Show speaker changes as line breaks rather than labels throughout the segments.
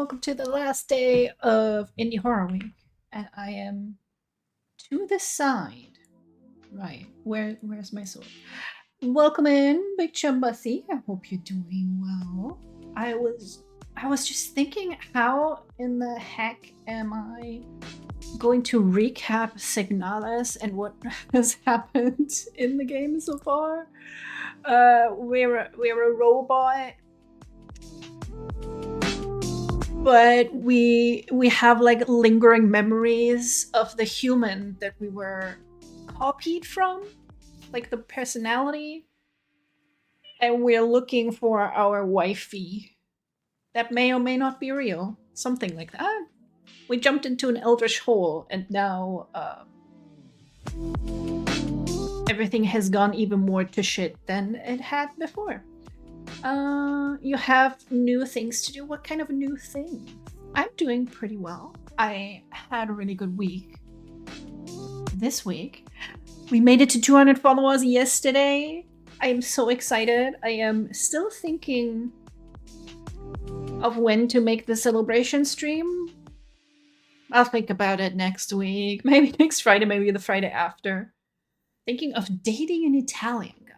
welcome to the last day of Indie Horror Week, and I am to the side. Right, where's my sword? Welcome in, Big Chumbussy. I hope you're doing well. I was just thinking, how in the heck am I going to recap Signalis and what has happened in the game so far? We're a robot, but we have like lingering memories of the human that we were copied from, like the personality, and we're looking for our wifey that may or may not be real, something like that. We jumped into an eldritch hole, and now everything has gone even more to shit than it had before. You have new things to do. What kind of new things? I'm doing pretty well. I had a really good week this week. We made it to 200 followers yesterday. I am so excited. I am still thinking of when to make the celebration stream. I'll think about it next week. Maybe next Friday, maybe the Friday after. Thinking of dating an Italian guy.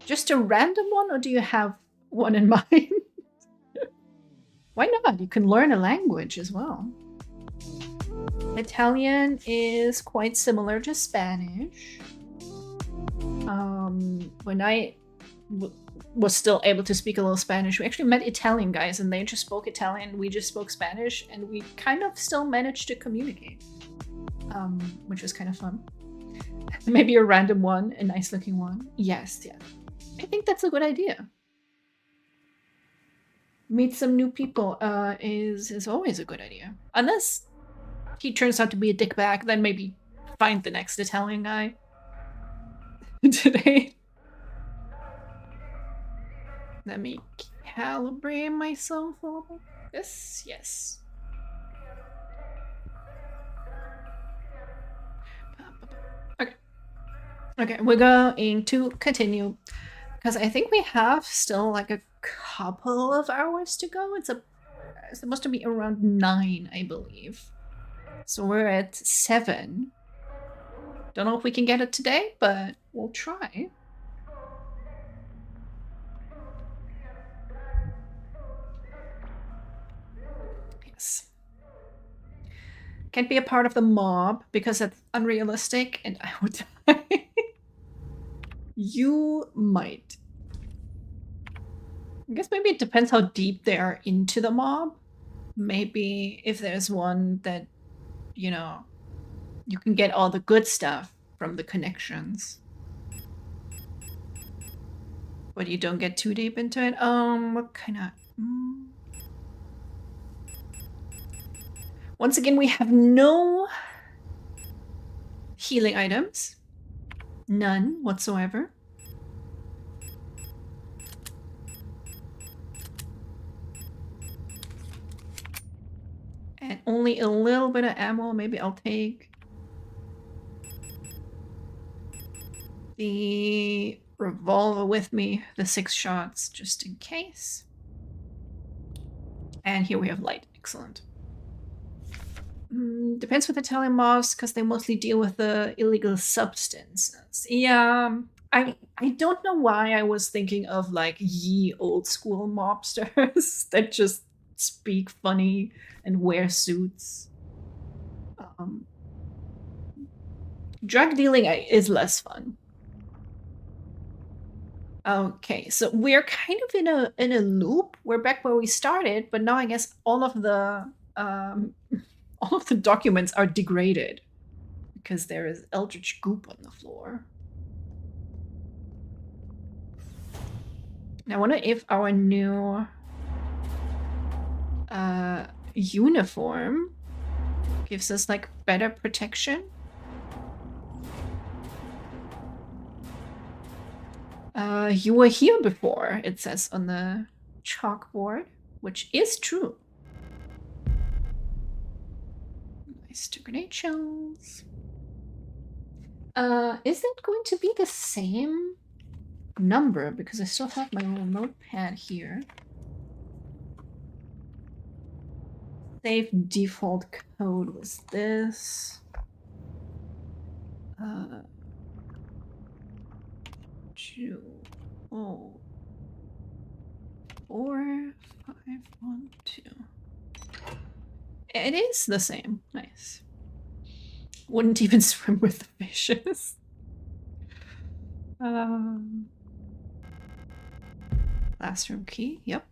Just a random one, or do you have one in mind? Why not? You can learn a language as well. Italian is quite similar to Spanish. When I was still able to speak a little Spanish, we actually met Italian guys and they just spoke Italian, we just spoke Spanish, and we kind of still managed to communicate, which was kind of fun. Maybe a random one, a nice looking one. Yes, yeah. I think that's a good idea. meet some new people is always a good idea. Unless he turns out to be a dickbag, then maybe find the next Italian guy today. Let me calibrate myself a little bit. Yes. Okay, we're going to continue because I think we have still like a couple of hours to go. It's supposed to be around 9, I believe. So we're at 7. Don't know if we can get it today, but we'll try. Yes. Can't be a part of the mob because it's unrealistic and I would die. You might. I guess maybe it depends how deep they are into the mob. Maybe if there's one that, you know, you can get all the good stuff from the connections. But you don't get too deep into it. What kind of... Once again, we have no healing items. None whatsoever. And only a little bit of ammo. Maybe I'll take the revolver with me, the 6 shots, just in case. And here we have light. Excellent. Depends with Italian mobs, because they mostly deal with the illegal substances. Yeah, I don't know why I was thinking of like ye old school mobsters that just speak funny and wear suits. Drug dealing is less fun. Okay, so we're kind of in a loop. We're back where we started, but now I guess all of the documents are degraded because there is eldritch goop on the floor. I wonder if our new uniform gives us like better protection. You were here before, it says on the chalkboard, which is true. Nice 2 grenade shells. Is it going to be the same number? Because I still have my little notepad here. Save default code was this. 2 0 4 5 1 2. It is the same. Nice. Wouldn't even swim with the fishes. Classroom key. Yep.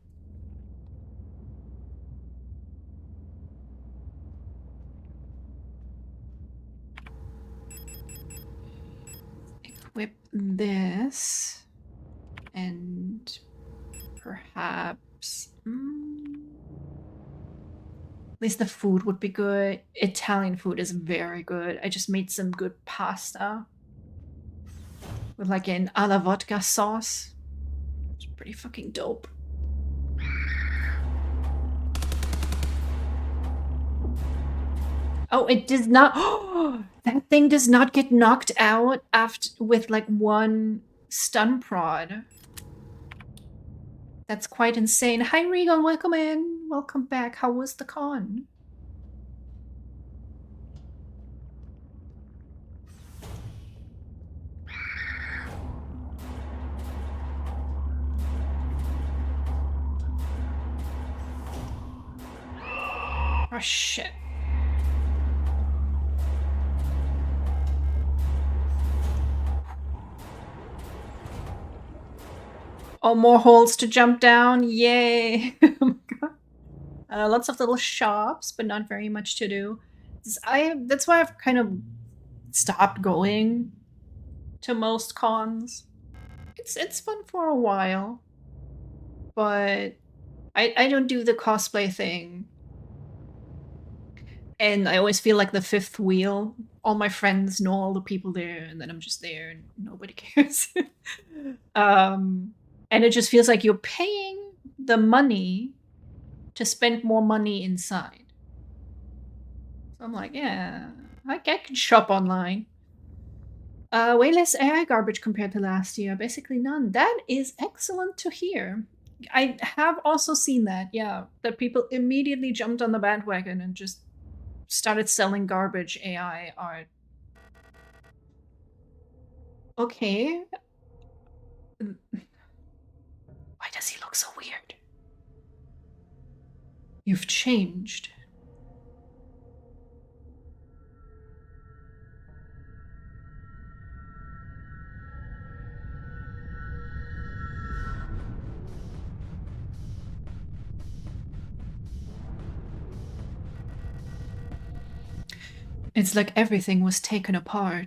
Equip this and perhaps at least the food would be good. Italian food is very good. I just made some good pasta with like an alla vodka sauce. It's pretty fucking dope. Oh, it does not. That thing does not get knocked out after with like 1 stun prod. That's quite insane. Hi, Regal. Welcome in. Welcome back. How was the con? Oh, shit. Oh, more holes to jump down. Yay. Oh my God. Lots of little shops, but not very much to do. That's why I've kind of stopped going to most cons. It's fun for a while, but I don't do the cosplay thing. And I always feel like the fifth wheel. All my friends know all the people there, and then I'm just there and nobody cares. And it just feels like you're paying the money to spend more money inside. So I'm like, yeah, I can shop online. Way less AI garbage compared to last year. Basically none. That is excellent to hear. I have also seen that, yeah, that people immediately jumped on the bandwagon and just started selling garbage AI art. Okay. Why does he look so weird? You've changed. It's like everything was taken apart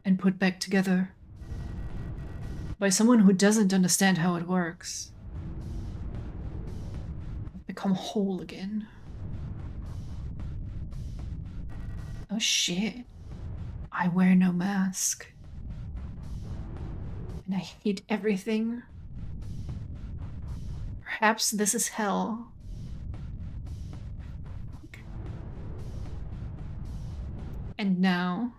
and put back together by someone who doesn't understand how it works. Become whole again. Oh shit. I wear no mask. And I hate everything. Perhaps this is hell. And now...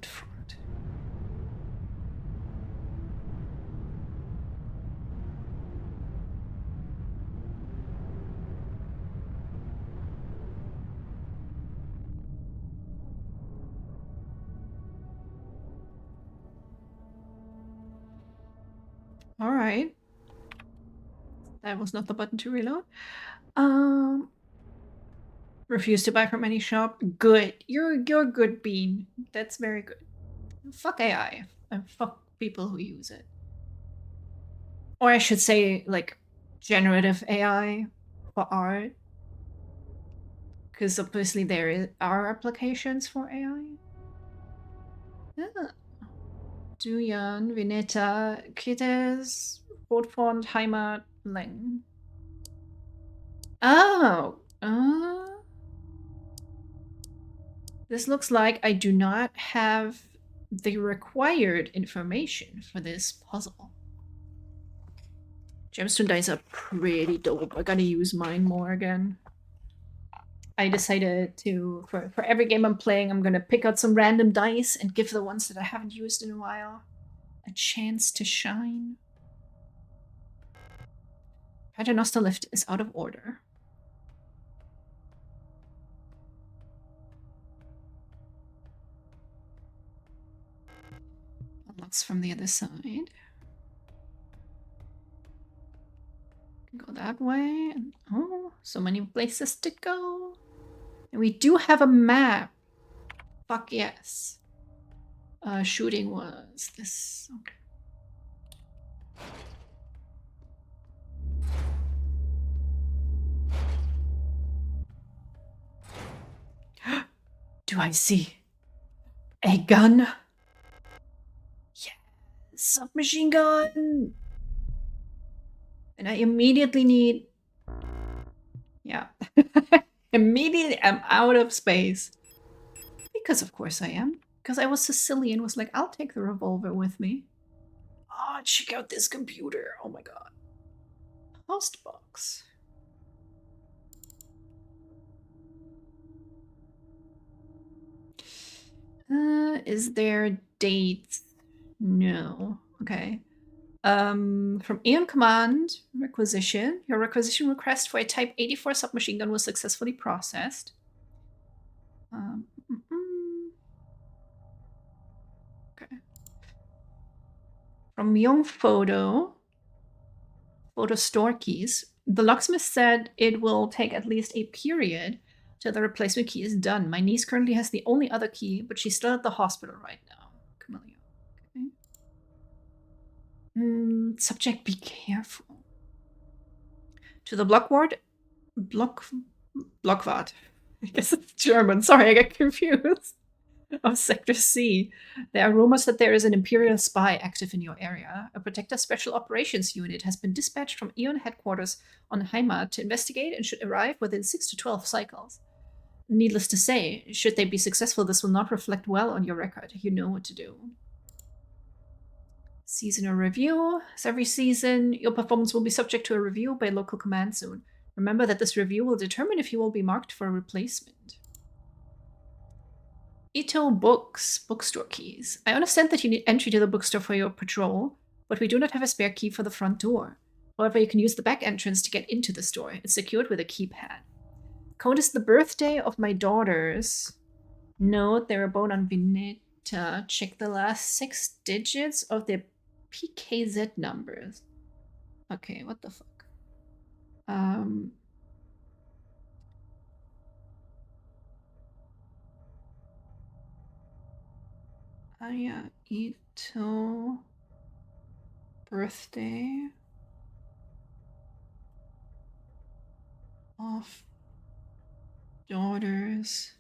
Front. All right. That was not the button to reload. Refuse to buy from any shop. Good. You're good, Bean. That's very good. Fuck AI. And fuck people who use it. Or I should say, like, generative AI for art. Because obviously there are applications for AI. Yeah. Duyan, Vineta, Kites, Rotfond, Heimat, Leng. Oh! This looks like I do not have the required information for this puzzle. Gemstone dice are pretty dope. I gotta use mine more again. I decided to, for every game I'm playing, I'm gonna pick out some random dice and give the ones that I haven't used in a while a chance to shine. Paternoster lift is out of order. Unlocks from the other side. Go that way. And, oh, so many places to go. And we do have a map. Fuck yes. Shooting was this. Okay. Do I see a gun? Yes, submachine gun. And I immediately need... Yeah. Immediately I'm out of space. Because of course I am. Because I was Sicilian, was like, I'll take the revolver with me. Oh, check out this computer. Oh my god. Post box. Is there dates? No. Okay. From Aeon Command, requisition. Your requisition request for a Type 84 submachine gun was successfully processed. Okay. From Young Photo store keys. The locksmith said it will take at least a period till the replacement key is done. My niece currently has the only other key, but she's still at the hospital right now. Camellia. Okay. Subject, be careful. To the Blockward. Blockwart. I guess it's German. Sorry, I got confused. of Sector C. There are rumors that there is an Imperial spy active in your area. A Protector Special Operations Unit has been dispatched from Eon headquarters on Heimat to investigate and should arrive within 6 to 12 cycles. Needless to say, should they be successful, this will not reflect well on your record. You know what to do. Seasonal review. As every season, your performance will be subject to a review by local command zone. Remember that this review will determine if you will be marked for a replacement. Ito Books, bookstore keys. I understand that you need entry to the bookstore for your patrol, but we do not have a spare key for the front door. However, you can use the back entrance to get into the store. It's secured with a keypad. Code is the birthday of my daughters. Note they were born on Vineta. Check the last 6 digits of their PKZ numbers. Okay, what the fuck? Aya Ito. Birthday of daughters.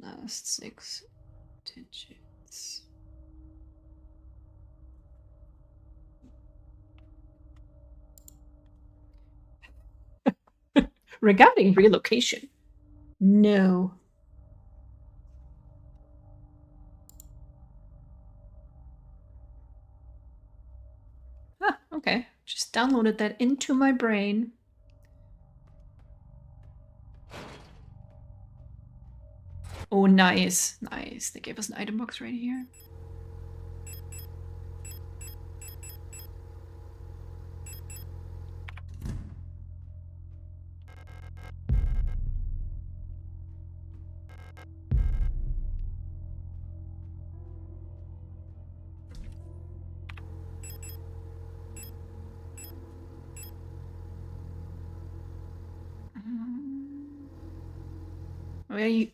Last 6 digits. Regarding relocation. No. Ah, okay. Just downloaded that into my brain. Oh, nice. Nice. They gave us an item box right here.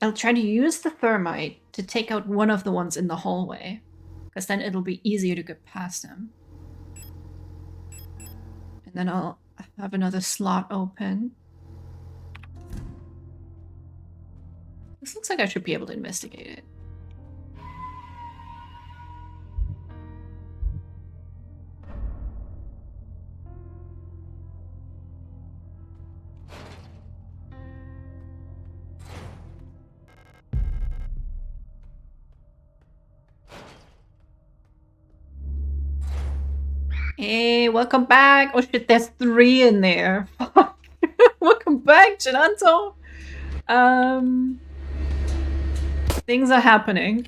I'll try to use the thermite to take out one of the ones in the hallway, because then it'll be easier to get past them. And then I'll have another slot open. This looks like I should be able to investigate it. Hey, welcome back. Oh shit, there's 3 in there. Fuck. Welcome back, Genanto. Things are happening.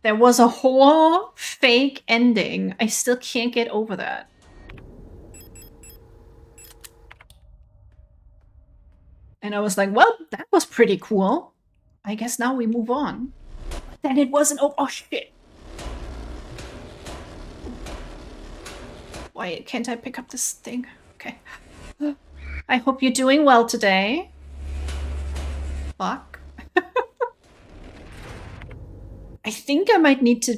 There was a whole fake ending. I still can't get over that. And I was like, well, that was pretty cool. I guess now we move on. But then it wasn't. Oh shit. Why can't I pick up this thing? Okay. I hope you're doing well today. Fuck. I think I might need to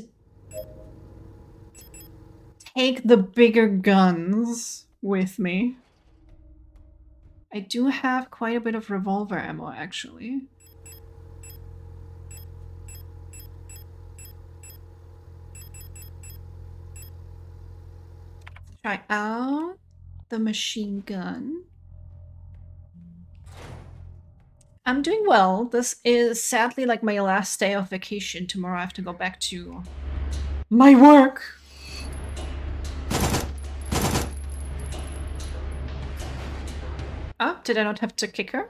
take the bigger guns with me. I do have quite a bit of revolver ammo, actually. Try out the machine gun. I'm doing well. This is sadly like my last day of vacation. Tomorrow I have to go back to my work. Ah, did I not have to kick her?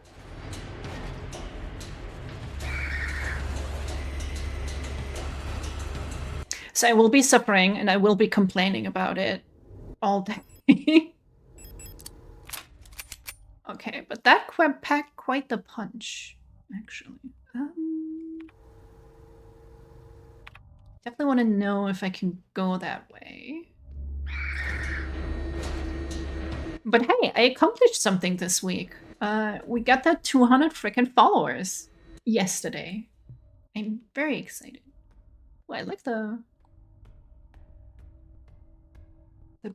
So I will be suffering and I will be complaining about it all day. Okay, but that packed quite the punch, actually. Definitely want to know if I can go that way. But hey, I accomplished something this week. We got that 200 freaking followers yesterday. I'm very excited. Well, I like the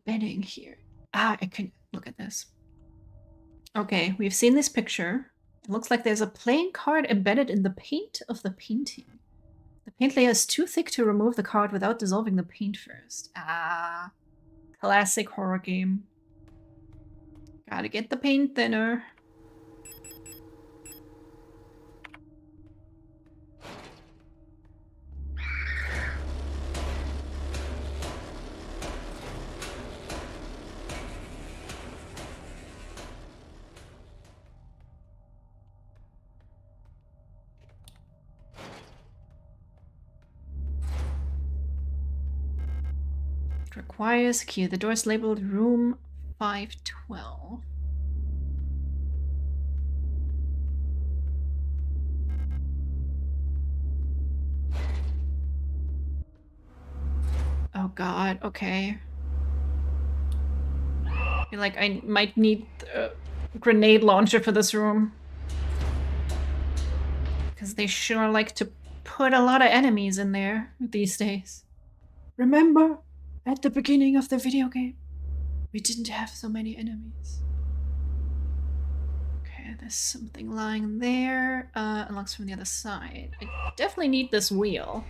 bedding here. Ah, I can look at this. Okay, we've seen this picture. It looks like there's a playing card embedded in the paint of the painting. The paint layer is too thick to remove the card without dissolving the paint first. Ah, classic horror game. Gotta get the paint thinner. It requires a key. The door is labeled room 512. Oh god, okay. I feel like I might need a grenade launcher for this room. Because they sure like to put a lot of enemies in there these days. Remember, at the beginning of the video game, we didn't have so many enemies. Okay, there's something lying there. Unlocks from the other side. I definitely need this wheel.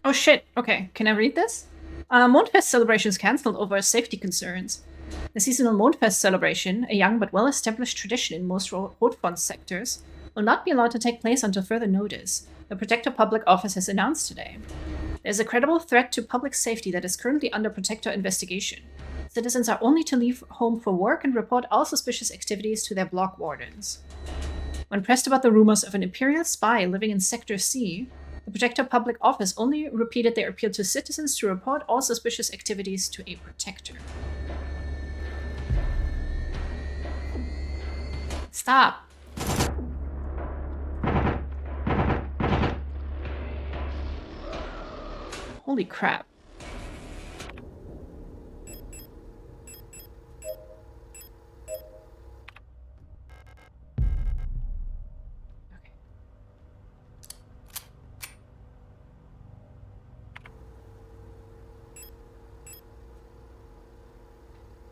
Oh shit, okay, can I read this? Mondfest celebrations cancelled over safety concerns. The seasonal Mondfest celebration, a young but well-established tradition in most Rotfront sectors, will not be allowed to take place until further notice, the Protector Public Office has announced today. There's a credible threat to public safety that is currently under Protector investigation. Citizens are only to leave home for work and report all suspicious activities to their block wardens. When pressed about the rumors of an Imperial spy living in Sector C, the Protector Public Office only repeated their appeal to citizens to report all suspicious activities to a Protector. Stop! Holy crap.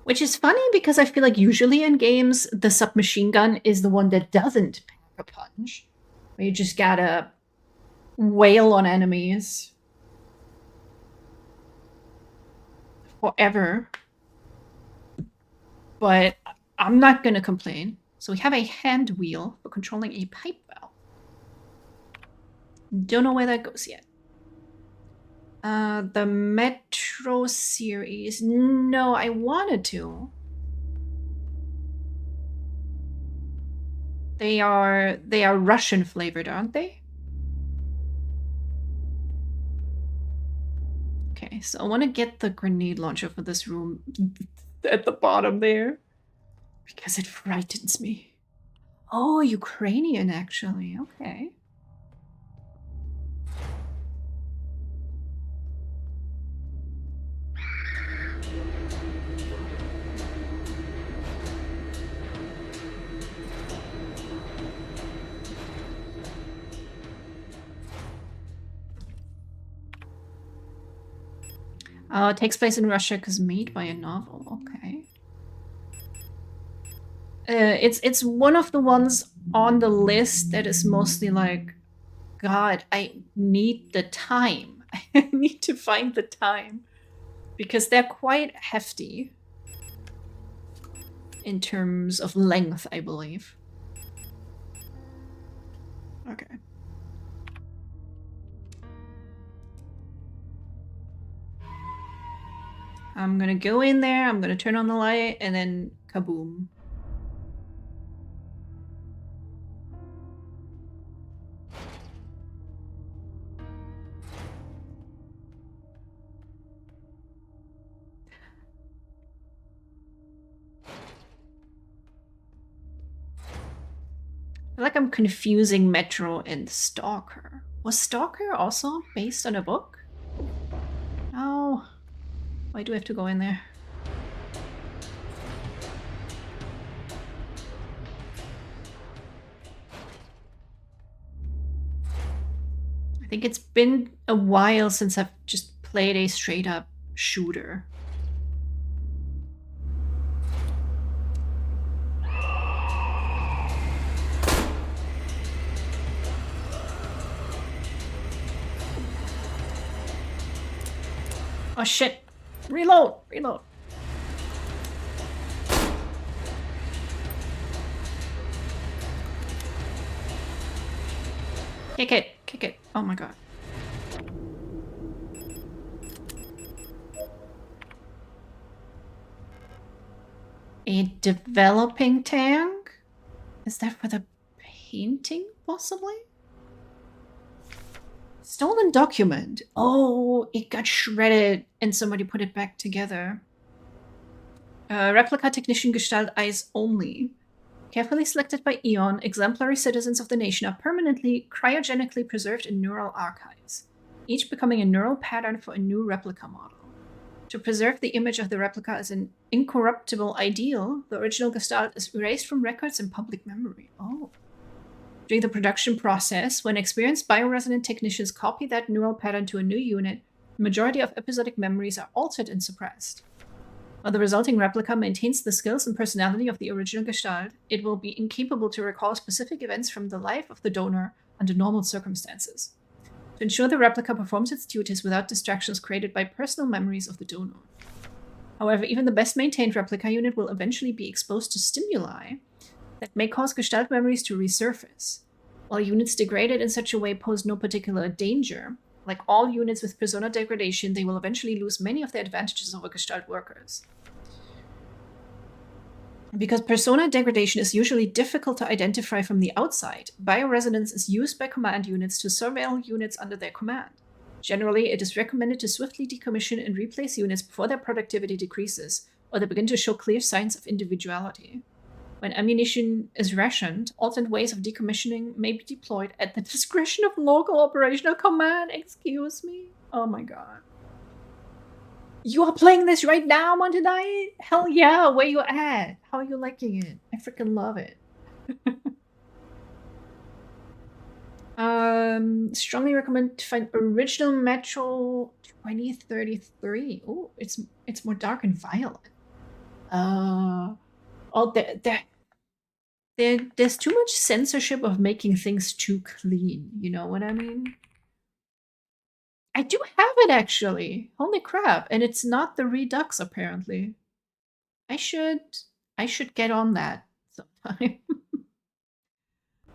Which is funny because I feel like usually in games, the submachine gun is the one that doesn't pack a punch. Where you just gotta wail on enemies forever. But I'm not gonna complain. So we have a hand wheel for controlling a pipe valve. Don't know where that goes yet. The Metro series. No, I wanted to. They are Russian flavored, aren't they? Okay, so I want to get the grenade launcher for this room at the bottom there. Because it frightens me. Oh, Ukrainian, actually. Okay. It takes place in Russia because made by a novel. Okay. It's one of the ones on the list that is mostly like, God, I need the time. I need to find the time. Because they're quite hefty. In terms of length, I believe. Okay. I'm gonna go in there, I'm gonna turn on the light, and then kaboom. I feel like I'm confusing Metro and Stalker. Was Stalker also based on a book? Oh. Why do I have to go in there? I think it's been a while since I've just played a straight up shooter. Oh shit! Reload! Reload! Kick it! Kick it! Oh my god. A developing tank? Is that for the painting, possibly? Stolen document. Oh, it got shredded and somebody put it back together. Replica technician Gestalt eyes only. Carefully selected by Eon, exemplary citizens of the nation are permanently cryogenically preserved in neural archives, each becoming a neural pattern for a new replica model. To preserve the image of the replica as an incorruptible ideal, the original Gestalt is erased from records and public memory. Oh. During the production process, when experienced bioresonant technicians copy that neural pattern to a new unit, the majority of episodic memories are altered and suppressed. While the resulting replica maintains the skills and personality of the original Gestalt, it will be incapable to recall specific events from the life of the donor under normal circumstances, to ensure the replica performs its duties without distractions created by personal memories of the donor. However, even the best-maintained replica unit will eventually be exposed to stimuli that may cause Gestalt memories to resurface. While units degraded in such a way pose no particular danger, like all units with persona degradation, they will eventually lose many of their advantages over Gestalt workers. Because persona degradation is usually difficult to identify from the outside, bioresonance is used by command units to surveil units under their command. Generally, it is recommended to swiftly decommission and replace units before their productivity decreases, or they begin to show clear signs of individuality. When ammunition is rationed, alternate ways of decommissioning may be deployed at the discretion of local operational command. Excuse me? Oh my god. You are playing this right now, Monday night? Hell yeah, where you at? How are you liking it? I freaking love it. Strongly recommend to find original Metro 2033. Oh, it's more dark and violent. Oh, there's too much censorship of making things too clean. You know what I mean? I do have it, actually. Holy crap. And it's not the Redux, apparently. I should get on that sometime.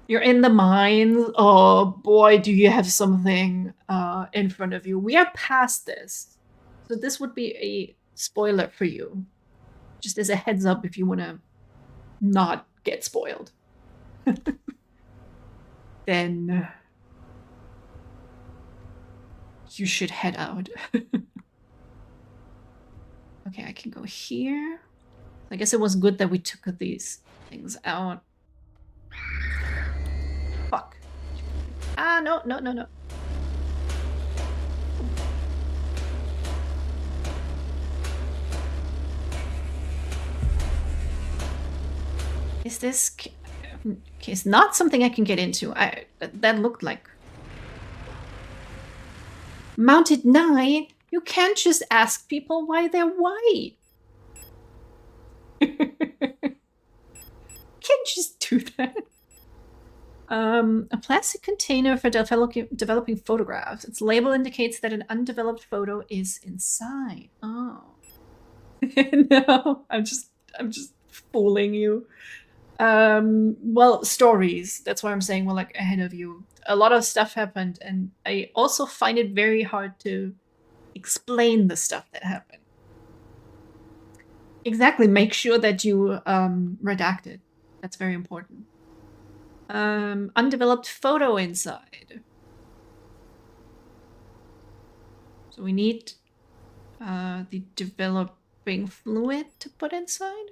You're in the mines. Oh boy, do you have something in front of you. We are past this. So this would be a spoiler for you. Just as a heads up if you want to not get spoiled. Then you should head out. Okay, I can go here. I guess it was good that we took these things out. Fuck. Ah, no. Is this... Okay, it's not something I can get into. That looked like... Mounted 9? You can't just ask people why they're white. Can't just do that. A plastic container for developing photographs. Its label indicates that an undeveloped photo is inside. Oh. No, I'm just fooling you. Well, stories. That's why I'm saying we're like ahead of you. A lot of stuff happened, and I also find it very hard to explain the stuff that happened. Exactly. Make sure that you redact it. That's very important. Undeveloped photo inside. So we need the developing fluid to put inside.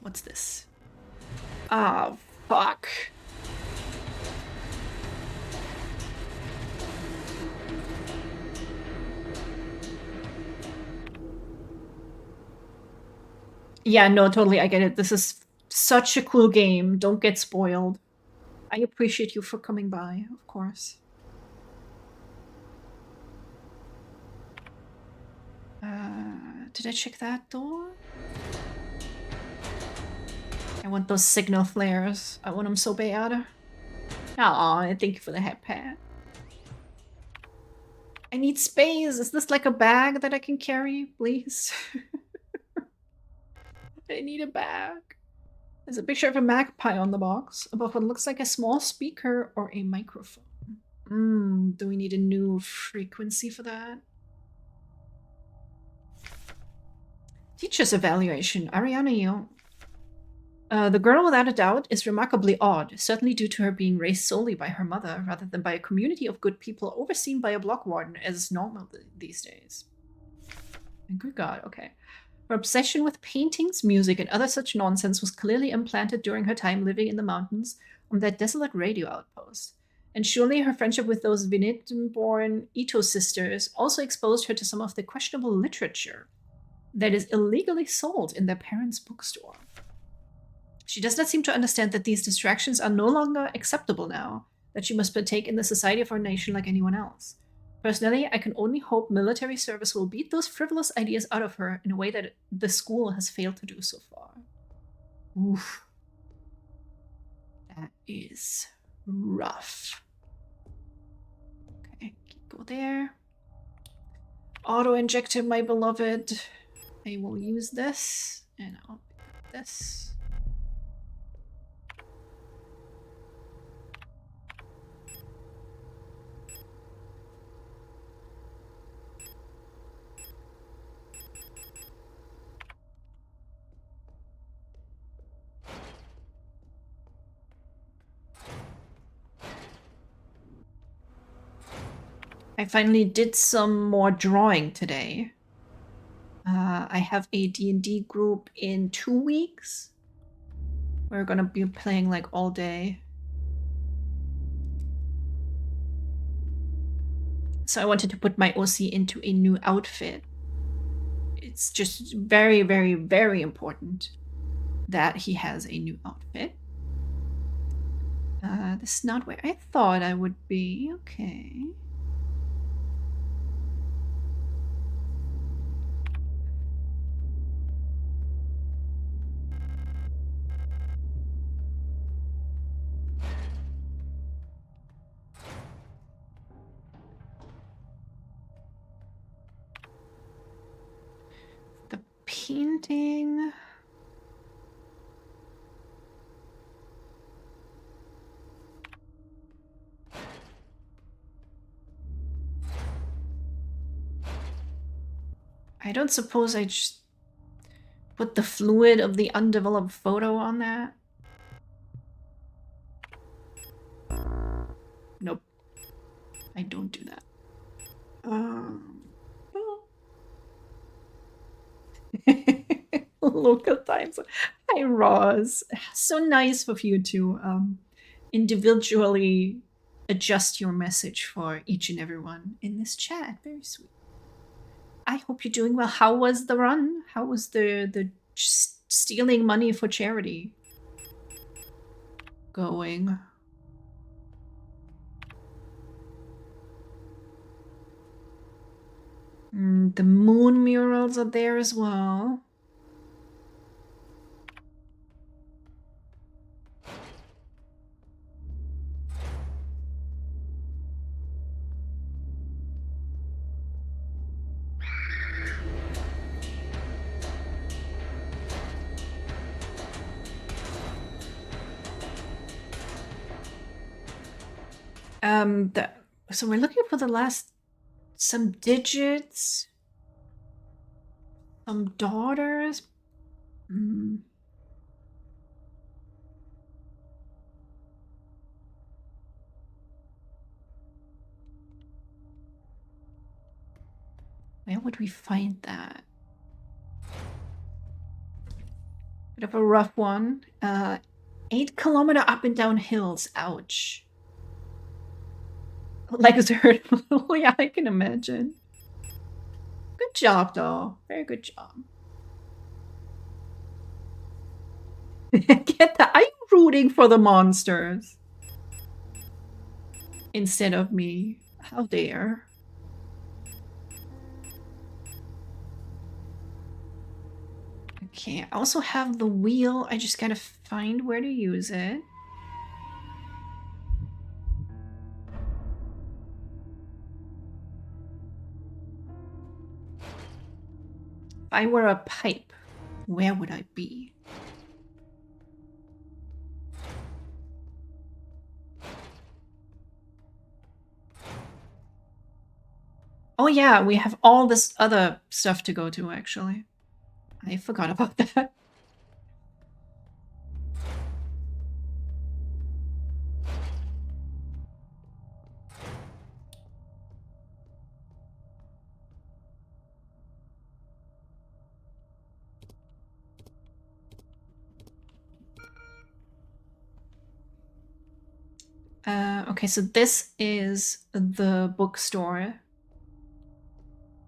What's this? Ah, fuck. Yeah, no, totally, I get it. This is such a cool game. Don't get spoiled. I appreciate you for coming by, of course. Did I check that door? I want those signal flares. I want them so bad. Aw, thank you for the head pat. I need space. Is this like a bag that I can carry, please? I need a bag. There's a picture of a magpie on the box above what looks like a small speaker or a microphone. Do we need a new frequency for that? Teacher's evaluation. Ariana, you. The girl, without a doubt, is remarkably odd, certainly due to her being raised solely by her mother, rather than by a community of good people overseen by a block warden, as is normal these days. Good God, okay. Her obsession with paintings, music, and other such nonsense was clearly implanted during her time living in the mountains on that desolate radio outpost. And surely her friendship with those Venetian-born Ito sisters also exposed her to some of the questionable literature that is illegally sold in their parents' bookstore. She does not seem to understand that these distractions are no longer acceptable now, that she must partake in the society of our nation like anyone else. Personally, I can only hope military service will beat those frivolous ideas out of her in a way that the school has failed to do so far. Oof. That is rough. Okay, go there. Auto-injector, my beloved. I will use this, and I'll pick this. I finally did some more drawing today. I have a D&D group in 2 weeks. We're gonna be playing like all day. So I wanted to put my OC into a new outfit. It's just very, very, very important that he has a new outfit. This is not where I thought I would be. Okay. The painting. I don't suppose I just put the fluid of the undeveloped photo on that. Nope. I don't do that. Local times. Hi, Roz. So nice of you to individually adjust your message for each and everyone in this chat. Very sweet. I hope you're doing well. How was the run? How was the stealing money for charity going? The moon murals are there as well. So we're looking for the last, some digits, some daughters. Where would we find that? Bit of a rough one. 8-kilometer up and down hills. Ouch. Legs hurt. Yeah, I can imagine. Good job, though. Very good job. Get that? I'm rooting for the monsters instead of me. How dare. Okay, I also have the wheel. I just gotta find where to use it. If I were a pipe, where would I be? Oh yeah, we have all this other stuff to go to, actually. I forgot about that. Okay, so this is the bookstore.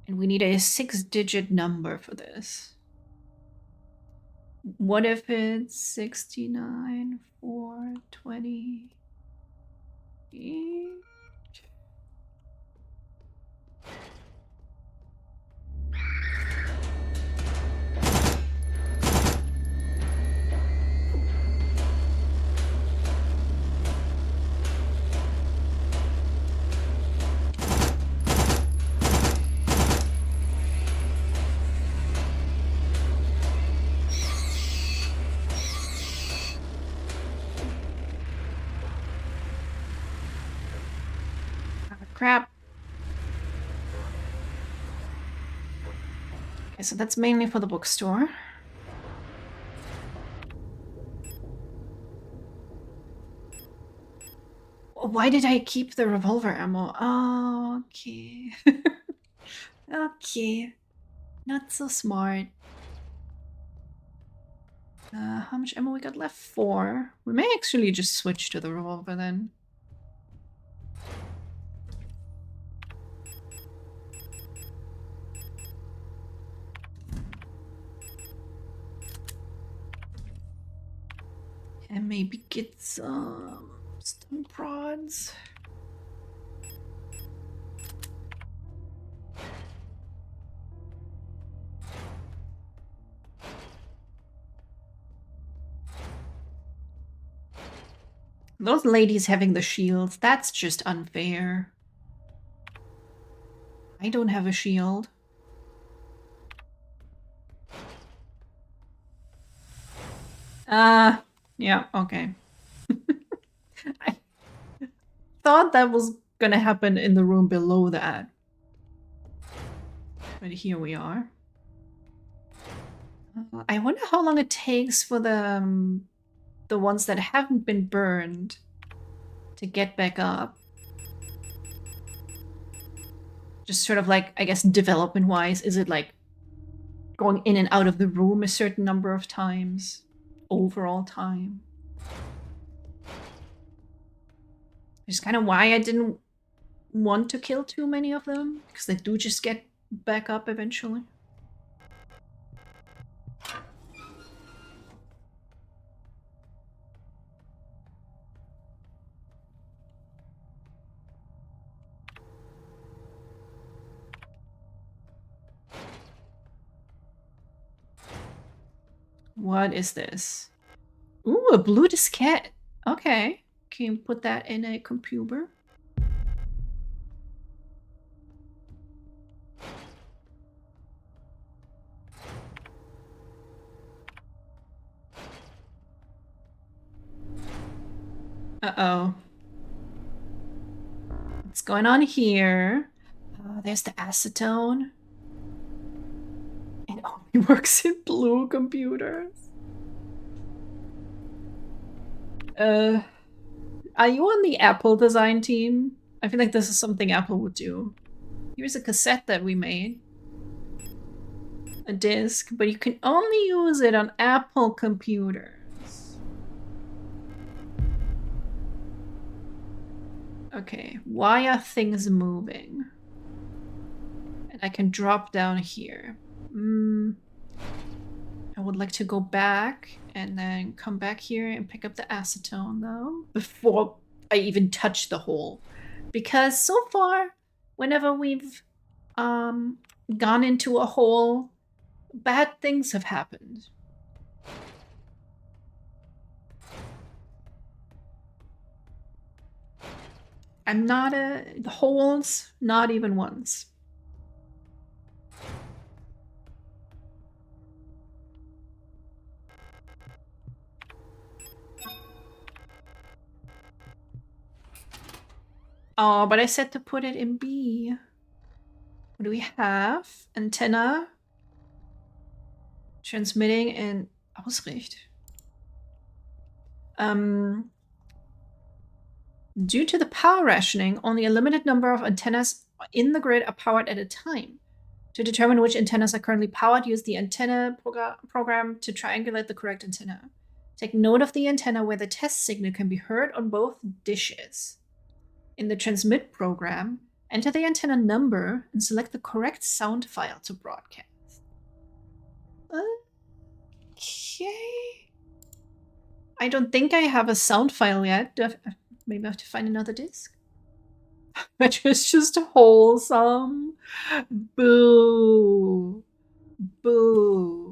And we need a 6-digit number for this. What if it's 69, 420? Crap. Okay, so that's mainly for the bookstore. Why did I keep the revolver ammo? Oh, okay. Okay. Not so smart. How much ammo we got left? 4. We may actually just switch to the revolver then. And maybe get some stun prods. Those ladies having the shields, that's just unfair. I don't have a shield. Yeah, okay. I thought that was gonna happen in the room below that. But here we are. I wonder how long it takes for the ones that haven't been burned to get back up. Just sort of like, I guess, development-wise, is it like going in and out of the room a certain number of times? Overall time? Which is kind of why I didn't want to kill too many of them, because they do just get back up eventually. What is this? Ooh, a blue diskette. Okay. Can you put that in a computer? Uh-oh. What's going on here? There's the acetone. It only works in blue computers. Are you on the Apple design team? I feel like this is something Apple would do. Here's a cassette that we made. A disc, but you can only use it on Apple computers. Okay, why are things moving? And I can drop down here. I would would like to go back and then come back here and pick up the acetone, though, before I even touch the hole. Because so far, whenever we've gone into a hole, bad things have happened. I'm not the holes, not even once. Oh, but I said to put it in B. What do we have? Antenna. Transmitting in Ausricht. Due to the power rationing, only a limited number of antennas in the grid are powered at a time. To determine which antennas are currently powered, use the antenna program to triangulate the correct antenna. Take note of the antenna where the test signal can be heard on both dishes. In the transmit program, enter the antenna number and select the correct sound file to broadcast. Okay. I don't think I have a sound file yet. Maybe I have to find another disc. Which is just wholesome. Boo. Boo.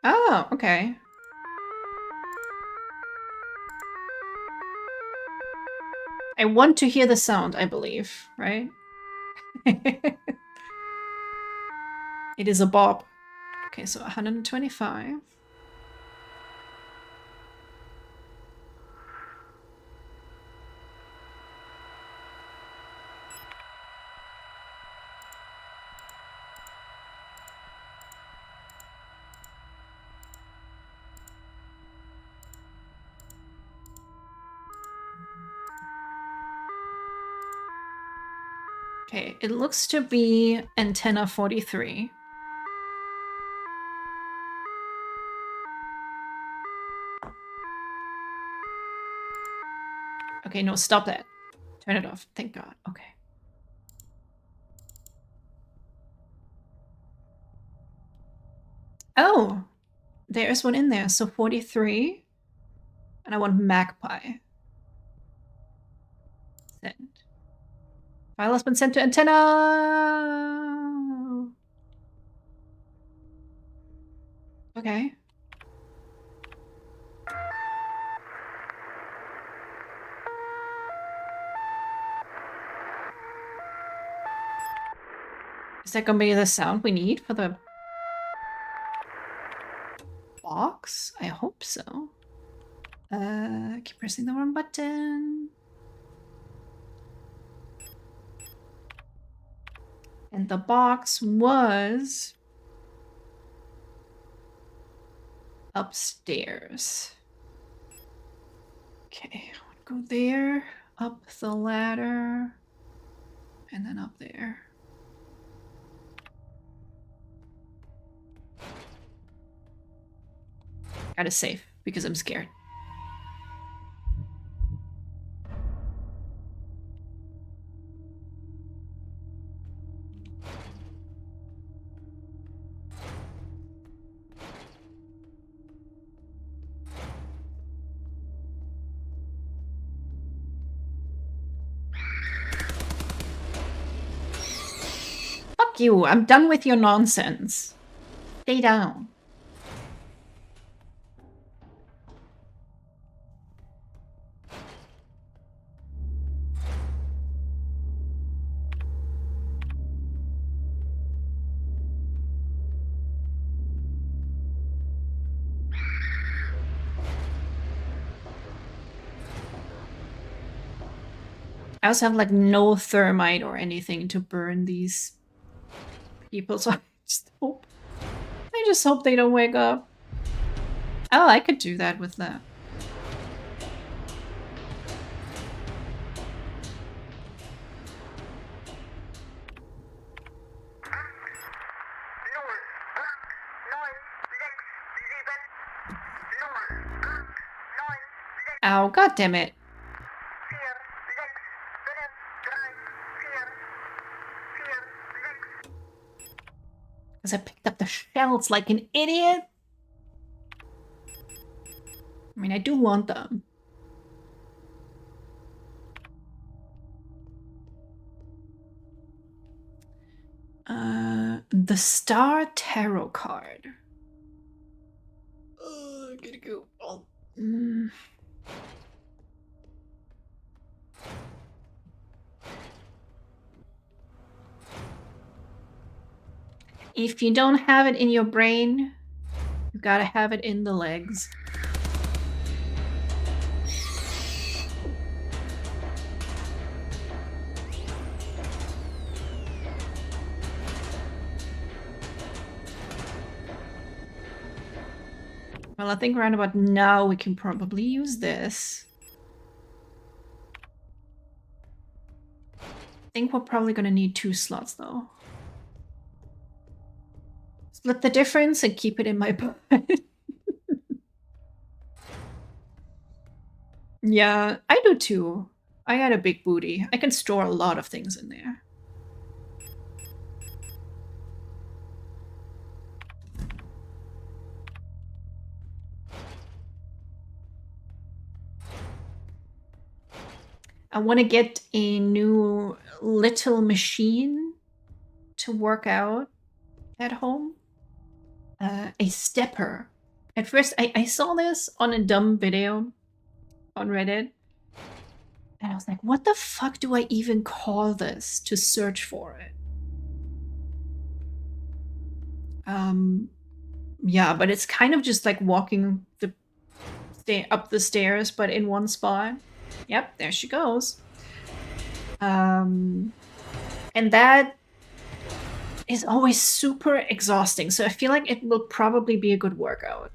Oh, okay. I want to hear the sound, I believe, right? It is a bob. Okay, so 125. Okay, it looks to be antenna 43. Okay, no, stop that. Turn it off. Thank God. Okay. Oh, there's one in there. So 43. And I want magpie. Send. File has been sent to antenna. Okay. Is that gonna be the sound we need for the box? I hope so. Keep pressing the wrong button. And the box was upstairs. Okay, go there, up the ladder, and then up there. Gotta save because I'm scared. Fuck you, I'm done with your nonsense. Stay down. I also have like no thermite or anything to burn these people, so I just hope they don't wake up. Oh, I could do that with that. Oh, god damn it. Because I picked up the shells like an idiot. I mean, I do want them. The Star Tarot card. Gotta go. Oh. If you don't have it in your brain, you gotta have it in the legs. Well, I think around about now we can probably use this. I think we're probably gonna need 2 slots though. Split the difference and keep it in my butt. Yeah, I do too. I got a big booty. I can store a lot of things in there. I want to get a new little machine to work out at home. A stepper. At first, I saw this on a dumb video on Reddit. And I was like, what the fuck do I even call this to search for it? Yeah, but it's kind of just like walking up the stairs, but in one spot. Yep, there she goes. And that is always super exhausting, so I feel like it will probably be a good workout.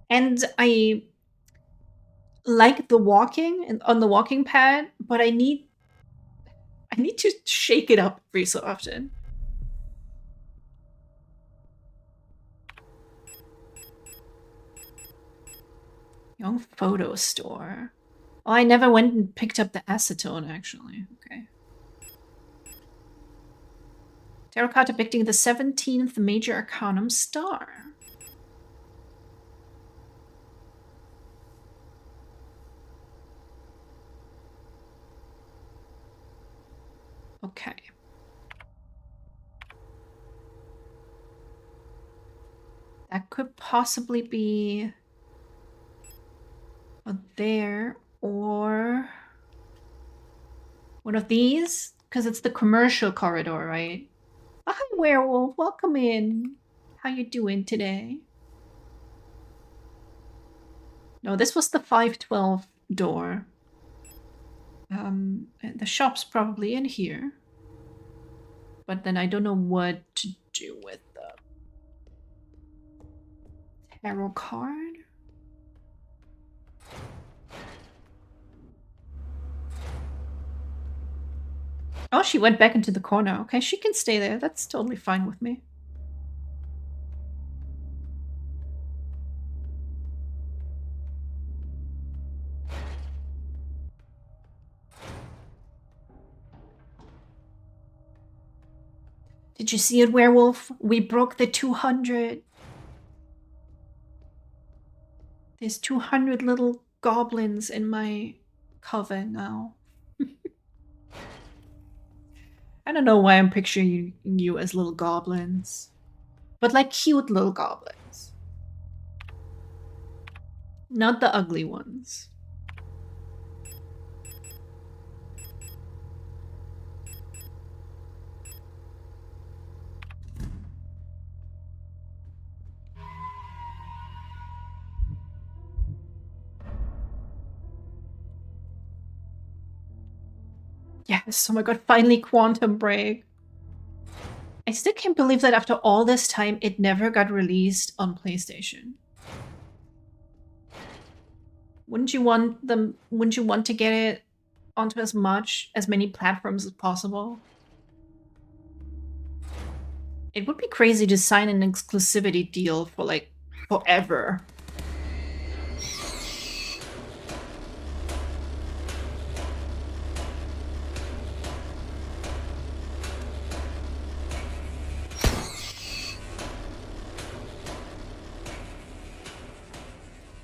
And I like the walking on the walking pad, but I need to shake it up every so often. Young photo store. Oh, I never went and picked up the acetone, actually. Okay. Tarot card depicting the 17th major arcanum star. Okay. That could possibly be there or one of these, because it's the commercial corridor, right? Oh, hi, werewolf. Welcome in. How you doing today? No, this was the 512 door. The shop's probably in here. But then I don't know what to do with the tarot card. Oh, she went back into the corner. Okay, she can stay there. That's totally fine with me. Did you see it, werewolf? We broke the 200. There's 200 little goblins in my coven now. I don't know why I'm picturing you as little goblins. But like cute little goblins. Not the ugly ones. Yes, oh my god, finally Quantum Break. I still can't believe that after all this time, it never got released on PlayStation. Wouldn't you want to get it onto as many platforms as possible? It would be crazy to sign an exclusivity deal for like forever.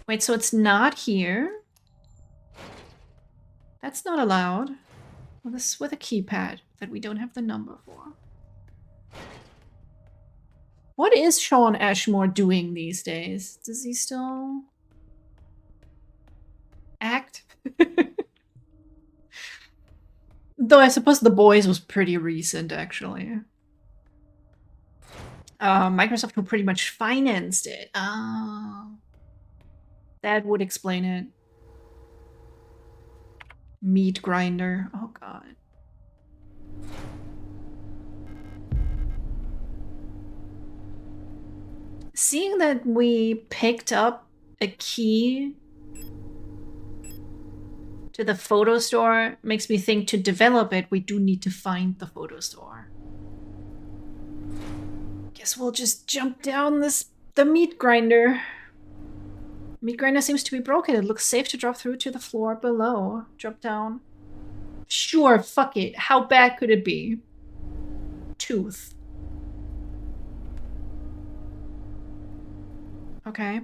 Wait, so it's not here? That's not allowed. Well, this is with a keypad that we don't have the number for. What is Sean Ashmore doing these days? Does he still act? Though I suppose The Boys was pretty recent, actually. Microsoft who pretty much financed it. Oh. That would explain it. Meat grinder. Oh god. Seeing that we picked up a key to the photo store makes me think to develop it, we do need to find the photo store. Guess we'll just jump down the meat grinder. Meat grinder seems to be broken. It looks safe to drop through to the floor below. Drop down. Sure, fuck it. How bad could it be? Tooth. Okay.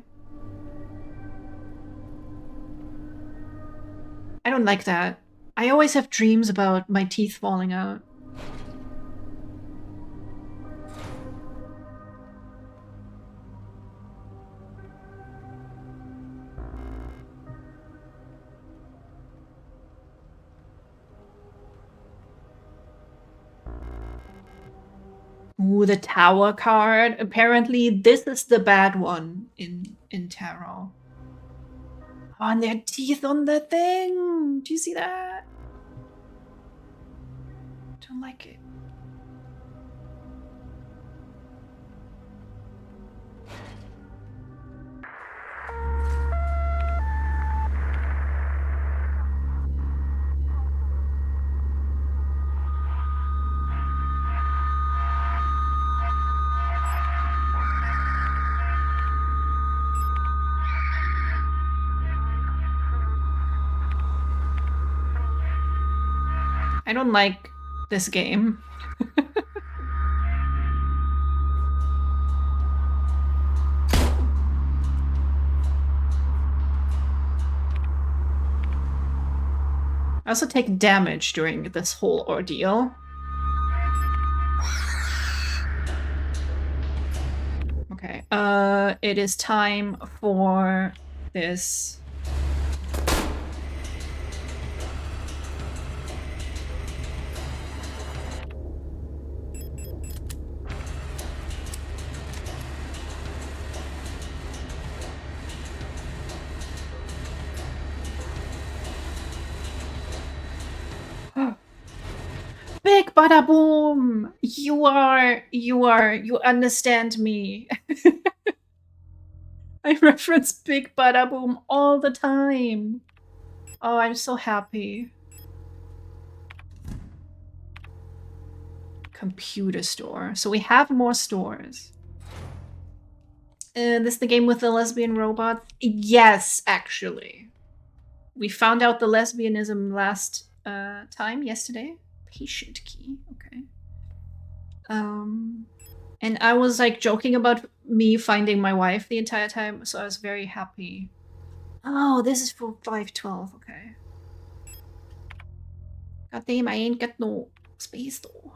I don't like that. I always have dreams about my teeth falling out. Ooh, the tower card. Apparently this is the bad one in tarot. Oh, and their teeth on the thing. Do you see that? Don't like it. I don't like this game. I also take damage during this whole ordeal. Okay, it is time for this. Big bada boom! You understand me. I reference Big Bada Boom all the time. Oh, I'm so happy. Computer store. So we have more stores. This is the game with the lesbian robot? Yes, actually. We found out the lesbianism last time, yesterday. Patient key, okay. And I was like joking about me finding my wife the entire time, so I was very happy. Oh, this is for 512, okay. God damn, I ain't got no space though.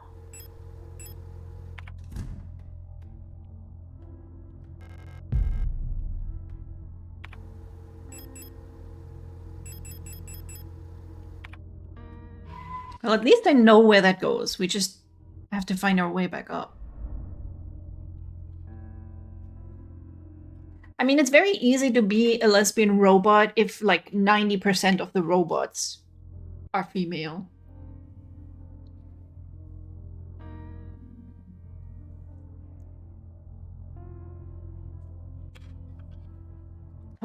Well, at least I know where that goes. We just have to find our way back up. I mean, it's very easy to be a lesbian robot if like 90% of the robots are female.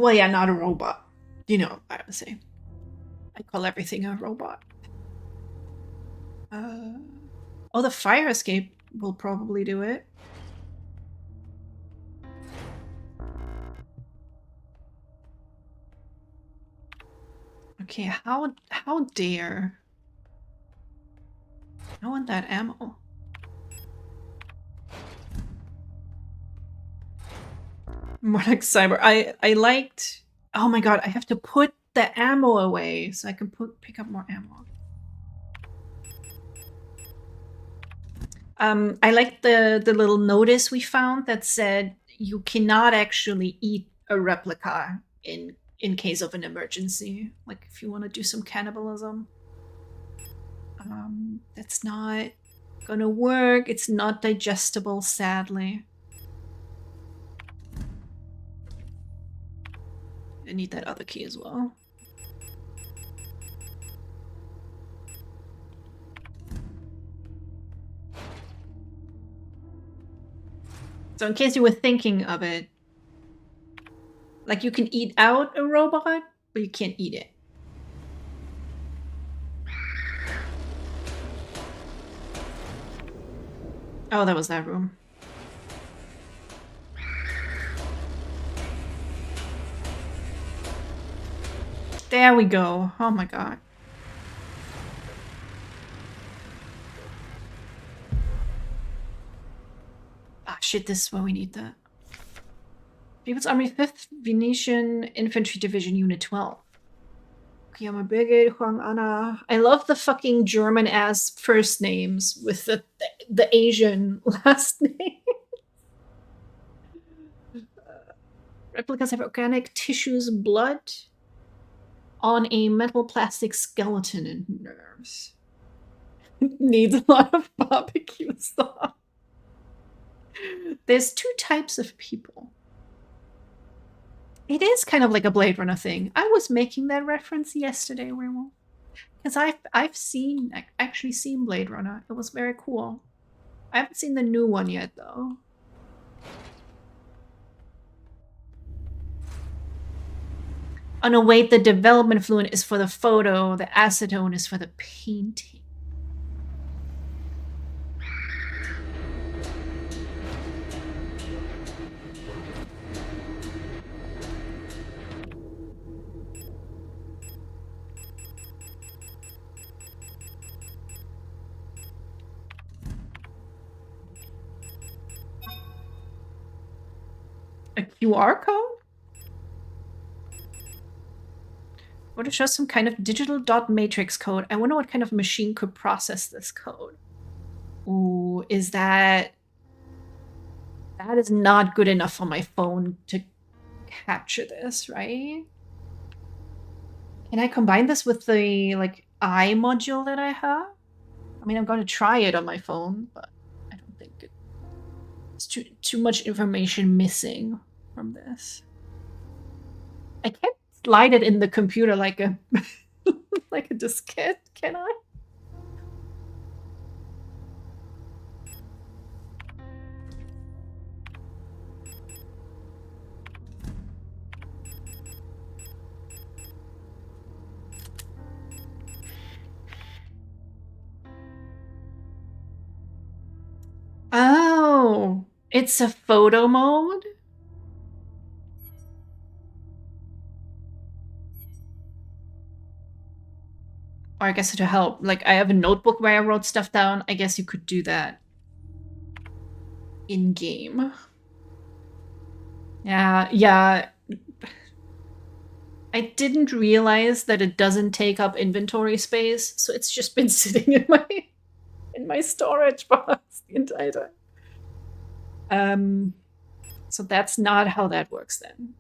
Well, yeah, not a robot. You know what I would say. I call everything a robot. Oh, the fire escape will probably do it. Okay, how dare? I want that ammo. More like cyber. I liked. Oh my god! I have to put the ammo away so I can pick up more ammo. I like the little notice we found that said you cannot actually eat a replica in case of an emergency. Like if you want to do some cannibalism. That's not gonna work. It's not digestible, sadly. I need that other key as well. So in case you were thinking of it, like you can eat out a robot, but you can't eat it. Oh, that was that room. There we go. Oh my god. Ah, shit, this is where we need that. People's Army 5th Venetian Infantry Division Unit 12. Kiyama Brigade, Huang Ana. I love the fucking German-ass first names with the Asian last name. Replicas have organic tissues, blood on a metal plastic skeleton and nerves. Needs a lot of barbecue sauce. There's two types of people. It is kind of like a Blade Runner thing. I was making that reference yesterday, Werewolf. Because I've actually seen Blade Runner. It was very cool. I haven't seen the new one yet, though. Oh no, wait, the development fluid is for the photo, the acetone is for the painting. A QR code? Or to show some kind of digital dot matrix code. I wonder what kind of machine could process this code. Ooh, is that... That is not good enough for my phone to capture this, right? Can I combine this with the, like, eye module that I have? I mean, I'm going to try it on my phone, but I don't think it's too much information missing from this. I can't slide it in the computer like a like a diskette, can I? Oh, it's a photo mode? Or I guess to help. Like, I have a notebook where I wrote stuff down. I guess you could do that in-game. Yeah. I didn't realize that it doesn't take up inventory space, so it's just been sitting in my storage box the entire time. So that's not how that works then.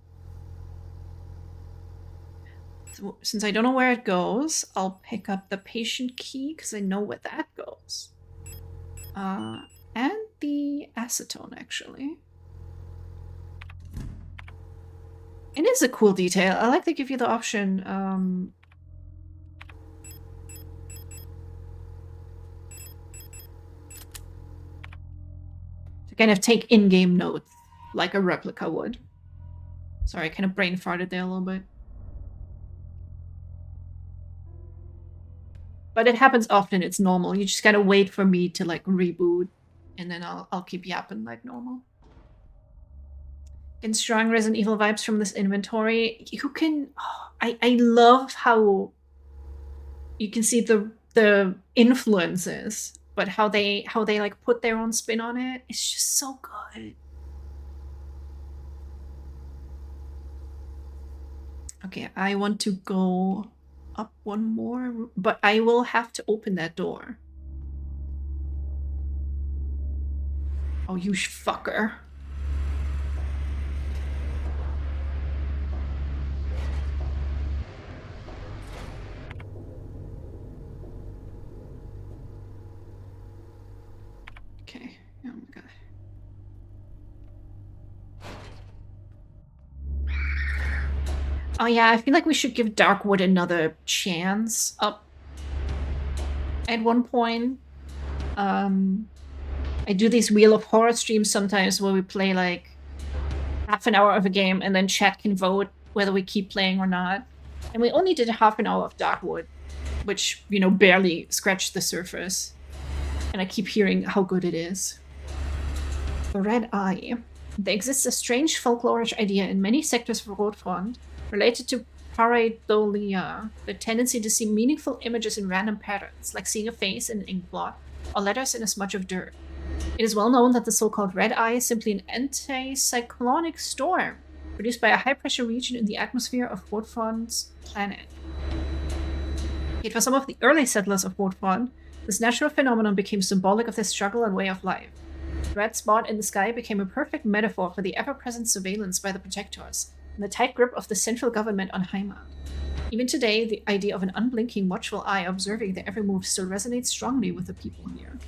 So since I don't know where it goes, I'll pick up the patient key because I know where that goes. And the acetone, actually. It is a cool detail. I like to give you the option. To kind of take in-game notes, like a replica would. Sorry, I kind of brain farted there a little bit. But it happens often, it's normal. You just gotta wait for me to like reboot, and then I'll keep yapping like normal. And strong Resident Evil vibes from this inventory. You can I love how you can see the influences, but how they like put their own spin on it. It's just so good. Okay, I want to go up one more, but I will have to open that door. Oh, you fucker. Okay. Oh my god. Oh yeah, I feel like we should give Darkwood another chance up at one point. I do these Wheel of Horror streams sometimes where we play like half an hour of a game and then chat can vote whether we keep playing or not. And we only did half an hour of Darkwood, which, you know, barely scratched the surface. And I keep hearing how good it is. The Red Eye. There exists a strange folklorish idea in many sectors of Rotfront related to pareidolia, the tendency to see meaningful images in random patterns, like seeing a face in an ink blot or letters in a smudge of dirt. It is well known that the so-called Red Eye is simply an anticyclonic storm produced by a high-pressure region in the atmosphere of Rotfront's planet. Yet for some of the early settlers of Rotfront, this natural phenomenon became symbolic of their struggle and way of life. The red spot in the sky became a perfect metaphor for the ever-present surveillance by the Protectors and the tight grip of the central government on Heimat. Even today, the idea of an unblinking, watchful eye observing their every move still resonates strongly with the people here.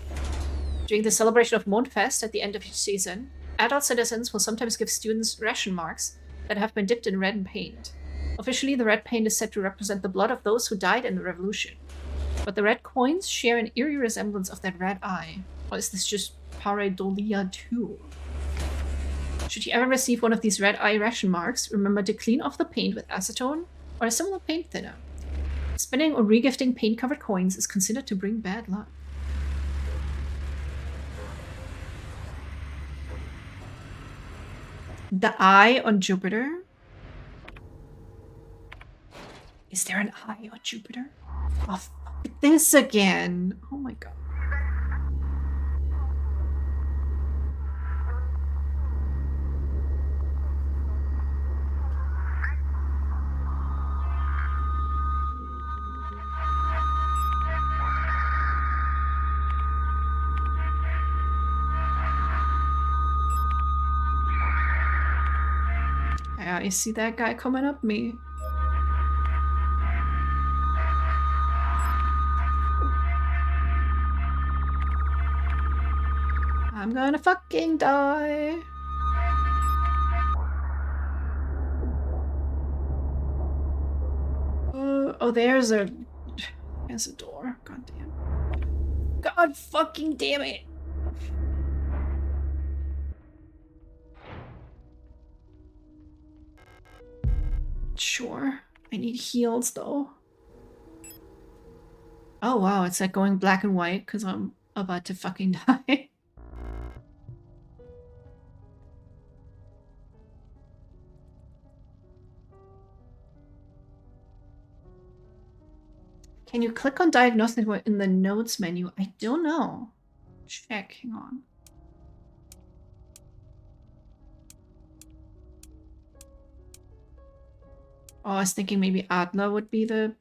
During the celebration of Mondfest at the end of each season, adult citizens will sometimes give students ration marks that have been dipped in red paint. Officially, the red paint is said to represent the blood of those who died in the revolution. But the red coins share an eerie resemblance of that red eye. Or is this just pareidolia too? Should you ever receive one of these red eye ration marks, remember to clean off the paint with acetone or a similar paint thinner. Spending or regifting paint-covered coins is considered to bring bad luck. The eye on Jupiter? Is there an eye on Jupiter? Oh, fuck this again. Oh my god. I see that guy coming up me. I'm gonna fucking die. Oh, there's a door. God damn. God fucking damn it. Sure. I need heals though. Oh wow, it's like going black and white because I'm about to fucking die. Can you click on diagnostic in the notes menu? I don't know. Check, hang on. Oh, I was thinking maybe Adla would be the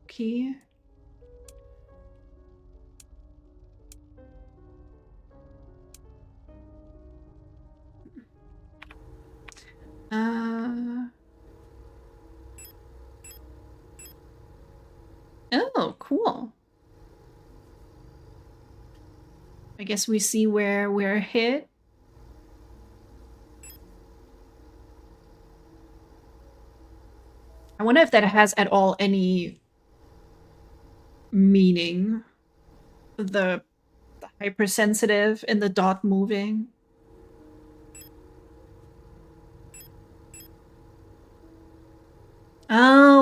key. Oh, cool. I guess we see where we're hit. I wonder if that has at all any meaning. The hypersensitive and the dot moving.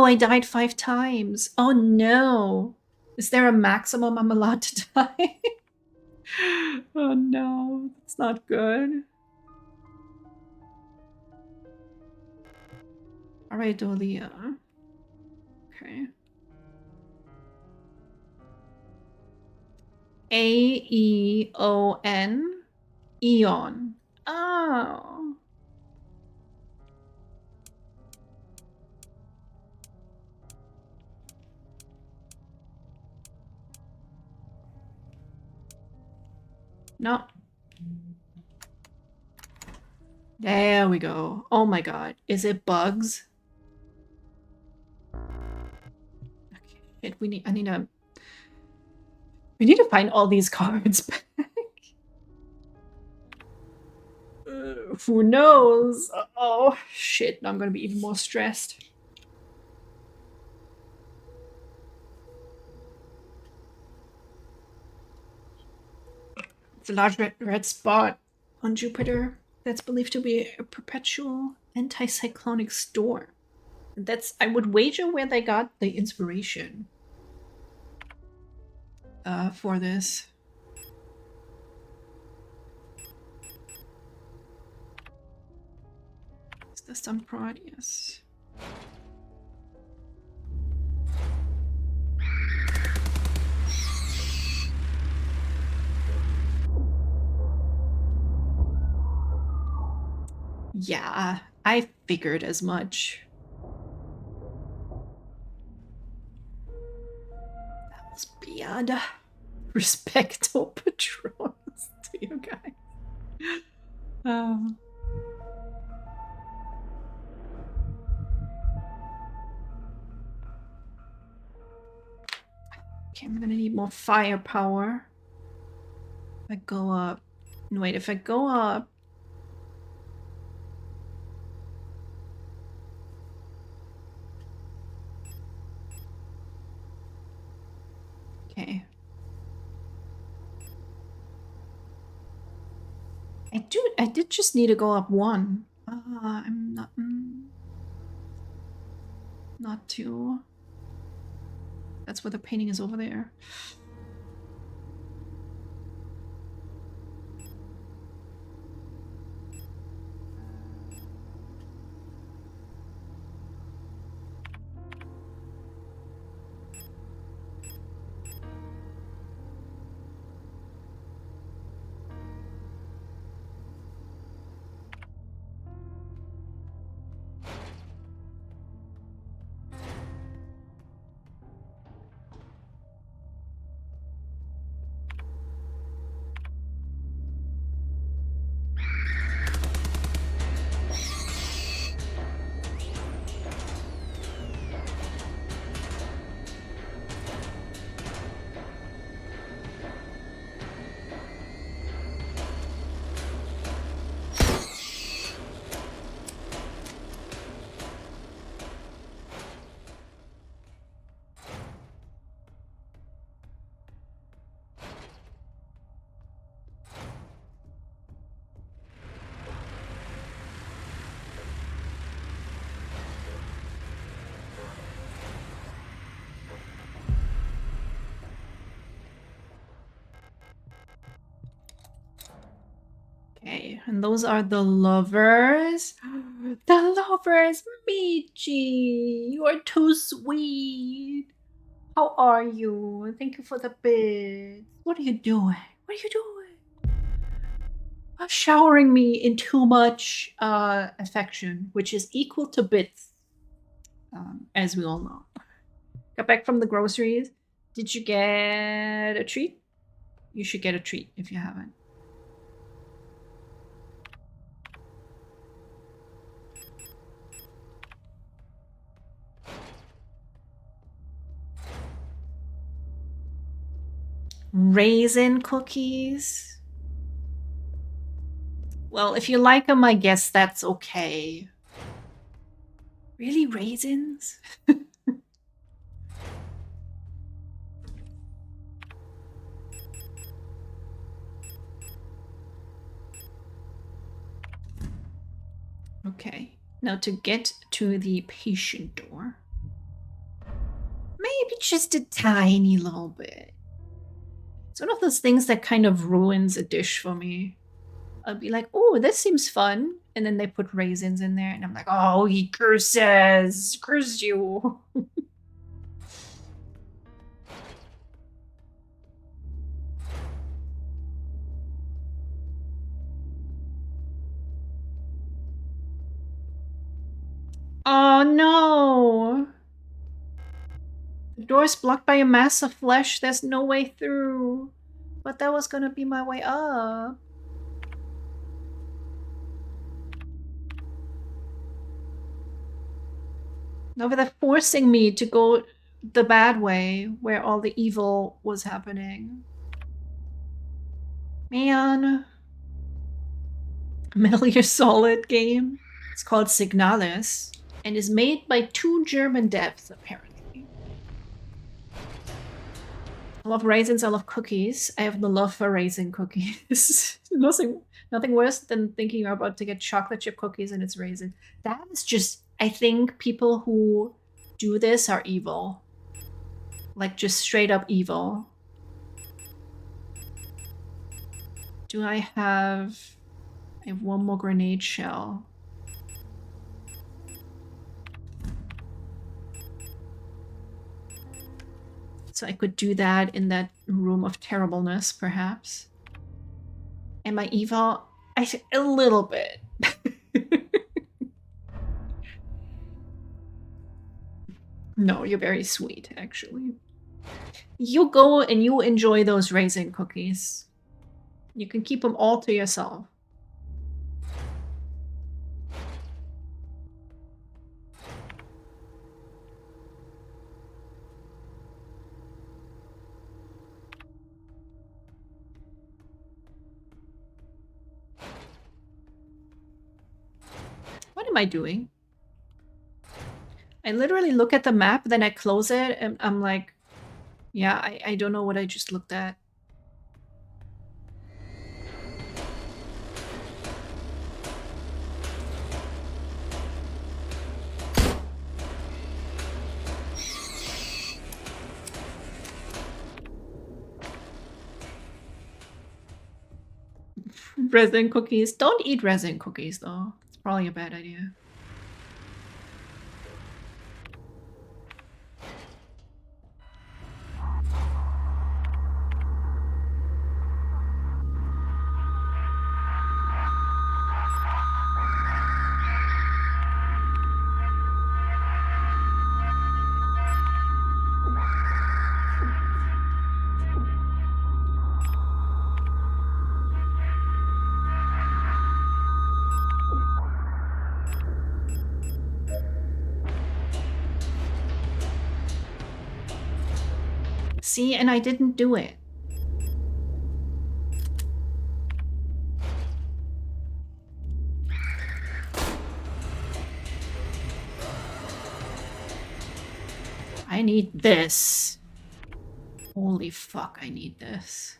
no, I died 5 times. Oh no. Is there a maximum I'm allowed to die? Oh no, that's not good. Alright, Dolia. Okay. Aeon. Eon. Oh. No. There we go. Oh my god. Is it bugs? Okay, shit, we need to find all these cards back. Who knows? Oh shit, I'm gonna be even more stressed. It's a large red spot on Jupiter that's believed to be a perpetual anticyclonic storm. That's, I would wager, where they got the inspiration for this. Is this some prod? Yes. Yeah, I figured as much. That was beyond respectful patrons to you guys. Okay, I'm gonna need more firepower. If I go up... Wait, if I go up... Okay. I did just need to go up 1. I'm not... not 2. That's where the painting is, over there. Okay, and those are the lovers. The lovers! Michi! You are too sweet! How are you? Thank you for the bits. What are you doing? What are you doing? Showering me in too much affection, which is equal to bits, as we all know. Got back from the groceries. Did you get a treat? You should get a treat if you haven't. Raisin cookies. Well, if you like them, I guess that's okay. Really, raisins? Okay, now to get to the patient door. Maybe just a tiny little bit. It's one of those things that kind of ruins a dish for me. I'll be like, oh, this seems fun. And then they put raisins in there, and I'm like, oh, he curses. Curse you. Oh, no. The door's blocked by a mass of flesh. There's no way through. But that was gonna be my way up. No, but they're forcing me to go the bad way, where all the evil was happening. Man. Metal Gear Solid game. It's called SIGNALIS, and is made by 2 German devs, apparently. I love raisins, I love cookies. I have no love for raisin cookies. Nothing worse than thinking you're about to get chocolate chip cookies and it's raisin. That is just, I think people who do this are evil. Like, just straight up evil. Do I have one more grenade shell. So I could do that in that room of terribleness, perhaps. Am I evil? A little bit. No, you're very sweet, actually. You go and you enjoy those raisin cookies. You can keep them all to yourself. What am I doing? I literally look at the map, then I close it, and I'm like, yeah, I don't know what I just looked at. Resin cookies. Don't eat resin cookies, though. It's probably a bad idea. See, and I didn't do it. I need this. Holy fuck, I need this.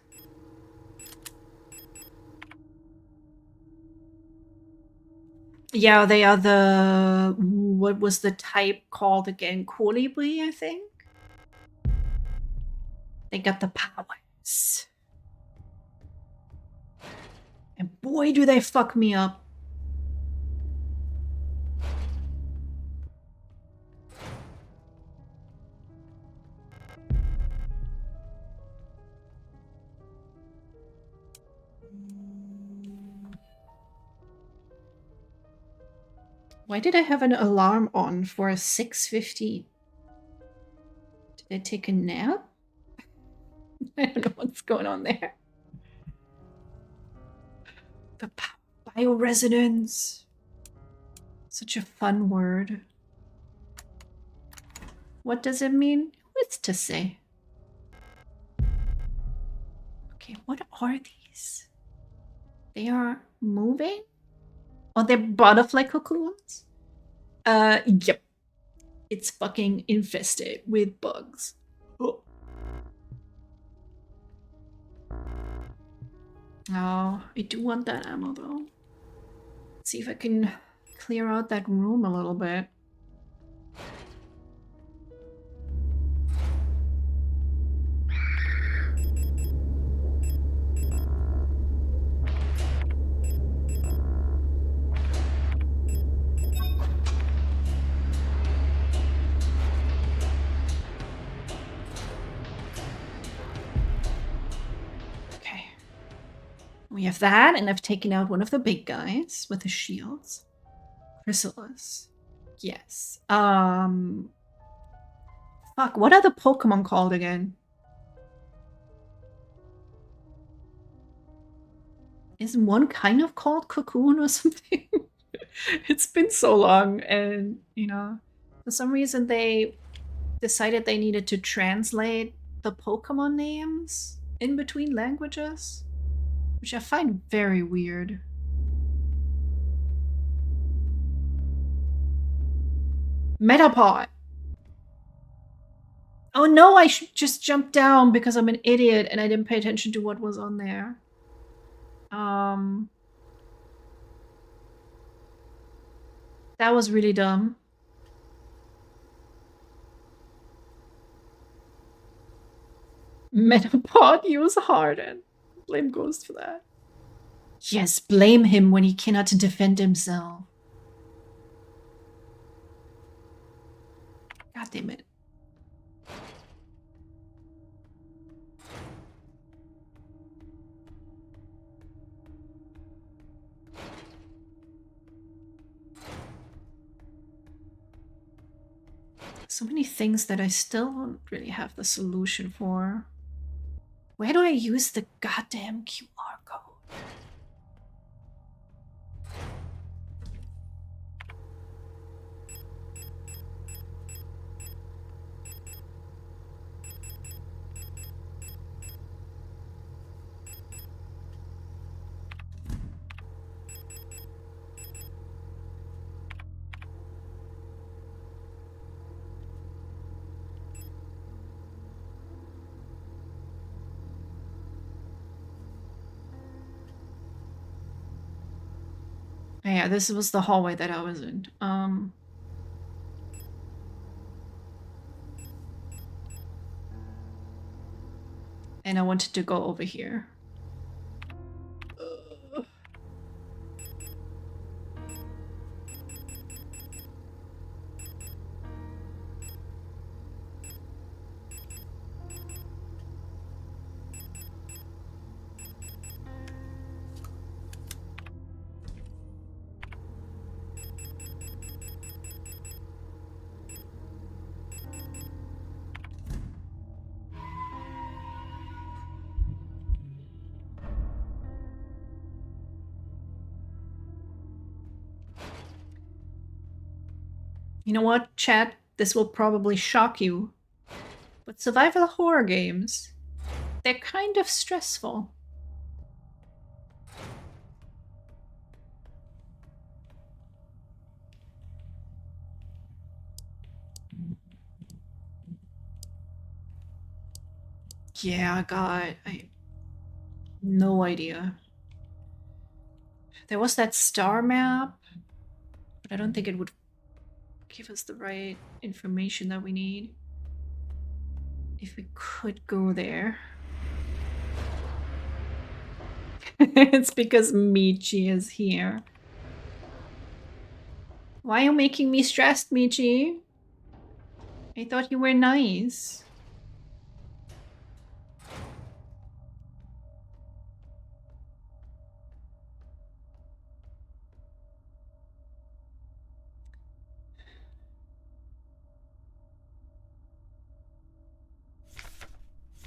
Yeah, they are the... What was the type called again? Colibri, I think? They got the powers. And boy, do they fuck me up. Why did I have an alarm on for 6:50? Did I take a nap? I don't know what's going on there. The bioresonance. Such a fun word. What does it mean? What's to say? Okay, what are these? They are moving? Oh, they're butterfly cocoons? Yep. It's fucking infested with bugs. Oh. Oh, I do want that ammo though. Let's see if I can clear out that room a little bit. We have that, and I've taken out one of the big guys with the shields. Chrysalis. Yes. Fuck, what are the Pokemon called again? Isn't one kind of called Cocoon or something? It's been so long, and, you know, for some reason they decided they needed to translate the Pokemon names in between languages, which I find very weird. Metapod! Oh no, I just jumped down because I'm an idiot and I didn't pay attention to what was on there. That was really dumb. Metapod use Harden. Blame Ghost for that. Yes, blame him when he cannot defend himself. God damn it. So many things that I still don't really have the solution for. Where do I use the goddamn QR code? Yeah, this was the hallway that I was in. And I wanted to go over here. You know what, chat? This will probably shock you. But survival horror games, they're kind of stressful. Yeah, God, I no idea. There was that star map, but I don't think it would give us the right information that we need. If we could go there. It's because Michi is here. Why are you making me stressed, Michi? I thought you were nice.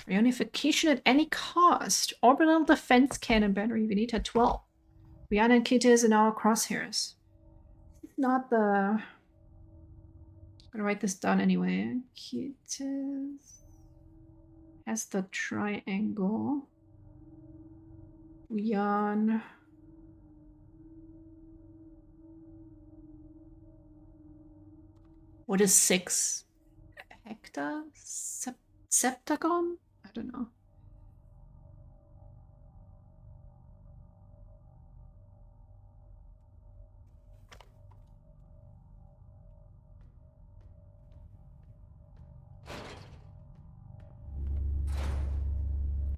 Reunification at any cost. Orbital defense cannon battery. We need a 12. Rihanna and Kita is in our crosshairs. Not the... I'm gonna write this down anyway. Kita has the triangle. Rihanna. What is 6? Hecta? Septagon? I don't know.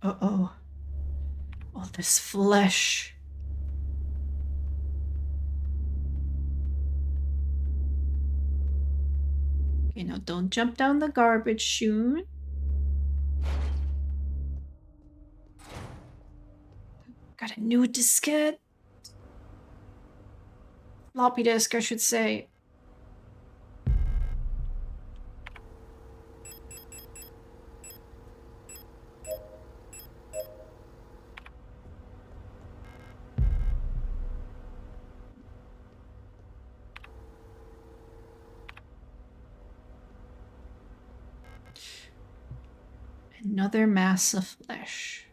Uh-oh. All this flesh. Okay, now don't jump down the garbage chute. Gotta A new diskette. Floppy disk, I should say. Another mass of flesh.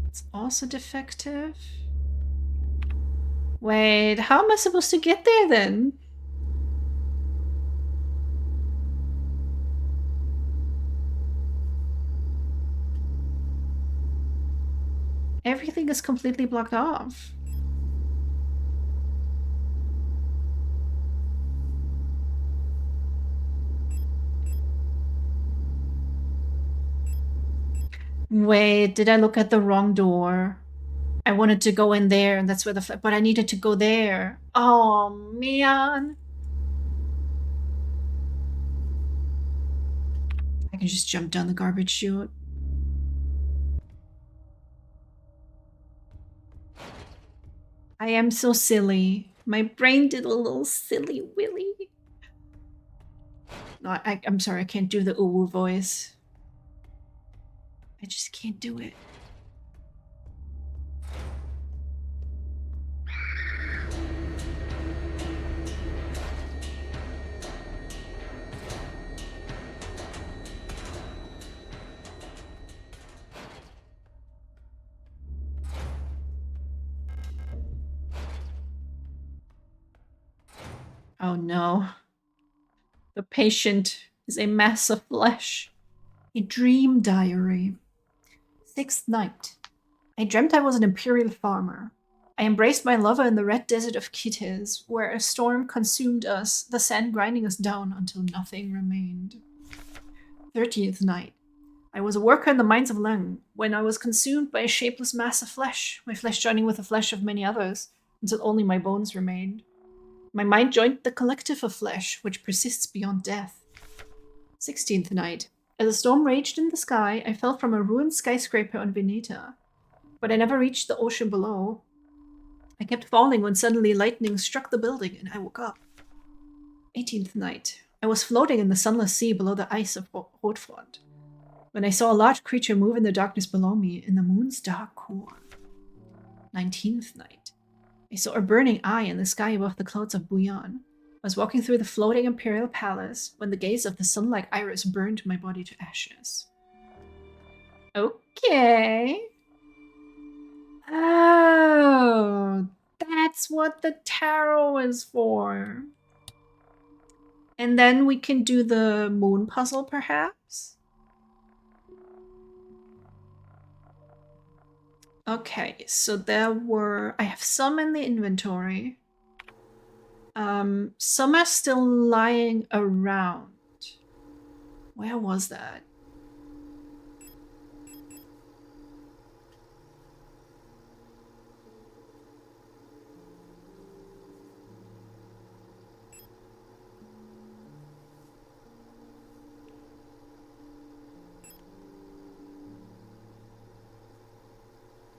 It's also defective. Wait, how am I supposed to get there then? Everything is completely blocked off. Wait, did I look at the wrong door? I wanted to go in there, and that's where but I needed to go there. Oh, man. I can just jump down the garbage chute. I am so silly. My brain did a little silly willy. No, I'm sorry, I can't do the ooh voice. I just can't do it. Oh no. The patient is a mass of flesh. A dream diary. 6th night. I dreamt I was an imperial farmer. I embraced my lover in the red desert of Kitez, where a storm consumed us, the sand grinding us down until nothing remained. 13th night. I was a worker in the mines of Lung, when I was consumed by a shapeless mass of flesh, my flesh joining with the flesh of many others, until only my bones remained. My mind joined the collective of flesh, which persists beyond death. 16th night. As a storm raged in the sky, I fell from a ruined skyscraper on Veneta. But I never reached the ocean below. I kept falling when suddenly lightning struck the building and I woke up. 18th night. I was floating in the sunless sea below the ice of Rotfront, when I saw a large creature move in the darkness below me in the moon's dark core. 19th night. I saw a burning eye in the sky above the clouds of Buyan. I was walking through the floating imperial palace when the gaze of the sun-like iris burned my body to ashes. Okay. Oh, that's what the tarot is for. And then we can do the moon puzzle, perhaps? Okay, so I have some in the inventory. Some are still lying around. Where was that?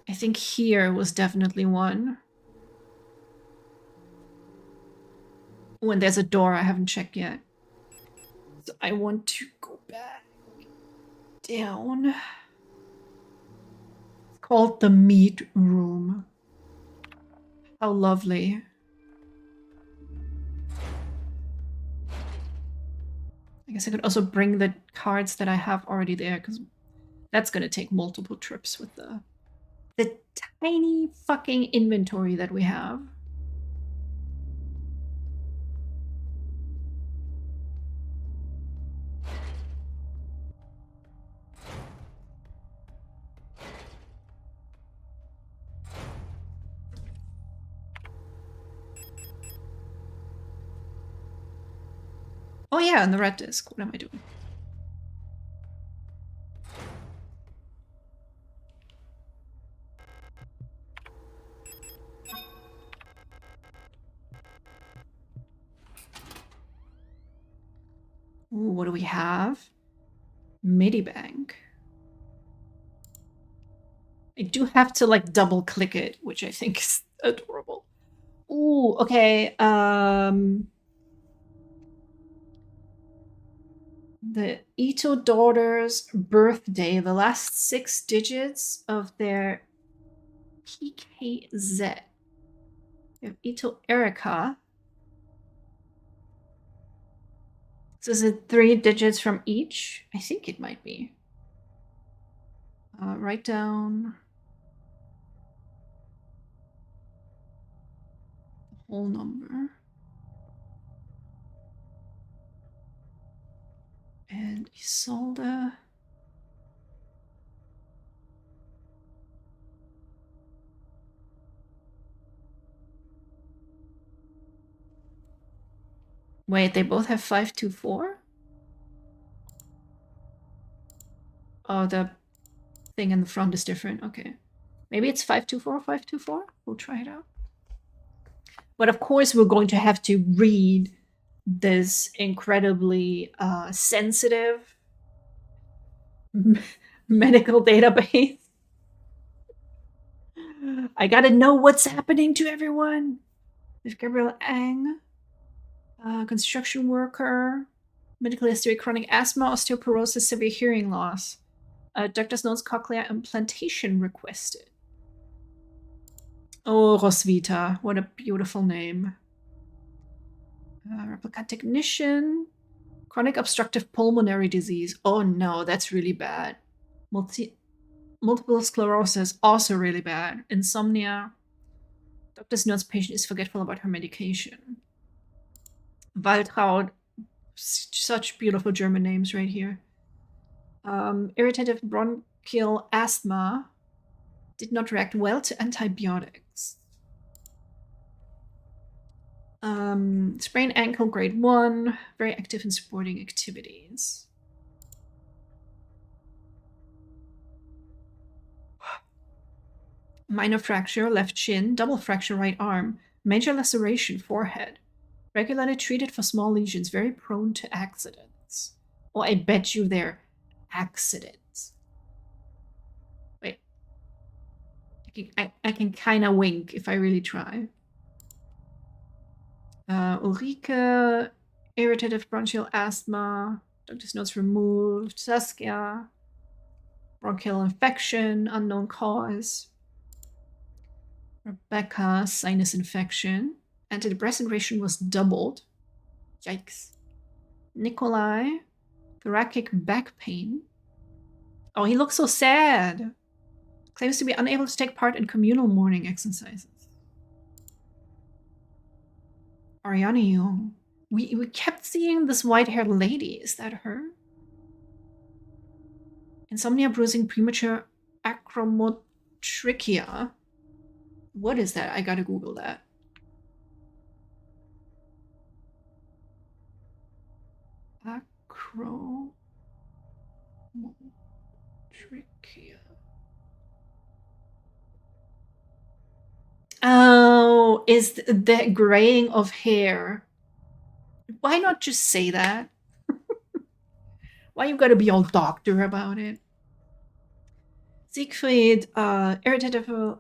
I think here was definitely one. Oh, and there's a door I haven't checked yet. So I want to go back down. It's called the meat room. How lovely. I guess I could also bring the cards that I have already there, because that's going to take multiple trips with the tiny fucking inventory that we have. Oh yeah, and the red disc. What am I doing? Ooh, what do we have? Medibank. I do have to like double click it, which I think is adorable. Ooh, okay. The Ito daughter's birthday, the last 6 digits of their PKZ. We have Ito Erica. So is it 3 digits from each? I think it might be. Write down the whole number. And Isolde. Wait, they both have 524? Oh, the thing in the front is different. Okay. Maybe it's 524, 524? We'll try it out. But of course, we're going to have to read this incredibly sensitive medical database. I gotta know what's happening to everyone. There's Gabriel Ang, construction worker, medical history, chronic asthma, osteoporosis, severe hearing loss. Doctor's notes, cochlear implantation requested. Oh, Roswitha, what a beautiful name. Replica technician, chronic obstructive pulmonary disease. Oh no, that's really bad. Multiple sclerosis, also really bad. Insomnia. Doctor's notes, patient is forgetful about her medication. Waltraud, such beautiful German names right here. Irritative bronchial asthma, did not react well to antibiotics. Sprained ankle, grade 1, very active in sporting activities. Minor fracture, left shin, double fracture, right arm, major laceration, forehead. Regularly treated for small lesions, very prone to accidents. Oh, I bet you they're accidents. Wait. I can kind of wink if I really try. Ulrike, irritative bronchial asthma, doctor's notes removed. Saskia, bronchial infection, unknown cause. Rebecca, sinus infection. Antidepressant ratio was doubled. Yikes. Nikolai, thoracic back pain. Oh, he looks so sad. Claims to be unable to take part in communal morning exercises. Ariana Young. We kept seeing this white-haired lady. Is that her? Insomnia, bruising, premature acromotrichia. What is that? I gotta Google that. Acromotrichia. Oh, is the graying of hair. Why not just say that? Why you gotta be all doctor about it? Siegfried, irritative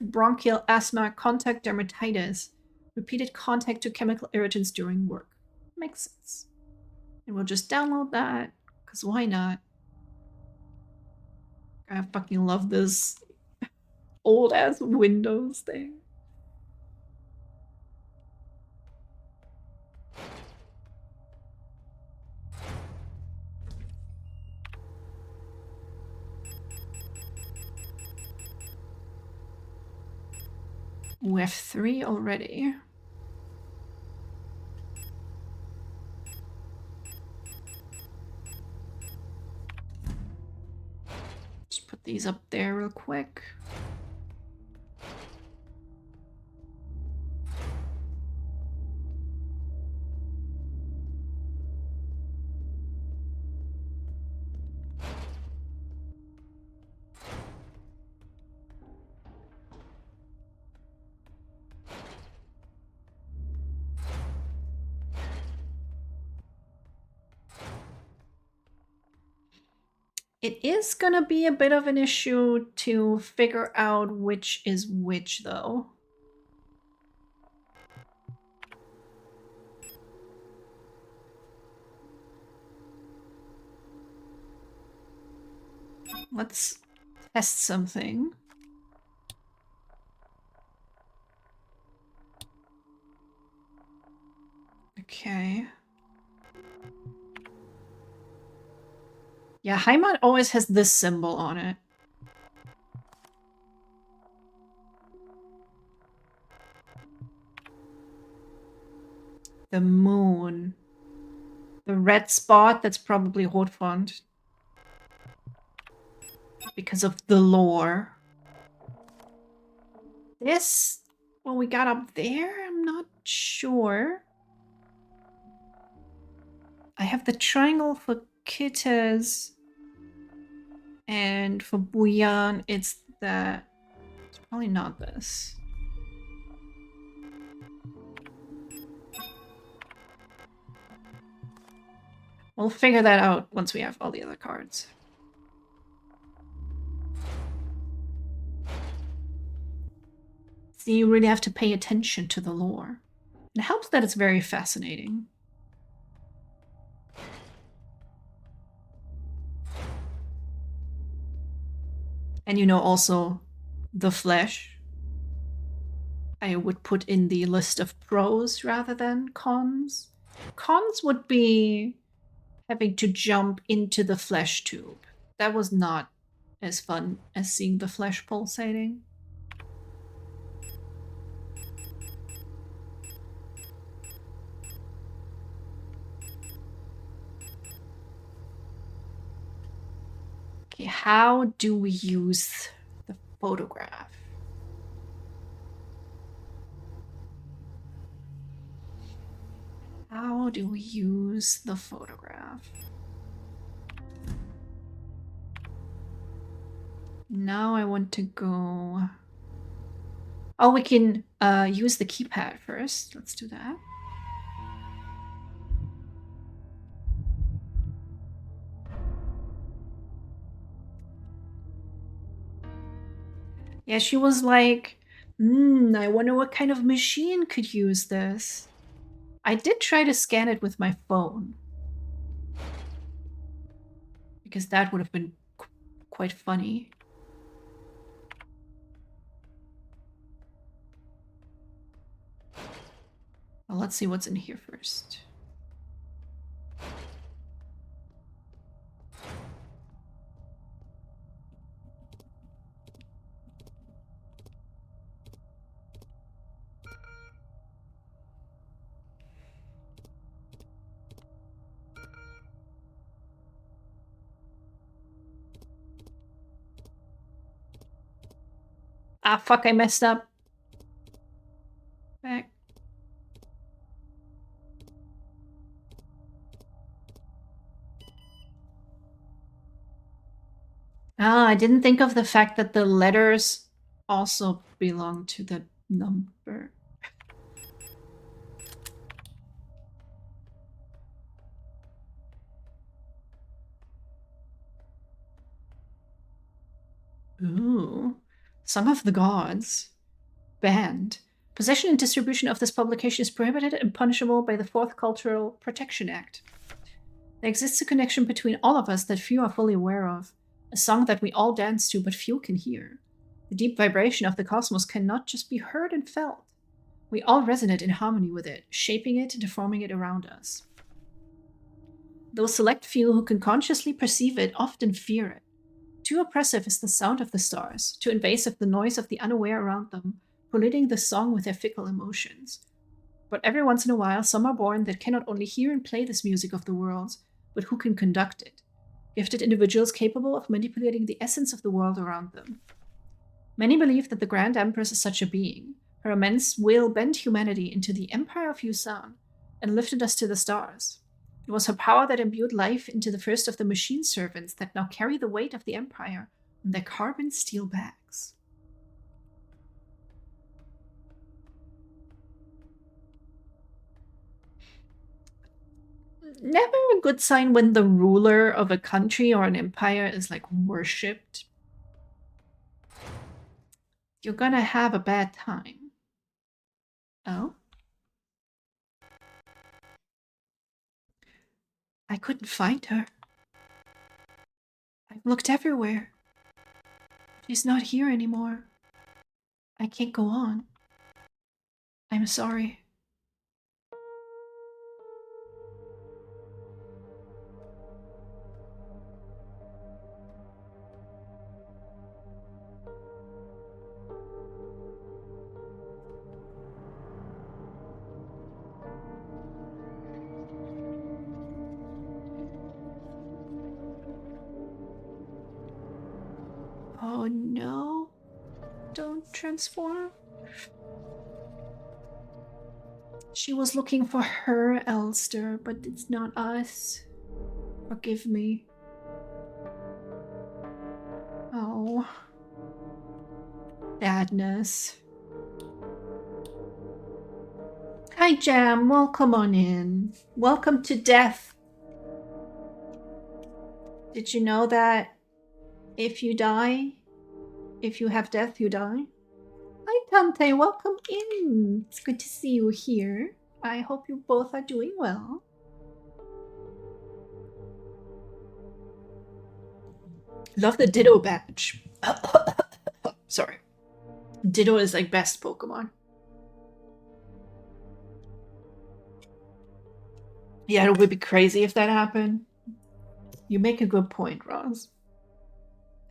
bronchial asthma, contact dermatitis, repeated contact to chemical irritants during work. Makes sense. And we'll just download that, because why not? I fucking love this old ass Windows thing. We have 3 already. Just put these up there real quick. It is gonna be a bit of an issue to figure out which is which, though. Let's test something. Okay. Yeah, Heimat always has this symbol on it. The moon. The red spot, that's probably Rotfront. Because of the lore. This, what we got up there, I'm not sure. I have the triangle for Kittes. And for Bouillon, it's that. It's probably not this. We'll figure that out once we have all the other cards. So you really have to pay attention to the lore. It helps that it's very fascinating. And you know, also the flesh, I would put in the list of pros rather than cons. Cons would be having to jump into the flesh tube. That was not as fun as seeing the flesh pulsating. Okay, how do we use the photograph? How do we use the photograph? Now I want to go... Oh, we can use the keypad first. Let's do that. Yeah, she was like, I wonder what kind of machine could use this. I did try to scan it with my phone. Because that would have been quite funny. Well, let's see what's in here first. Ah, fuck, I messed up. Back. Ah, I didn't think of the fact that the letters also belong to the number. Ooh. Song of the Gods. Banned. Possession and distribution of this publication is prohibited and punishable by the Fourth Cultural Protection Act. There exists a connection between all of us that few are fully aware of. A song that we all dance to but few can hear. The deep vibration of the cosmos cannot just be heard and felt. We all resonate in harmony with it, shaping it and deforming it around us. Those select few who can consciously perceive it often fear it. Too oppressive is the sound of the stars, too invasive the noise of the unaware around them, polluting the song with their fickle emotions. But every once in a while, some are born that cannot only hear and play this music of the worlds, but who can conduct it. Gifted individuals capable of manipulating the essence of the world around them. Many believe that the Grand Empress is such a being. Her immense will bent humanity into the Empire of Yusan and lifted us to the stars. It was her power that imbued life into the first of the machine servants that now carry the weight of the Empire on their carbon steel backs. Never a good sign when the ruler of a country or an empire is like worshipped. You're gonna have a bad time. Oh? I couldn't find her. I've looked everywhere. She's not here anymore. I can't go on. I'm sorry. Oh no. Don't transform. She was looking for her Elster, but it's not us. Forgive me. Oh. Sadness. Hi, Jam. Welcome on in. Welcome to death. Did you know that if you die, if you have death, you die? Hi, Tante. Welcome in. It's good to see you here. I hope you both are doing well. Love the Ditto badge. Sorry. Ditto is like best Pokemon. Yeah, it would be crazy if that happened. You make a good point, Roz.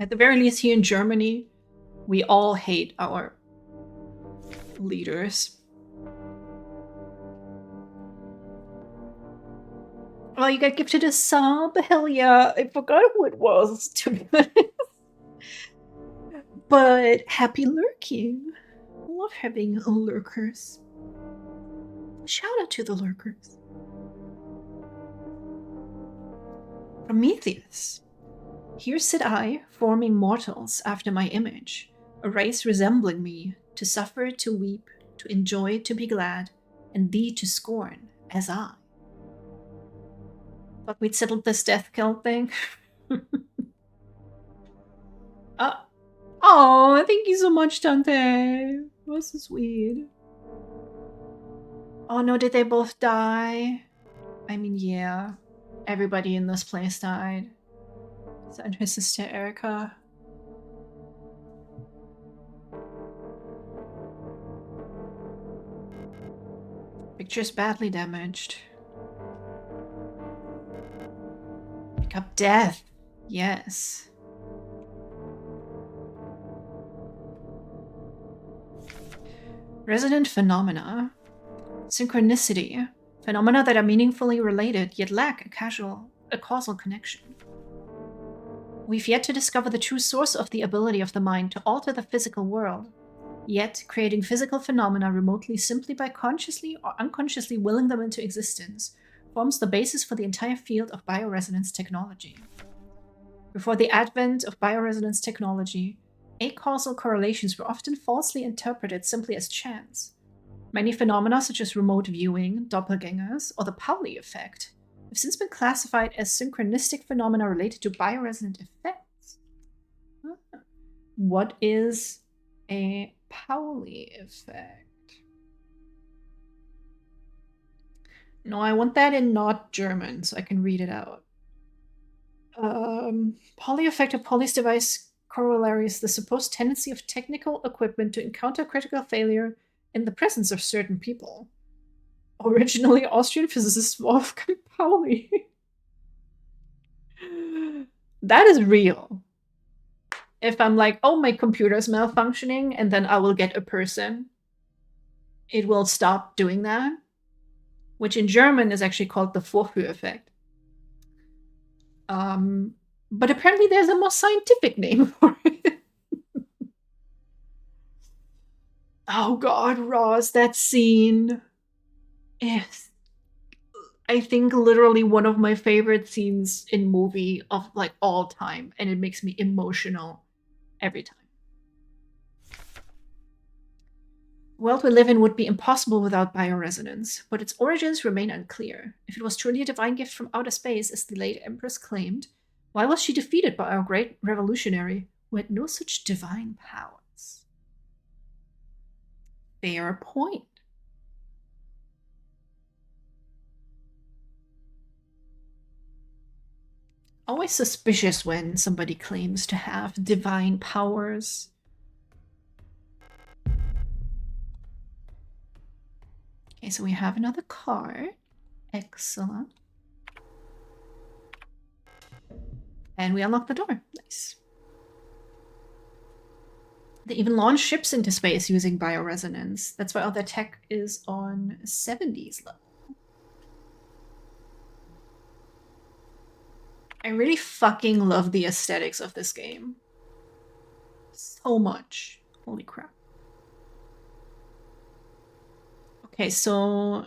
At the very least, here in Germany, we all hate our leaders. Oh, you got gifted a sub? Hell yeah. I forgot who it was, to be honest. But happy lurking. Love having lurkers. Shout out to the lurkers. Prometheus. Here sit I, forming mortals after my image, a race resembling me, to suffer, to weep, to enjoy, to be glad, and thee to scorn, as I. Thought we'd settled this death kill thing. Oh, thank you so much, Tante. This is sweet. Oh no, did they both die? I mean, yeah. Everybody in this place died. And her sister Erica. Picture's badly damaged. Pick up death. Yes. Resonant phenomena. Synchronicity. Phenomena that are meaningfully related yet lack a causal connection. We've yet to discover the true source of the ability of the mind to alter the physical world, yet creating physical phenomena remotely simply by consciously or unconsciously willing them into existence forms the basis for the entire field of bioresonance technology. Before the advent of bioresonance technology, acausal correlations were often falsely interpreted simply as chance. Many phenomena such as remote viewing, doppelgangers, or the Pauli effect have since been classified as synchronistic phenomena related to bioresonant effects. What is a Pauli effect? No, I want that in not German so I can read it out. Pauli effect of Pauli's device corollary is the supposed tendency of technical equipment to encounter critical failure in the presence of certain people. Originally Austrian physicist Wolfgang Pauli. That is real. If I'm like, oh, my computer's malfunctioning, and then I will get a person, it will stop doing that, which in German is actually called the Vorführeffekt. But apparently there's a more scientific name for it. Oh god, Ross, that scene is, I think, literally one of my favorite scenes in movie of like all time, and it makes me emotional every time. The world we live in would be impossible without bioresonance, but its origins remain unclear. If it was truly a divine gift from outer space, as the late Empress claimed, why was she defeated by our great revolutionary who had no such divine powers? Fair point. Always suspicious when somebody claims to have divine powers. Okay, so we have another card. Excellent. And we unlock the door. Nice. They even launch ships into space using bioresonance. That's why all their tech is on 70s level. I really fucking love the aesthetics of this game. So much. Holy crap. Okay, so...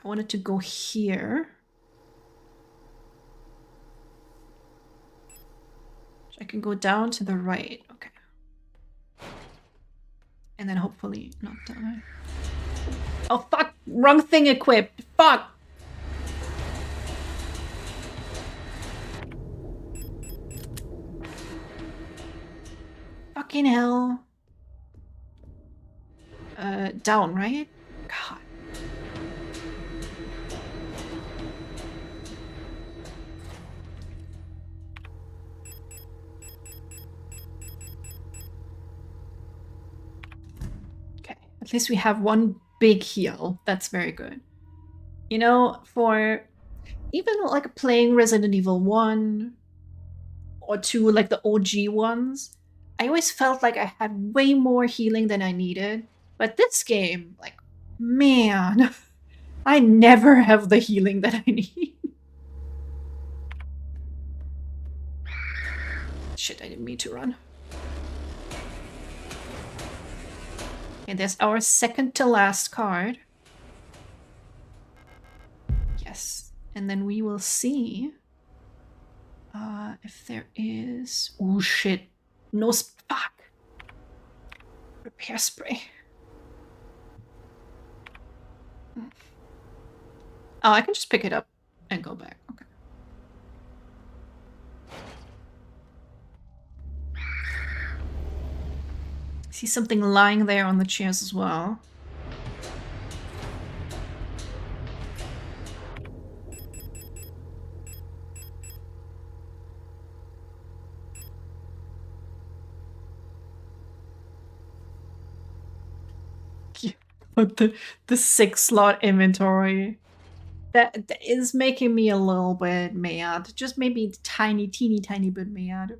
I wanted to go here. I can go down to the right. Okay. And then hopefully not die. Oh, fuck! Wrong thing equipped! Fuck! Fucking hell. Down, right? God. Okay, at least we have one big heal. That's very good. You know, for even like playing Resident Evil 1 or 2, like the OG ones, I always felt like I had way more healing than I needed. But this game, like, man, I never have the healing that I need. Shit, I didn't mean to run. Okay, there's our second to last card. Yes. And then we will see if there is... Oh, shit. No fuck. Repair spray. Oh, I can just pick it up and go back. Okay. See something lying there on the chairs as well. But the 6-slot inventory. That is making me a little bit mad. Just maybe teeny bit mad.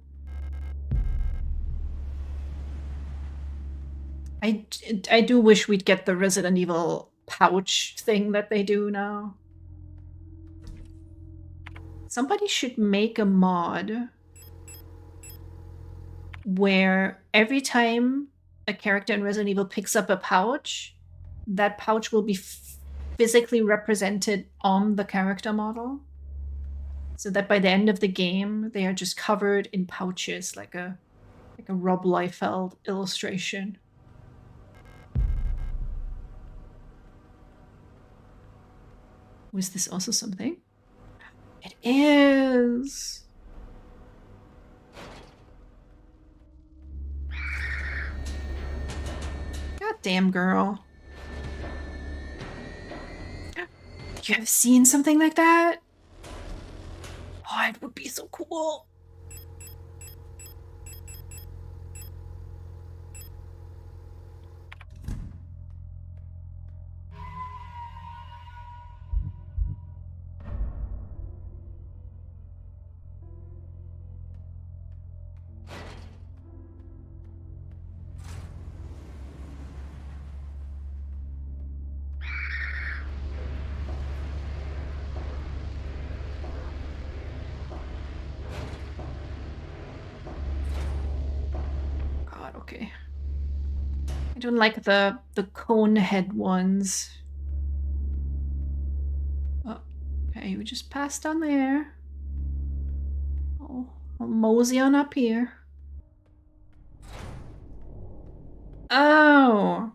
I do wish we'd get the Resident Evil pouch thing that they do now. Somebody should make a mod where every time a character in Resident Evil picks up a pouch, that pouch will be physically represented on the character model, so that by the end of the game they are just covered in pouches, like a Rob Liefeld illustration. Was this also something? It is. God damn, girl. You have seen something like that? Oh, it would be so cool. Okay. I don't like the cone head ones. Oh, okay, we just passed down there. Oh mosey on up here. Oh.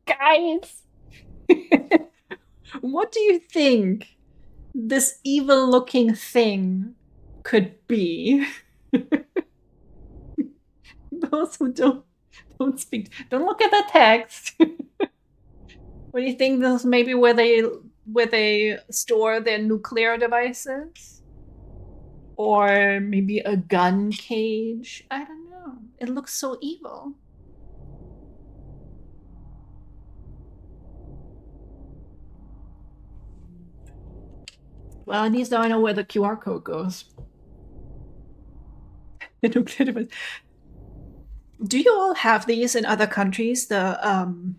Guys. What do you think this evil-looking thing could be? Those who don't speak, don't look at the text. What do you think? This maybe where they store their nuclear devices, or maybe a gun cage? I don't know. It looks so evil. Well, at least now I know where the QR code goes. The nuclear device. Do you all have these in other countries? The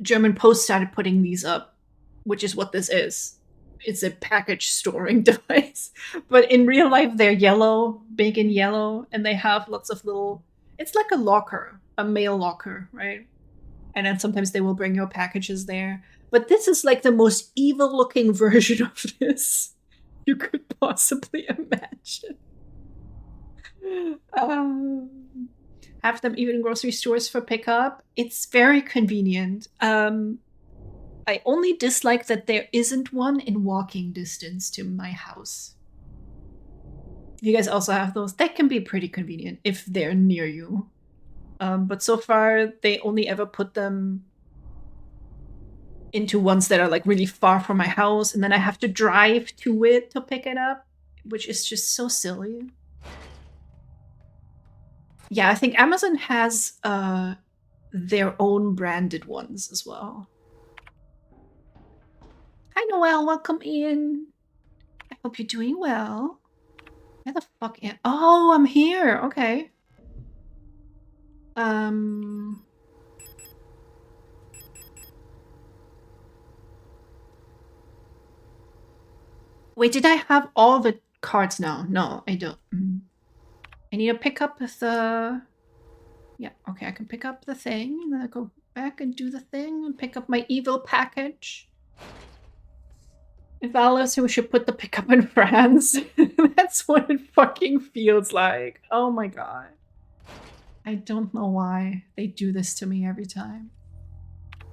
German Post started putting these up, which is what this is. It's a package storing device. But in real life, they're yellow, big and yellow, and they have lots of little... It's like a locker, a mail locker, right? And then sometimes they will bring your packages there. But this is like the most evil-looking version of this you could possibly imagine. Have them even in grocery stores for pickup. It's very convenient. I only dislike that there isn't one in walking distance to my house. You guys also have those? That can be pretty convenient if they're near you. But so far, they only ever put them into ones that are like really far from my house, and then I have to drive to it to pick it up, which is just so silly. Yeah, I think Amazon has their own branded ones as well. Hi, Noelle. Welcome in. I hope you're doing well. Where the fuck am... Oh, I'm here. Okay. Wait, did I have all the cards now? No, I don't. I need to pick up the... Yeah, okay, I can pick up the thing, and then I go back and do the thing, and pick up my evil package. If Alice, we should put the pickup in France. That's what it fucking feels like. Oh my god. I don't know why they do this to me every time.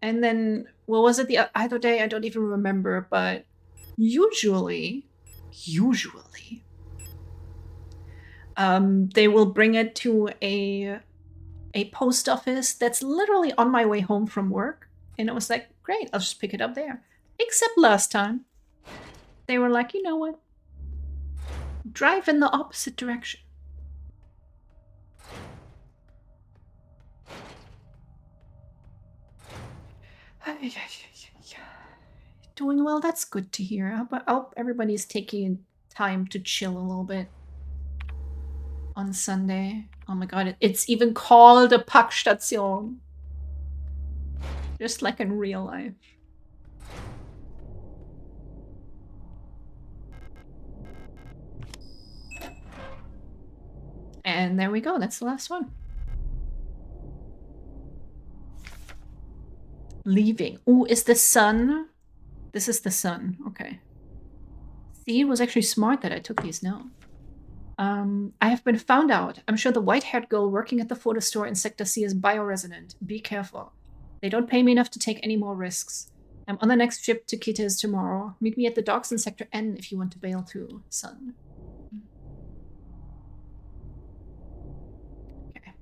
And then, what was it the other day? I don't even remember, but usually, they will bring it to a post office that's literally on my way home from work. And it was like, great, I'll just pick it up there. Except last time, they were like, you know what? Drive in the opposite direction. Doing well, that's good to hear. I hope everybody's taking time to chill a little bit on Sunday. Oh my god, it's even called a Packstation. Just like in real life. And there we go, that's the last one. Leaving. Ooh, is the sun? This is the sun, okay. See, it was actually smart that I took these now. I have been found out. I'm sure the white-haired girl working at the photo store in Sector C is bioresonant. Be careful. They don't pay me enough to take any more risks. I'm on the next ship to Kitez tomorrow. Meet me at the docks in Sector N if you want to bail too, son. Okay.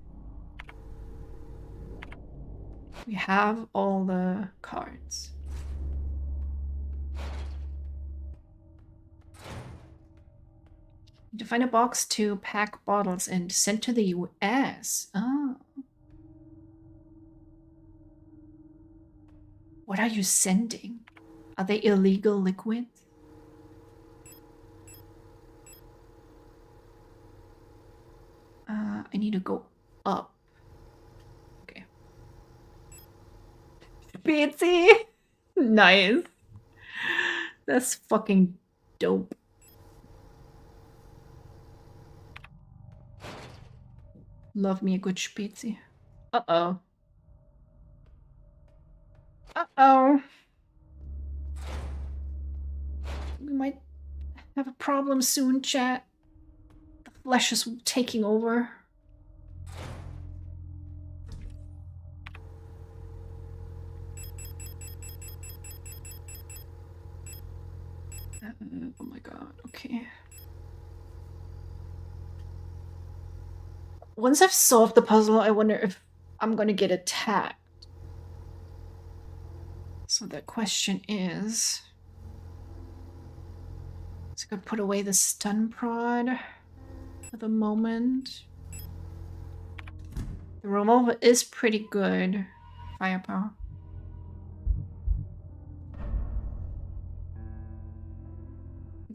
We have all the cards. To find a box to pack bottles and send to the US. Oh. What are you sending? Are they illegal liquids? I need to go up. Okay. Bitsy! Nice. That's fucking dope. Love me a good Spezi. Uh-oh. Uh-oh. We might have a problem soon, chat. The flesh is taking over. Oh my god, okay. Once I've solved the puzzle, I wonder if I'm gonna get attacked. So the question is I could put away the stun prod for the moment. The revolver is pretty good firepower.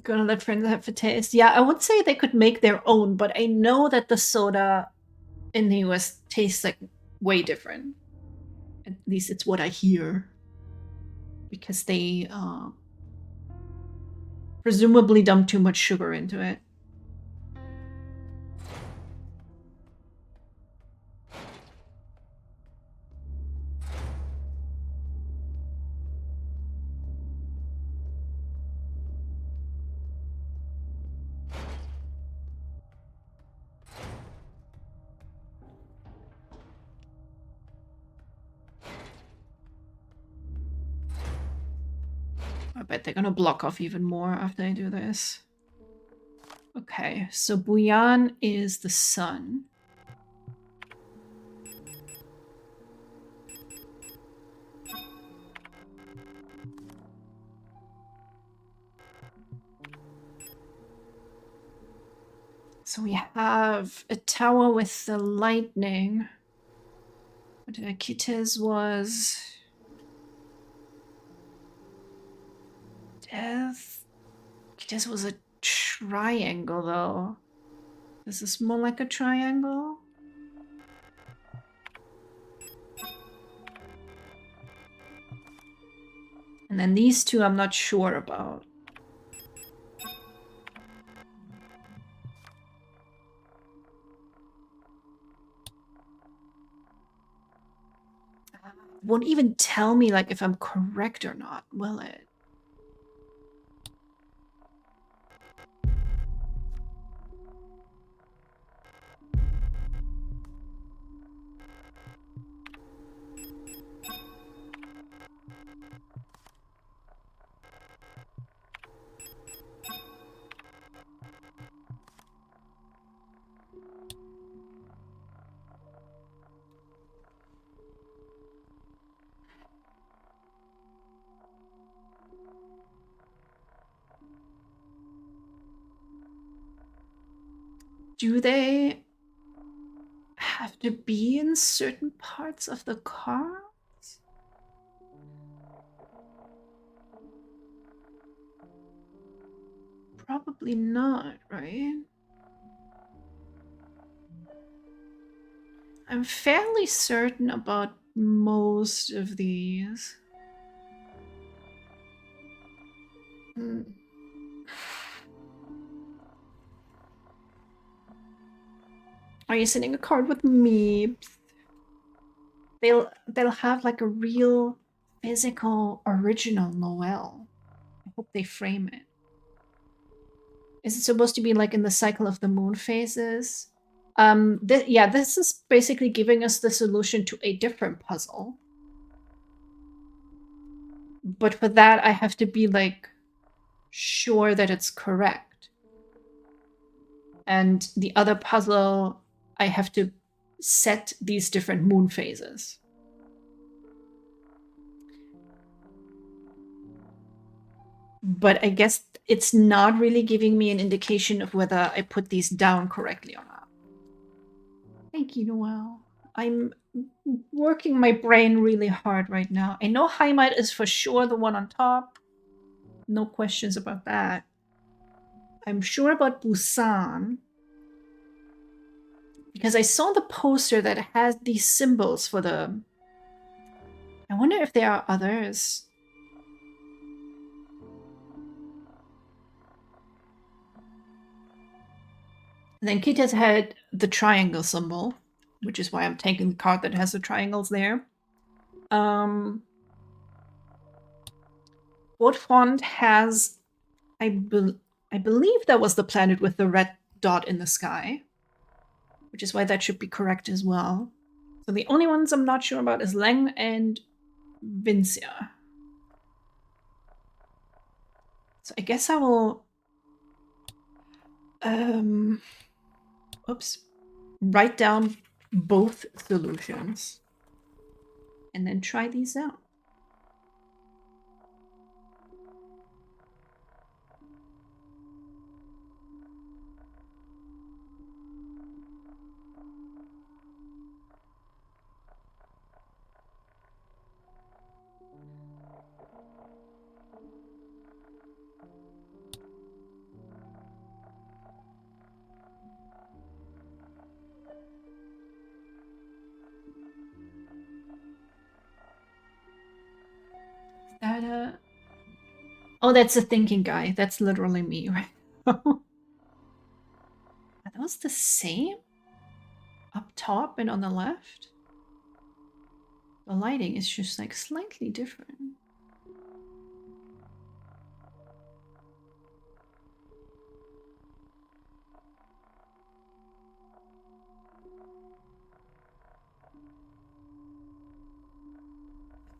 Gonna let friends have a taste. Yeah, I would say they could make their own, but I know that the soda in the US tastes like way different. At least it's what I hear. Because they presumably dump too much sugar into it. I bet they're gonna block off even more after I do this. Okay, so Buyan is the sun. So we have a tower with the lightning. What did Akites was? Death. Akites was a triangle though. Is this more like a triangle? And then these two I'm not sure about. Won't even tell me like if I'm correct or not, will it? Do they have to be in certain parts of the car? Probably not, right? I'm fairly certain about most of these. Are you sending a card with me? They'll have like a real physical original Noel. I hope they frame it. Is it supposed to be like in the cycle of the moon phases? Yeah, this is basically giving us the solution to a different puzzle. But for that, I have to be like sure that it's correct. And the other puzzle, I have to set these different moon phases. But I guess it's not really giving me an indication of whether I put these down correctly or not. Thank you, Noel. I'm working my brain really hard right now. I know Heimat is for sure the one on top. No questions about that. I'm sure about Busan. Because I saw the poster that has these symbols for the... I wonder if there are others. And then Kita's had the triangle symbol, which is why I'm taking the card that has the triangles there. Both front has I believe that was the planet with the red dot in the sky, which is why that should be correct as well. So the only ones I'm not sure about is Leng and Vincia. So I guess I will write down both solutions and then try these out. That oh, that's a thinking guy. That's literally me, right? Are those the same? Up top and on the left? The lighting is just like slightly different.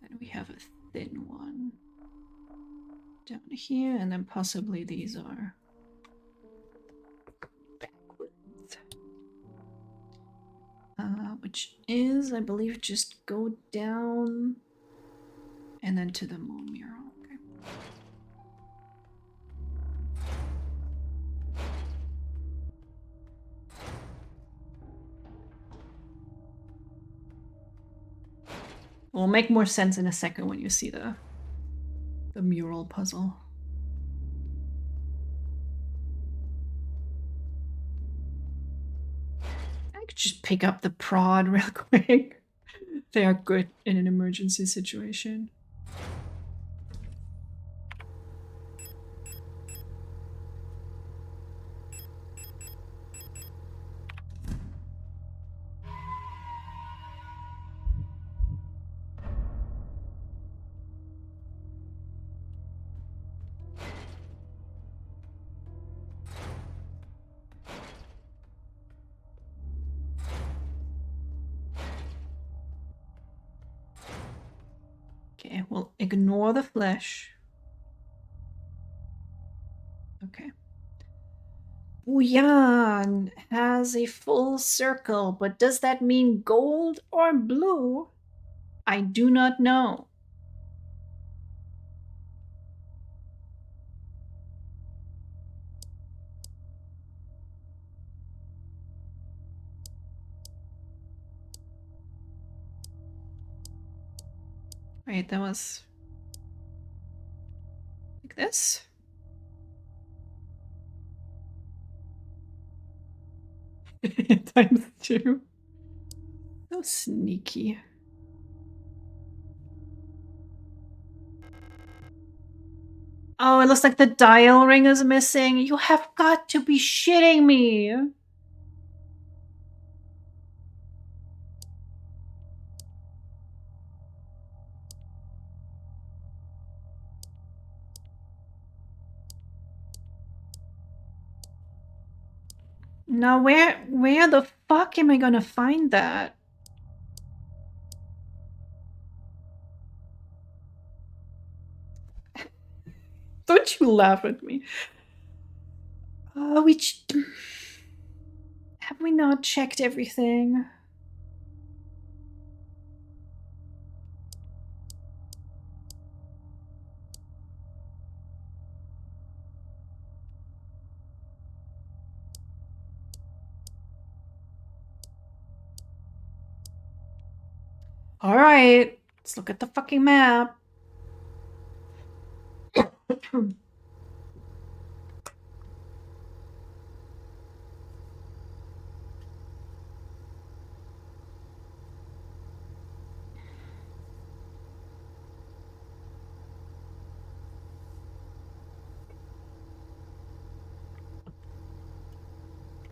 Then we have a thin one down here, and then possibly these are backwards. Which is, I believe, just go down and then to the moon mural. Okay. Will make more sense in a second when you see the mural puzzle. I could just pick up the prod real quick. They are good in an emergency situation. Okay, we'll ignore the flesh. Okay. Bouillon has a full circle, but does that mean gold or blue? I do not know. Wait, that was like this? Times 2. So sneaky. Oh, it looks like the dial ring is missing. You have got to be shitting me. Now, where the fuck am I gonna find that? Don't you laugh at me. Have we not checked everything? All right, let's look at the fucking map.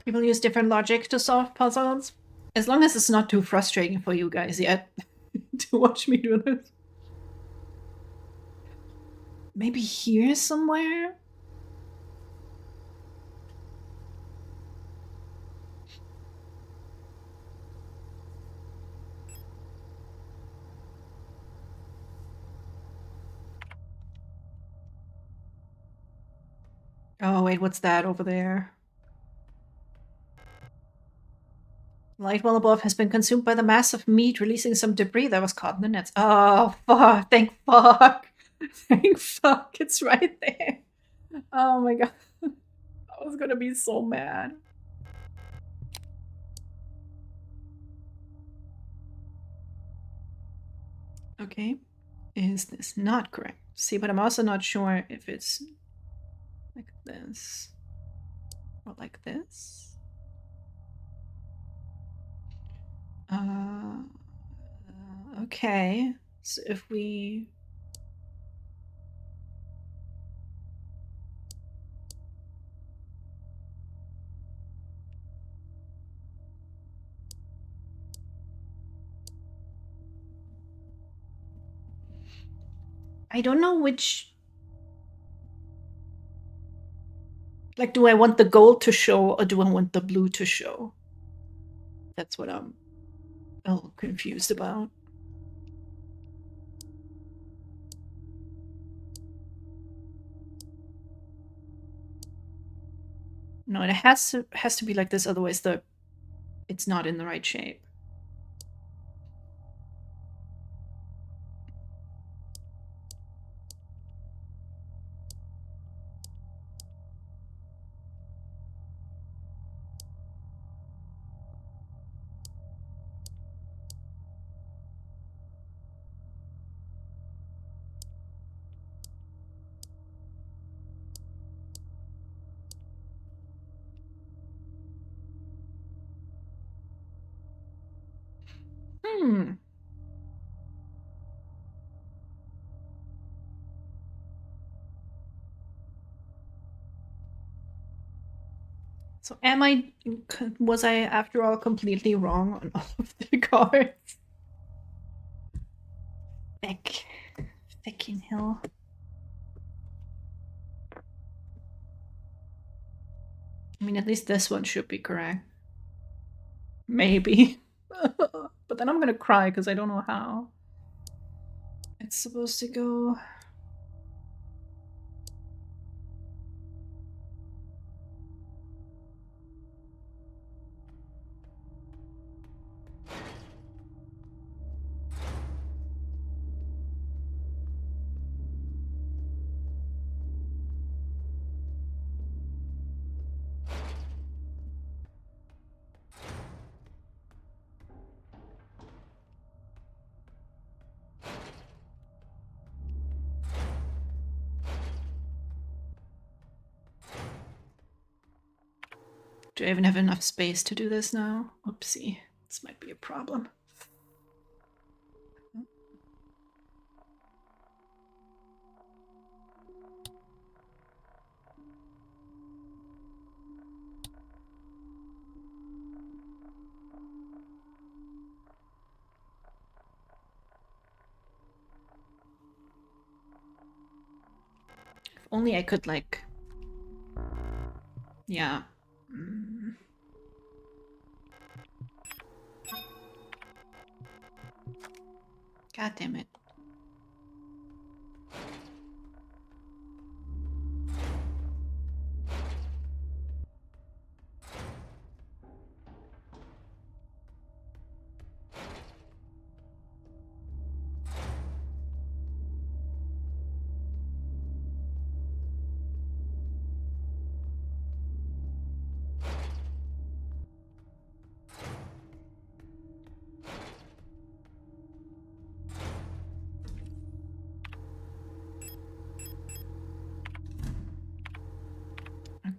People use different logic to solve puzzles. As long as it's not too frustrating for you guys yet to watch me do this. Maybe here somewhere? Oh, wait, what's that over there? Light well above has been consumed by the mass of meat, releasing some debris that was caught in the nets. Oh, fuck. Thank fuck. Thank fuck. It's right there. Oh my god. I was gonna be so mad. Okay. Is this not correct? See, but I'm also not sure if it's like this or like this. Okay. So if we... I don't know which... Like, do I want the gold to show or do I want the blue to show? That's what I'm a little confused about. No, it has to be like this, otherwise it's not in the right shape. Hmm. So was I after all completely wrong on all of the cards? Fucking hell. I mean, at least this one should be correct. Maybe. But then I'm gonna cry because I don't know how. It's supposed to go... Do I even have enough space to do this now? Oopsie. This might be a problem. If only I could, like... Yeah. God damn it.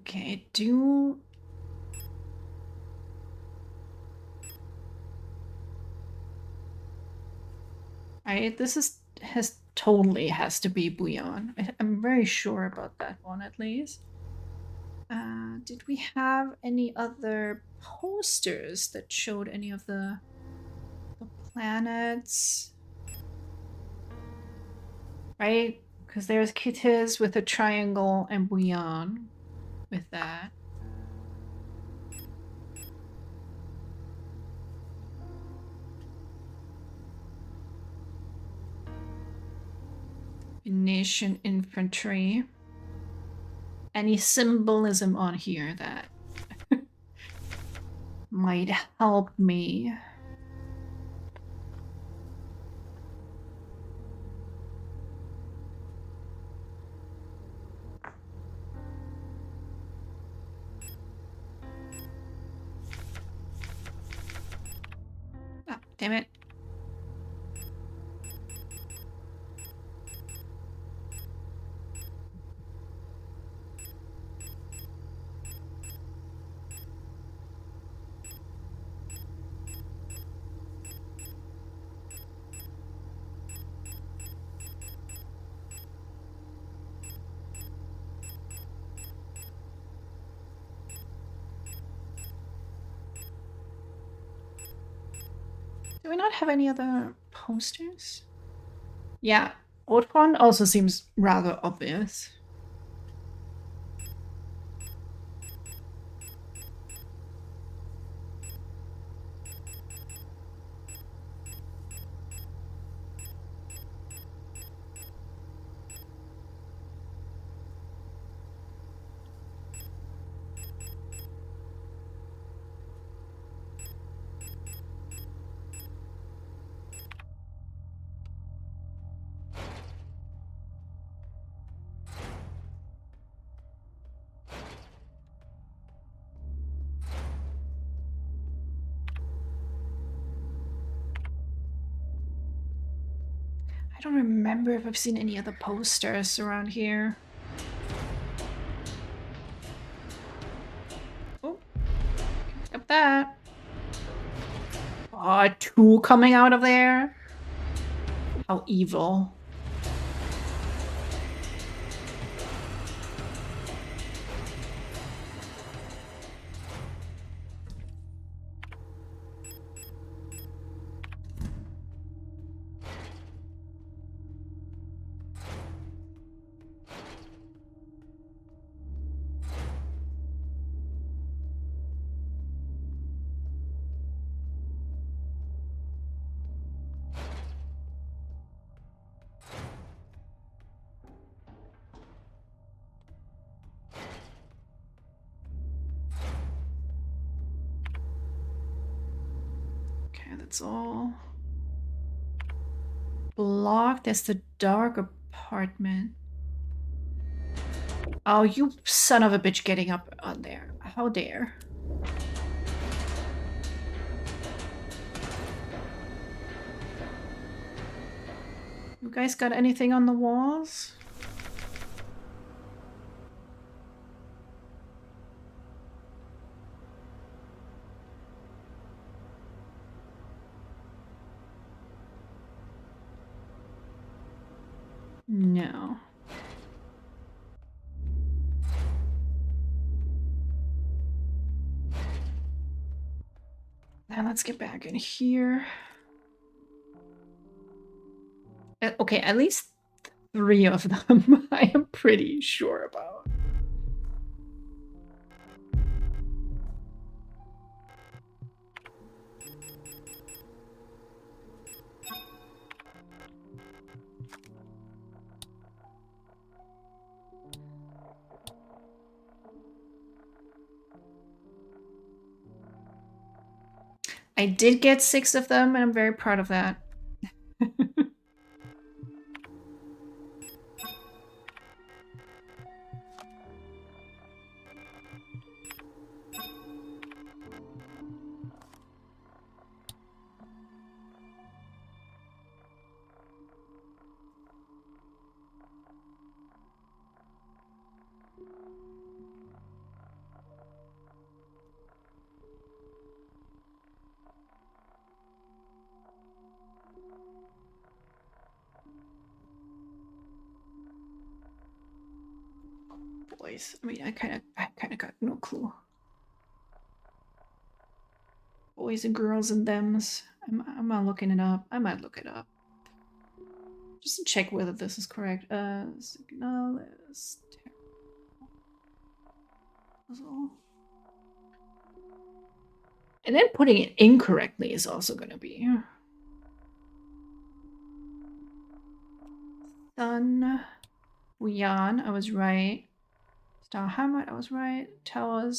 Okay, do... This totally has to be bouillon. I'm very sure about that one, at least. Did we have any other posters that showed any of the planets? Right? Because there's Kittis with a triangle and bouillon with that. Nation infantry. any symbolism on here that might help me. Oh, damn it. Do we not have any other posters? Yeah, Old one also seems rather obvious. I don't remember if I've seen any other posters around here. Oh, pick up that. Oh, two coming out of there. How evil. Okay, that's all blocked. There's the dark apartment. Oh, you son of a bitch getting up on there. How dare. You guys got anything on the walls? No. Now let's get back in here. Okay, at least 3 of them I am pretty sure about. I did get 6 of them, and I'm very proud of that. Boys, I mean, I kind of got no clue. Boys and girls and thems. I'm not looking it up. I might look it up. Just to check whether this is correct. Signalis. And then putting it incorrectly is also going to be. Sun. Yan, I was right. Starhammer, I was right. Tower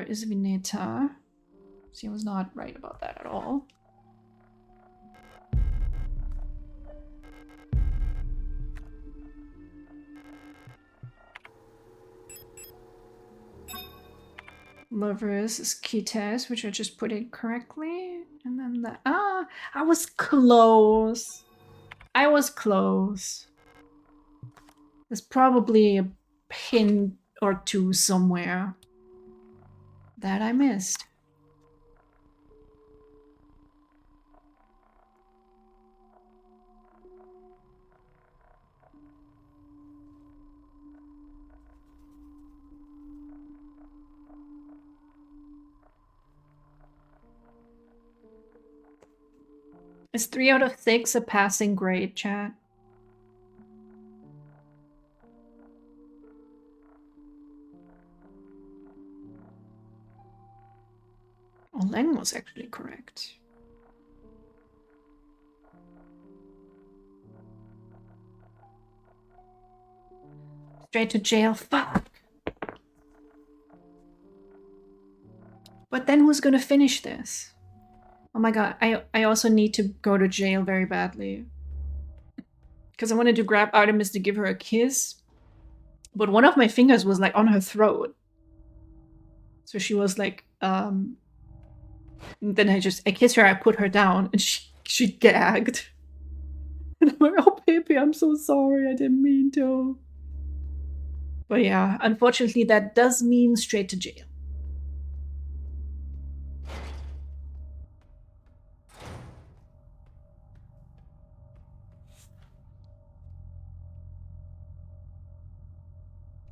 is Vineta. She was not right about that at all. Lovers is Kites, which I just put in correctly. And then the I was close. I was close. There's probably a pin or two somewhere that I missed. Is 3 out of 6 a passing grade, chat? Olen was actually correct. Straight to jail. Fuck. But then who's gonna finish this? Oh my god, I also need to go to jail very badly. Because I wanted to grab Artemis to give her a kiss. But one of my fingers was like on her throat. So she was like, then I kissed her, I put her down, and she gagged. And I'm like, oh baby, I'm so sorry, I didn't mean to. But yeah, unfortunately that does mean straight to jail.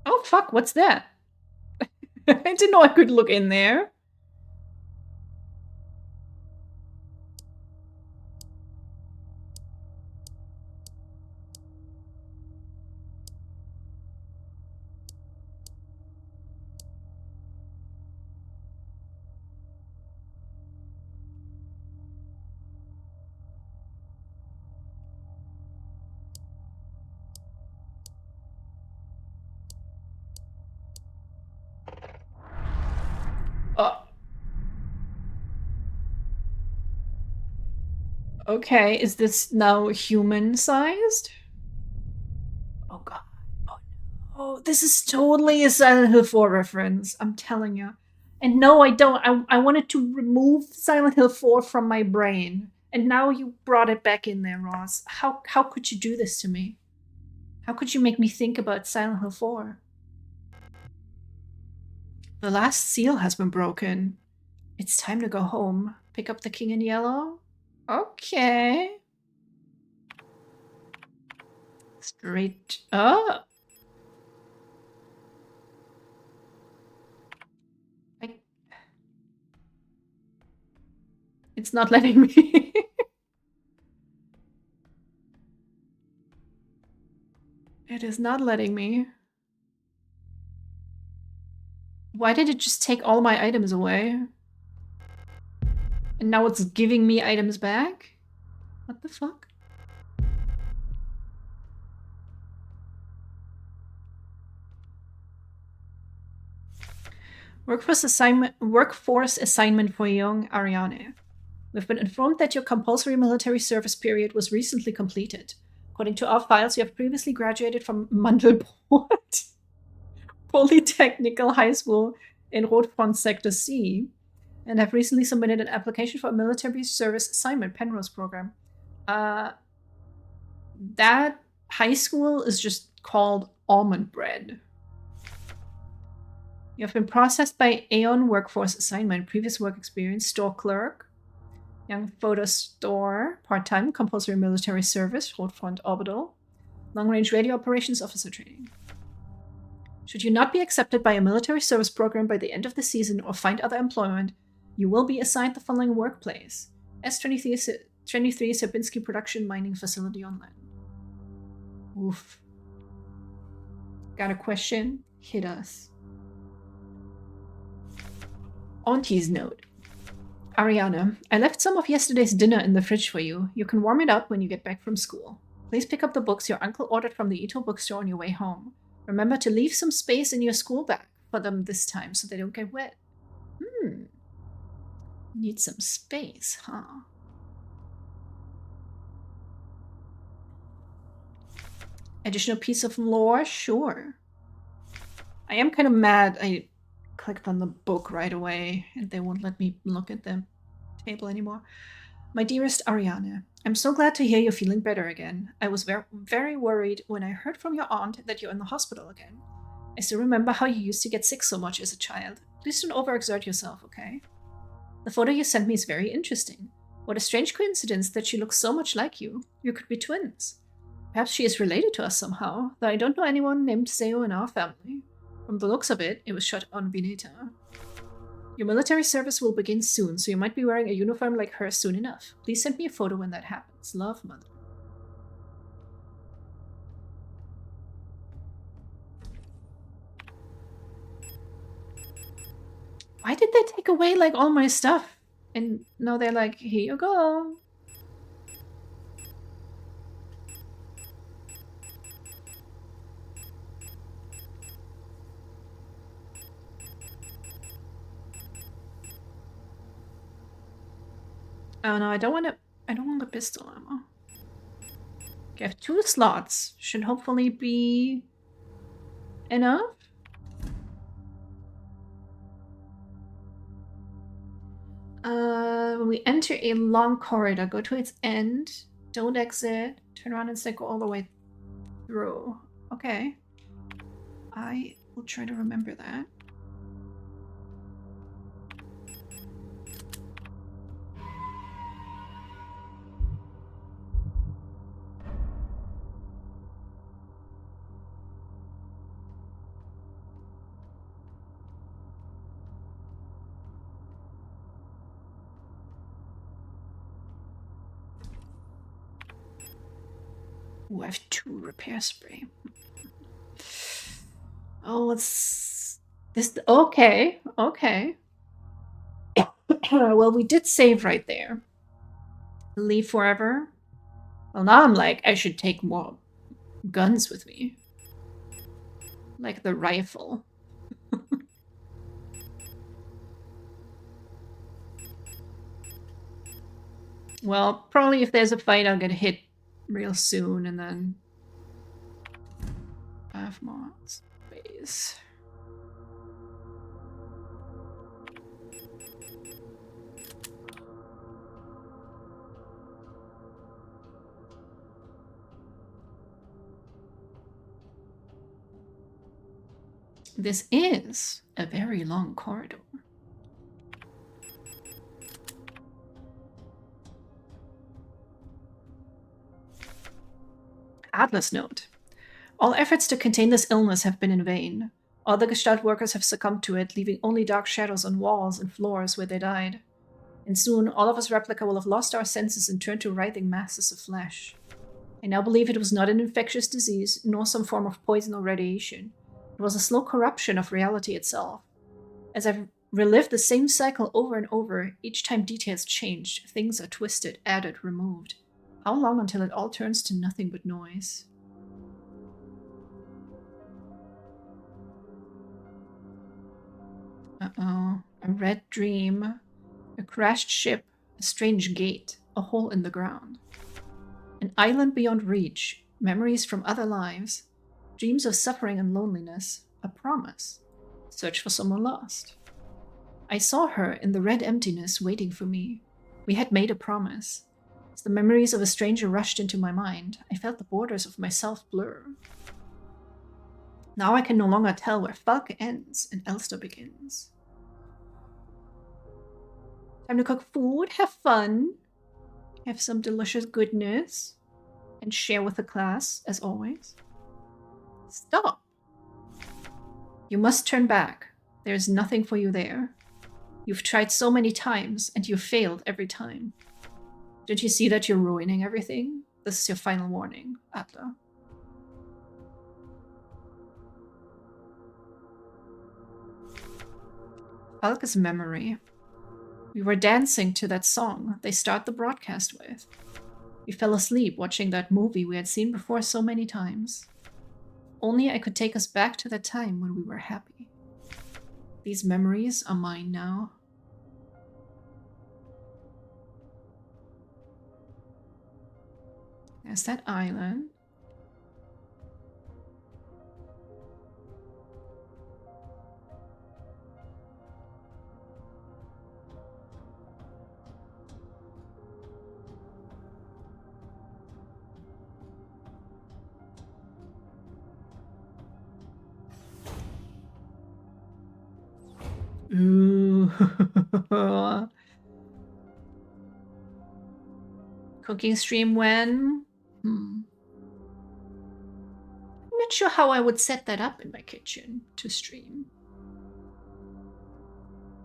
Oh fuck, what's that? I didn't know I could look in there. Okay, is this now human-sized? Oh god. Oh no. This is totally a Silent Hill 4 reference, I'm telling you. And no, I don't. I wanted to remove Silent Hill 4 from my brain. And now you brought it back in there, Ross. How could you do this to me? How could you make me think about Silent Hill 4? The last seal has been broken. It's time to go home. Pick up the king in yellow? Okay. Straight up. It's not letting me. It is not letting me. Why did it just take all my items away? And now it's giving me items back? What the fuck? Workforce assignment for young Ariane. We've been informed that your compulsory military service period was recently completed. According to our files, you have previously graduated from Mandelbrot Polytechnical High School in Rotfront Sector C and have recently submitted an application for a military service assignment Penrose program. That high school is just called Almond Bread. You have been processed by Aeon Workforce Assignment, previous work experience, store clerk, young photo store, part-time, compulsory military service, Rotfront Orbital, long-range radio operations officer training. Should you not be accepted by a military service program by the end of the season or find other employment, you will be assigned the following workplace. S23 Sabinski Production Mining Facility on land. Oof. Got a question? Hit us. Auntie's note. Ariana, I left some of yesterday's dinner in the fridge for you. You can warm it up when you get back from school. Please pick up the books your uncle ordered from the Ito bookstore on your way home. Remember to leave some space in your school bag for them this time so they don't get wet. Need some space, huh? Additional piece of lore? Sure. I am kind of mad I clicked on the book right away and they won't let me look at the table anymore. My dearest Ariane, I'm so glad to hear you're feeling better again. I was very worried when I heard from your aunt that you're in the hospital again. I still remember how you used to get sick so much as a child. Please don't overexert yourself, okay? The photo you sent me is very interesting. What a strange coincidence that she looks so much like you. You could be twins. Perhaps she is related to us somehow, though I don't know anyone named Seo in our family. From the looks of it, it was shot on Vineta. Your military service will begin soon, so you might be wearing a uniform like hers soon enough. Please send me a photo when that happens. Love, Mother. Why did they take away, like, all my stuff? And now they're like, here you go. Oh no, I don't want the pistol ammo. Okay, I have 2 slots. Should hopefully be enough. When we enter a long corridor, go to its end. Don't exit. Turn around and instead go all the way through. Okay. I will try to remember that. Ooh, I have 2 repair spray. Oh, what's this? Okay, okay. Well, we did save right there. Leave forever. Well, now I'm like, I should take more guns with me. Like the rifle. Well, probably if there's a fight, I'll get hit real soon and then 5 more space. This is a very long corridor. Atlas note. All efforts to contain this illness have been in vain. All the Gestalt workers have succumbed to it, leaving only dark shadows on walls and floors where they died. And soon, all of us replica will have lost our senses and turned to writhing masses of flesh. I now believe it was not an infectious disease, nor some form of poison or radiation. It was a slow corruption of reality itself. As I've relived the same cycle over and over, each time details changed, things are twisted, added, removed. How long until it all turns to nothing but noise? Uh-oh. A red dream. A crashed ship. A strange gate. A hole in the ground. An island beyond reach. Memories from other lives. Dreams of suffering and loneliness. A promise. Search for someone lost. I saw her in the red emptiness waiting for me. We had made a promise. As the memories of a stranger rushed into my mind, I felt the borders of myself blur. Now I can no longer tell where Falke ends and Elster begins. Time to cook food, have fun, have some delicious goodness, and share with the class, as always. Stop! You must turn back. There is nothing for you there. You've tried so many times, and you've failed every time. Don't you see that you're ruining everything? This is your final warning, Atla. Falke's memory. We were dancing to that song they start the broadcast with. We fell asleep watching that movie we had seen before so many times. only I could take us back to the time when we were happy. These memories are mine now. There's that island. Ooh. Cooking stream when? I'm not sure how I would set that up in my kitchen to stream.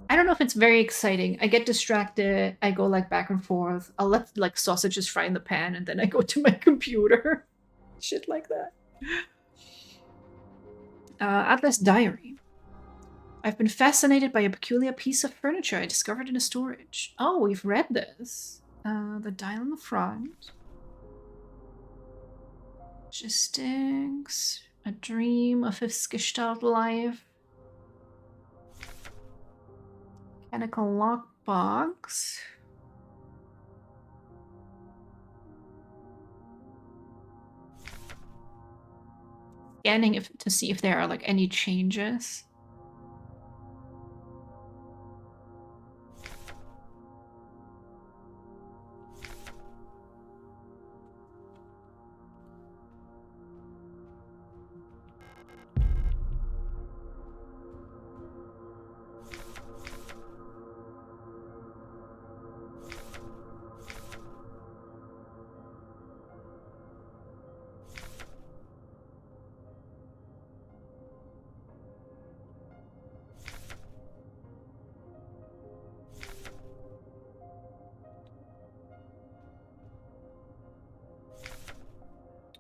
I don't know if it's very exciting. I get distracted. I go like back and forth. I'll let like sausages fry in the pan and then I go to my computer. Shit like that. Atlas Diary. I've been fascinated by a peculiar piece of furniture I discovered in a storage. Oh, we've read this. The dial on the front. Logistics. A dream of his Gestalt life. Mechanical lockbox. Scanning to see if there are like any changes.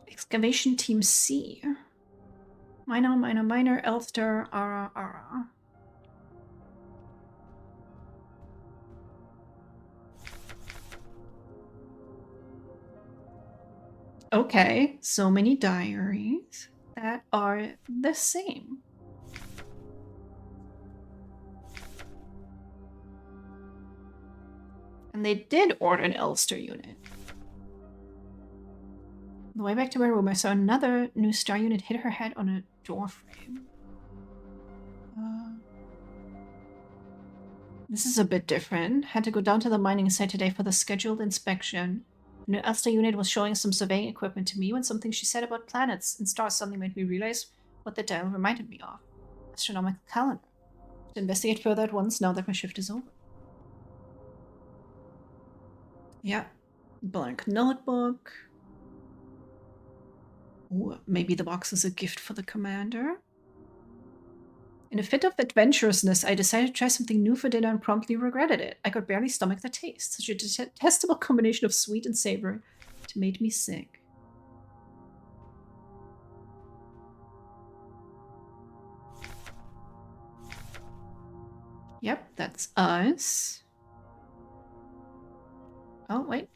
Excavation Team C. Minor, Elster, Ara. Okay, so many diaries that are the same. And they did order an Elster unit. On the way back to my room, I saw another new star unit hit her head on a door frame. This is a bit different. Had to go down to the mining site today for the scheduled inspection. The new Elster unit was showing some surveying equipment to me when something she said about planets and stars suddenly made me realize what the dial reminded me of. Astronomical calendar. To investigate further at once now that my shift is over. Yeah. Blank notebook. Ooh, maybe the box is a gift for the commander. In a fit of adventurousness, I decided to try something new for dinner and promptly regretted it. I could barely stomach the taste. Such a detestable combination of sweet and savory. It made me sick. Yep, that's us. Oh, wait.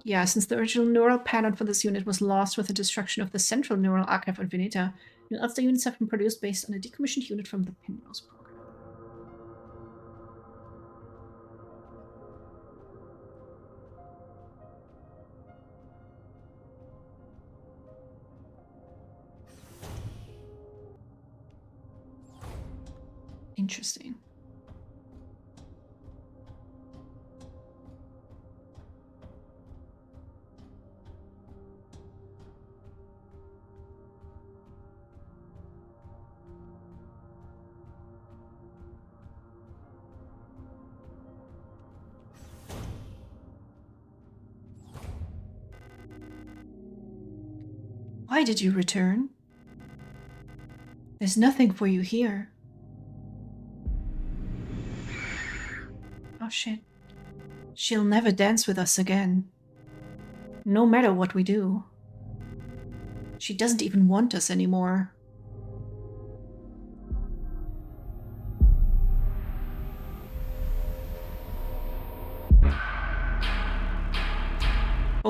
Yeah, since the original neural pattern for this unit was lost with the destruction of the central neural archive on Veneta, new Elster units have been produced based on a decommissioned unit from the Pinrose program. Interesting. Why did you return? There's nothing for you here. Oh shit. She'll never dance with us again. No matter what we do. She doesn't even want us anymore.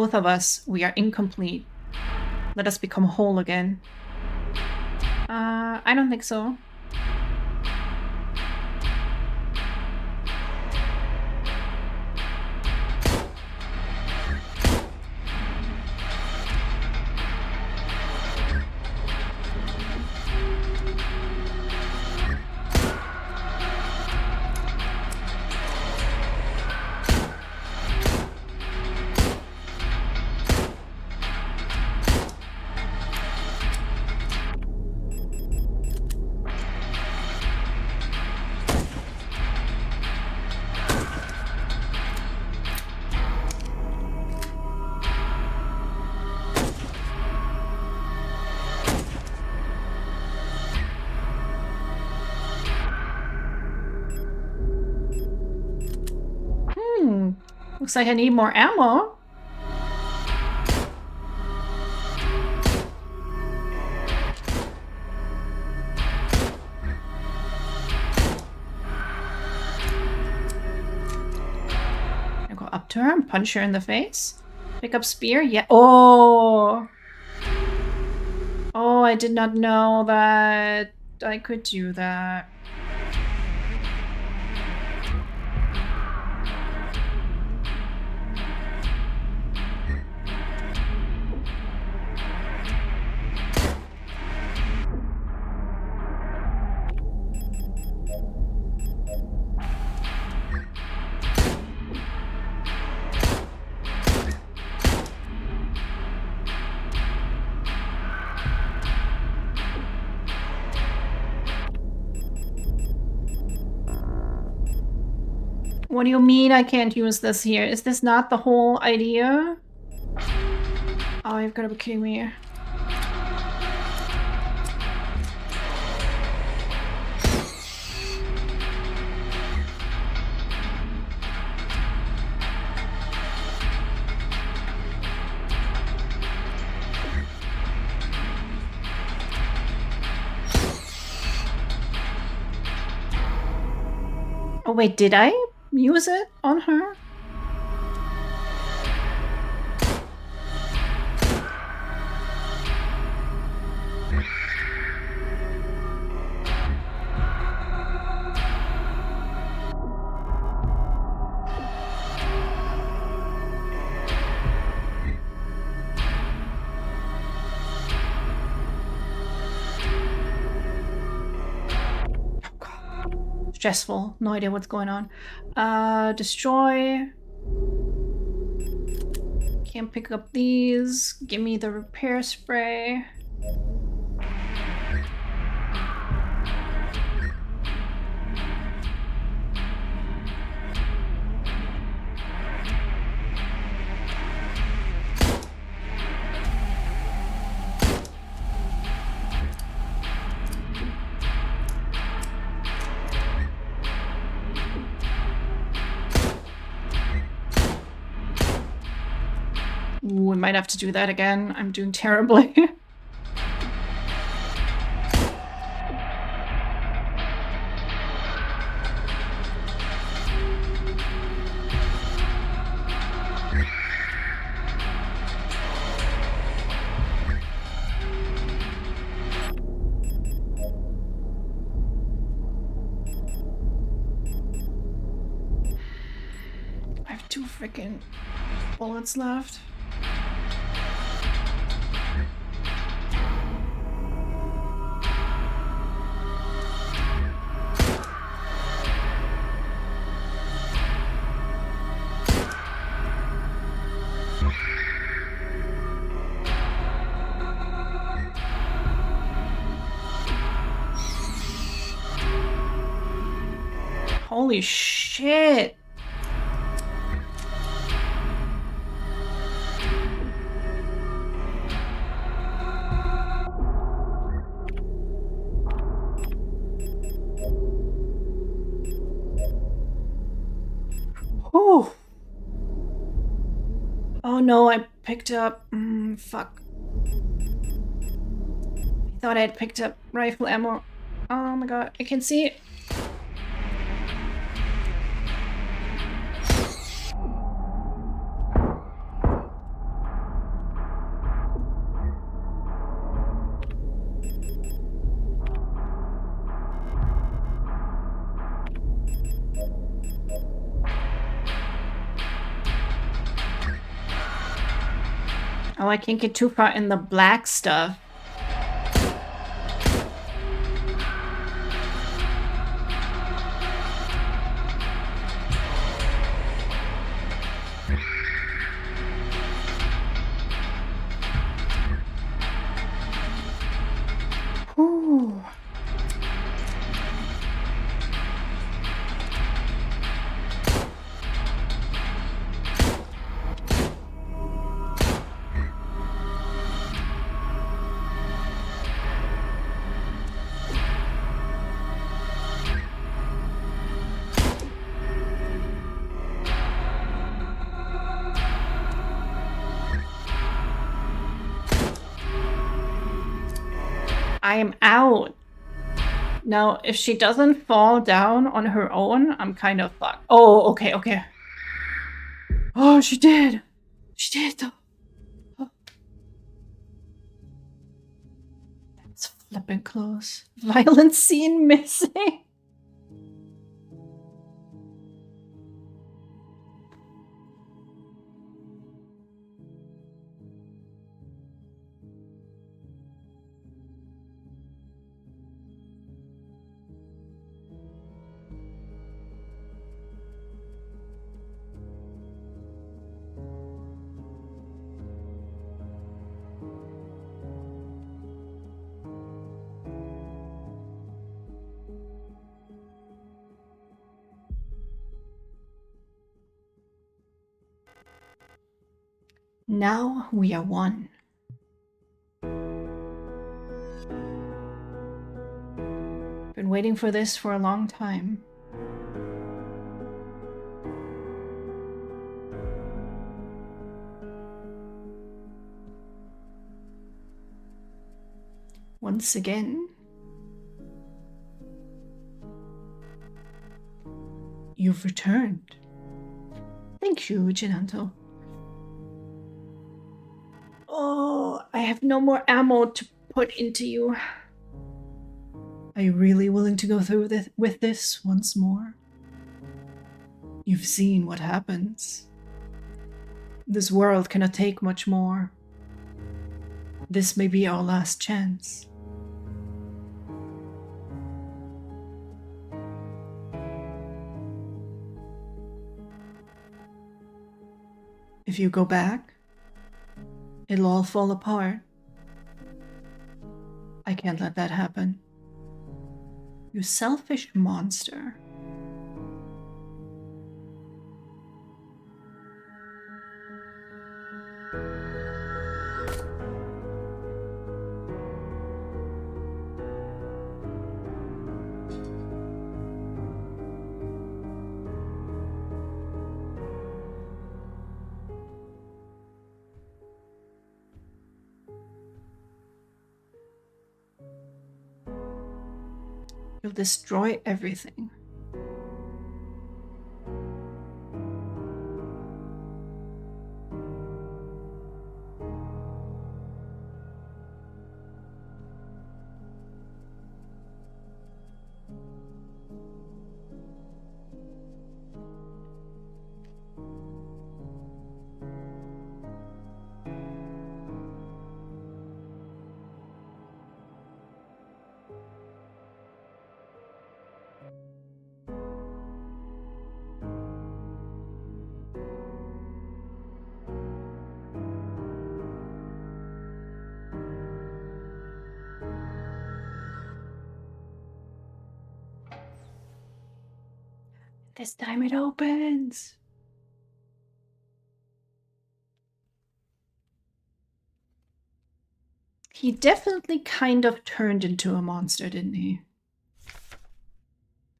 both of us, we are incomplete. Let us become whole again. I don't think so. Looks like I need more ammo. I go up to her and punch her in the face. Pick up spear? Yeah. Oh! Oh, I did not know that I could do that. What do you mean I can't use this here? Is this not the whole idea? Oh, you've got to be kidding me. Oh wait, did I use it on her? Stressful. No idea what's going on. Destroy. Can't pick up these. Give me the repair spray. Ooh, we might have to do that again. I'm doing terribly. I have 2 freaking bullets left. Holy shit. Oh. Oh no, I picked up... fuck. I thought I had picked up rifle ammo. Oh my god, I can see it. Oh, I can't get too far in the black stuff. Whew. I am out. Now, if she doesn't fall down on her own, I'm kind of fucked. Oh, okay, okay. Oh, she did. She did, though. Oh. That's flipping close. Violent scene missing. Now we are one. Been waiting for this for a long time. Once again, you've returned. Thank you, Ginato. Oh, I have no more ammo to put into you. Are you really willing to go through with this once more? You've seen what happens. This world cannot take much more. This may be our last chance. If you go back, it'll all fall apart. I can't let that happen. You selfish monster. You'll destroy everything. This time it opens. He definitely kind of turned into a monster, didn't he?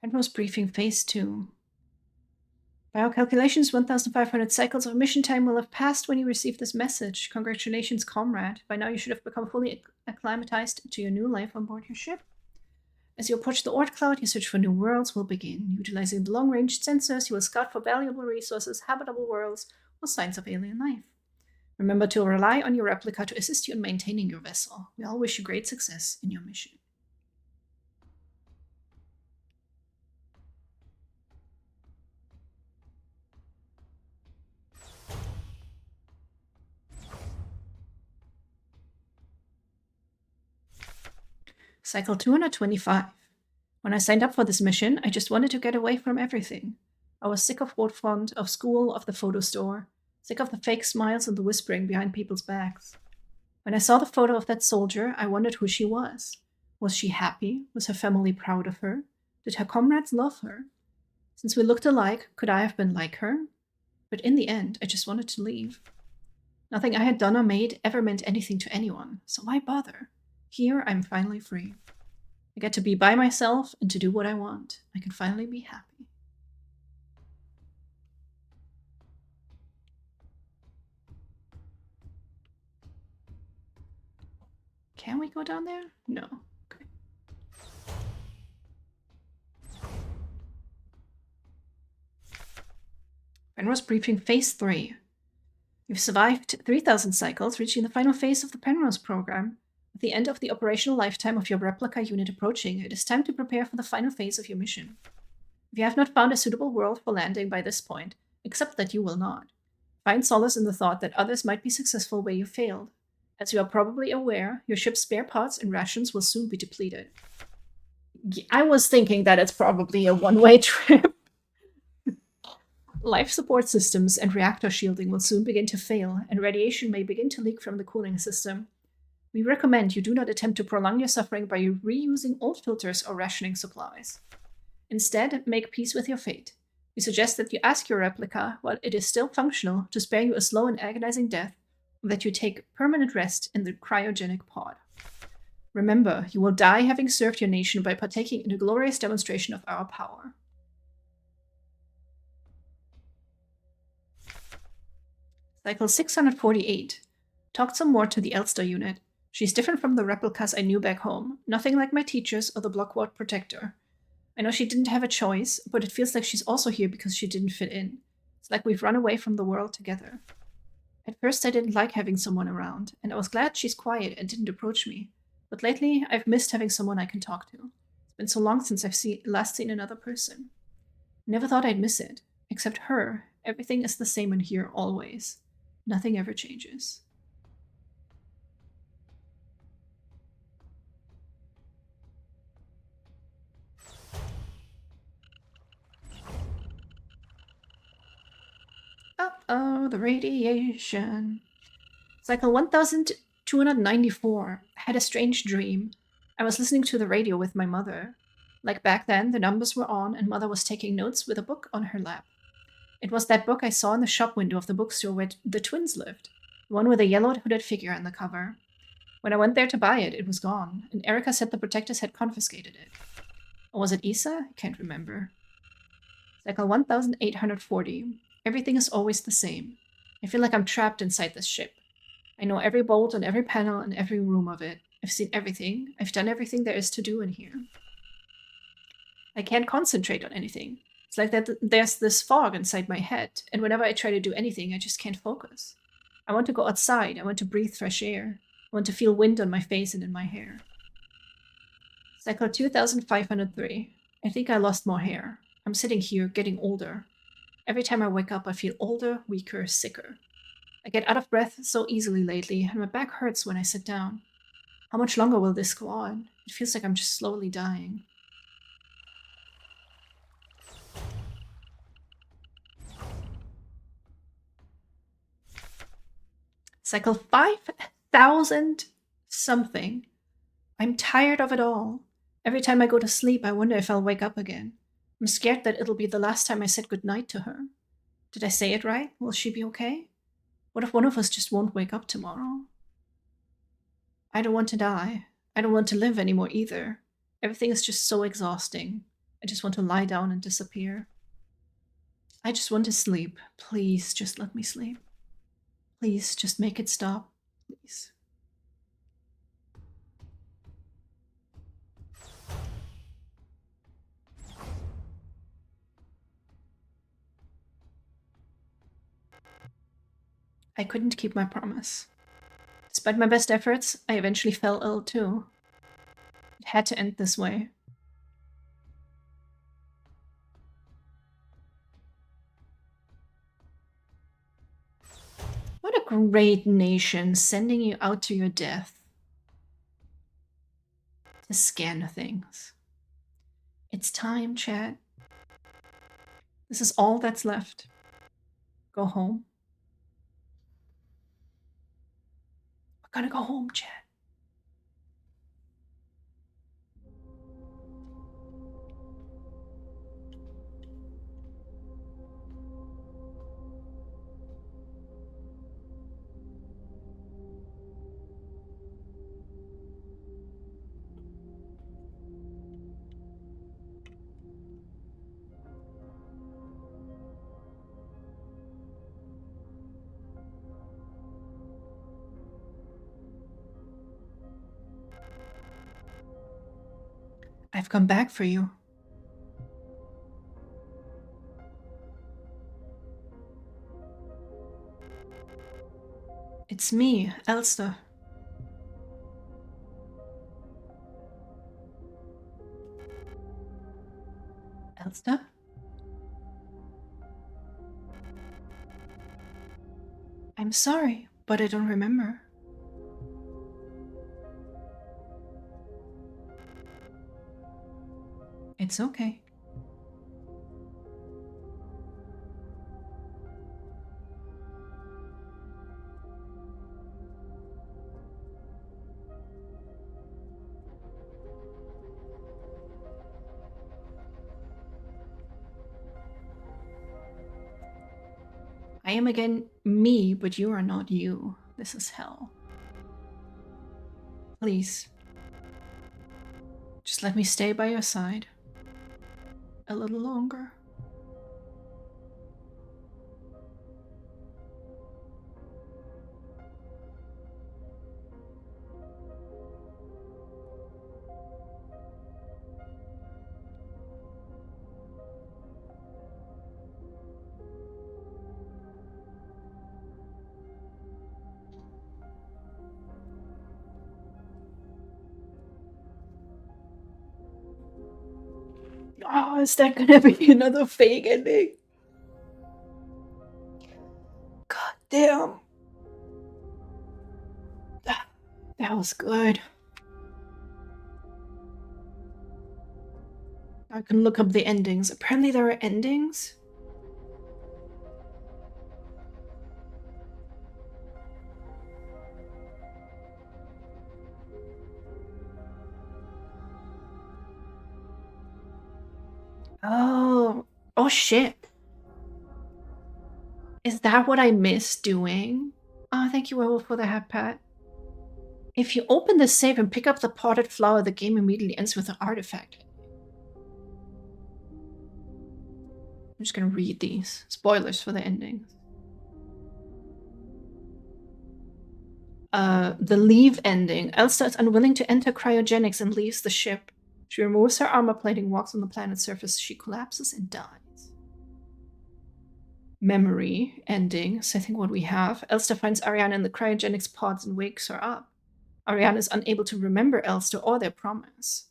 Admiral's briefing phase 2. By our calculations, 1,500 cycles of mission time will have passed when you received this message. Congratulations, comrade. By now you should have become fully acclimatized to your new life on board your ship. As you approach the Oort cloud, your search for new worlds will begin. Utilizing the long-range sensors, you will scout for valuable resources, habitable worlds, or signs of alien life. Remember to rely on your replica to assist you in maintaining your vessel. We all wish you great success in your mission. Cycle 225. When I signed up for this mission, I just wanted to get away from everything. I was sick of Waterfront, of school, of the photo store, sick of the fake smiles and the whispering behind people's backs. When I saw the photo of that soldier, I wondered who she was. Was she happy? Was her family proud of her? Did her comrades love her? Since we looked alike, could I have been like her? But in the end, I just wanted to leave. Nothing I had done or made ever meant anything to anyone, so why bother? Here, I'm finally free. I get to be by myself and to do what I want. I can finally be happy. Can we go down there? No. Okay. Penrose Briefing Phase 3. You've survived 3,000 cycles, reaching the final phase of the Penrose program. With the end of the operational lifetime of your replica unit approaching, it is time to prepare for the final phase of your mission. If you have not found a suitable world for landing by this point, accept that you will not. Find solace in the thought that others might be successful where you failed. As you are probably aware, your ship's spare parts and rations will soon be depleted. I was thinking that it's probably a one-way trip. Life support systems and reactor shielding will soon begin to fail, and radiation may begin to leak from the cooling system. We recommend you do not attempt to prolong your suffering by reusing old filters or rationing supplies. Instead, make peace with your fate. We suggest that you ask your replica, while it is still functional, to spare you a slow and agonizing death, or that you take permanent rest in the cryogenic pod. Remember, you will die having served your nation by partaking in a glorious demonstration of our power. Cycle 648. Talked some more to the Elster unit. She's different from the replicas I knew back home. Nothing like my teachers or the Blockward Protector. I know she didn't have a choice, but it feels like she's also here because she didn't fit in. It's like we've run away from the world together. At first I didn't like having someone around, and I was glad she's quiet and didn't approach me. But lately, I've missed having someone I can talk to. It's been so long since I've last seen another person. Never thought I'd miss it. Except her, everything is the same in here always. Nothing ever changes. Uh-oh, the radiation. Cycle 1294. I had a strange dream. I was listening to the radio with my mother. Like back then, the numbers were on and Mother was taking notes with a book on her lap. It was that book I saw in the shop window of the bookstore where the twins lived, the one with a yellowed hooded figure on the cover. When I went there to buy it, it was gone, and Erica said the protectors had confiscated it. Or was it Isa? I can't remember. Cycle 1840. Everything is always the same. I feel like I'm trapped inside this ship. I know every bolt on every panel and every room of it. I've seen everything. I've done everything there is to do in here. I can't concentrate on anything. It's like that there's this fog inside my head, and whenever I try to do anything, I just can't focus. I want to go outside. I want to breathe fresh air. I want to feel wind on my face and in my hair. Cycle 2503. I think I lost more hair. I'm sitting here, getting older. Every time I wake up, I feel older, weaker, sicker. I get out of breath so easily lately, and my back hurts when I sit down. How much longer will this go on? It feels like I'm just slowly dying. Cycle 5,000 something. I'm tired of it all. Every time I go to sleep, I wonder if I'll wake up again. I'm scared that it'll be the last time I said goodnight to her. Did I say it right? Will she be okay? What if one of us just won't wake up tomorrow? I don't want to die. I don't want to live anymore either. Everything is just so exhausting. I just want to lie down and disappear. I just want to sleep. Please, just let me sleep. Please, just make it stop. Please. I couldn't keep my promise. Despite my best efforts, I eventually fell ill too. It had to end this way. What a great nation, sending you out to your death. to scan things. It's time, chat. This is all that's left. Go home. We're gonna go home, chat. I've come back for you. It's me, Elster. Elster? I'm sorry, but I don't remember. It's okay. I am again me, but you are not you. This is hell. Please. Just let me stay by your side. A little longer. Oh, is that gonna be another fake ending? God damn. That was good. I can look up the endings. Apparently there are endings. Oh. Oh shit. Is that what I missed doing? Oh, thank you, Werewolf, for the hat pat. If you open the safe and pick up the potted flower, the game immediately ends with an artifact. I'm just gonna read these. Spoilers for the endings. The leave ending. Elsa is unwilling to enter cryogenics and leaves the ship. She removes her armor plating, walks on the planet's surface. She collapses and dies. Memory ending. So I think what we have. Elsa finds Ariana in the cryogenics pods and wakes her up. Ariana is unable to remember Elsa or their promise.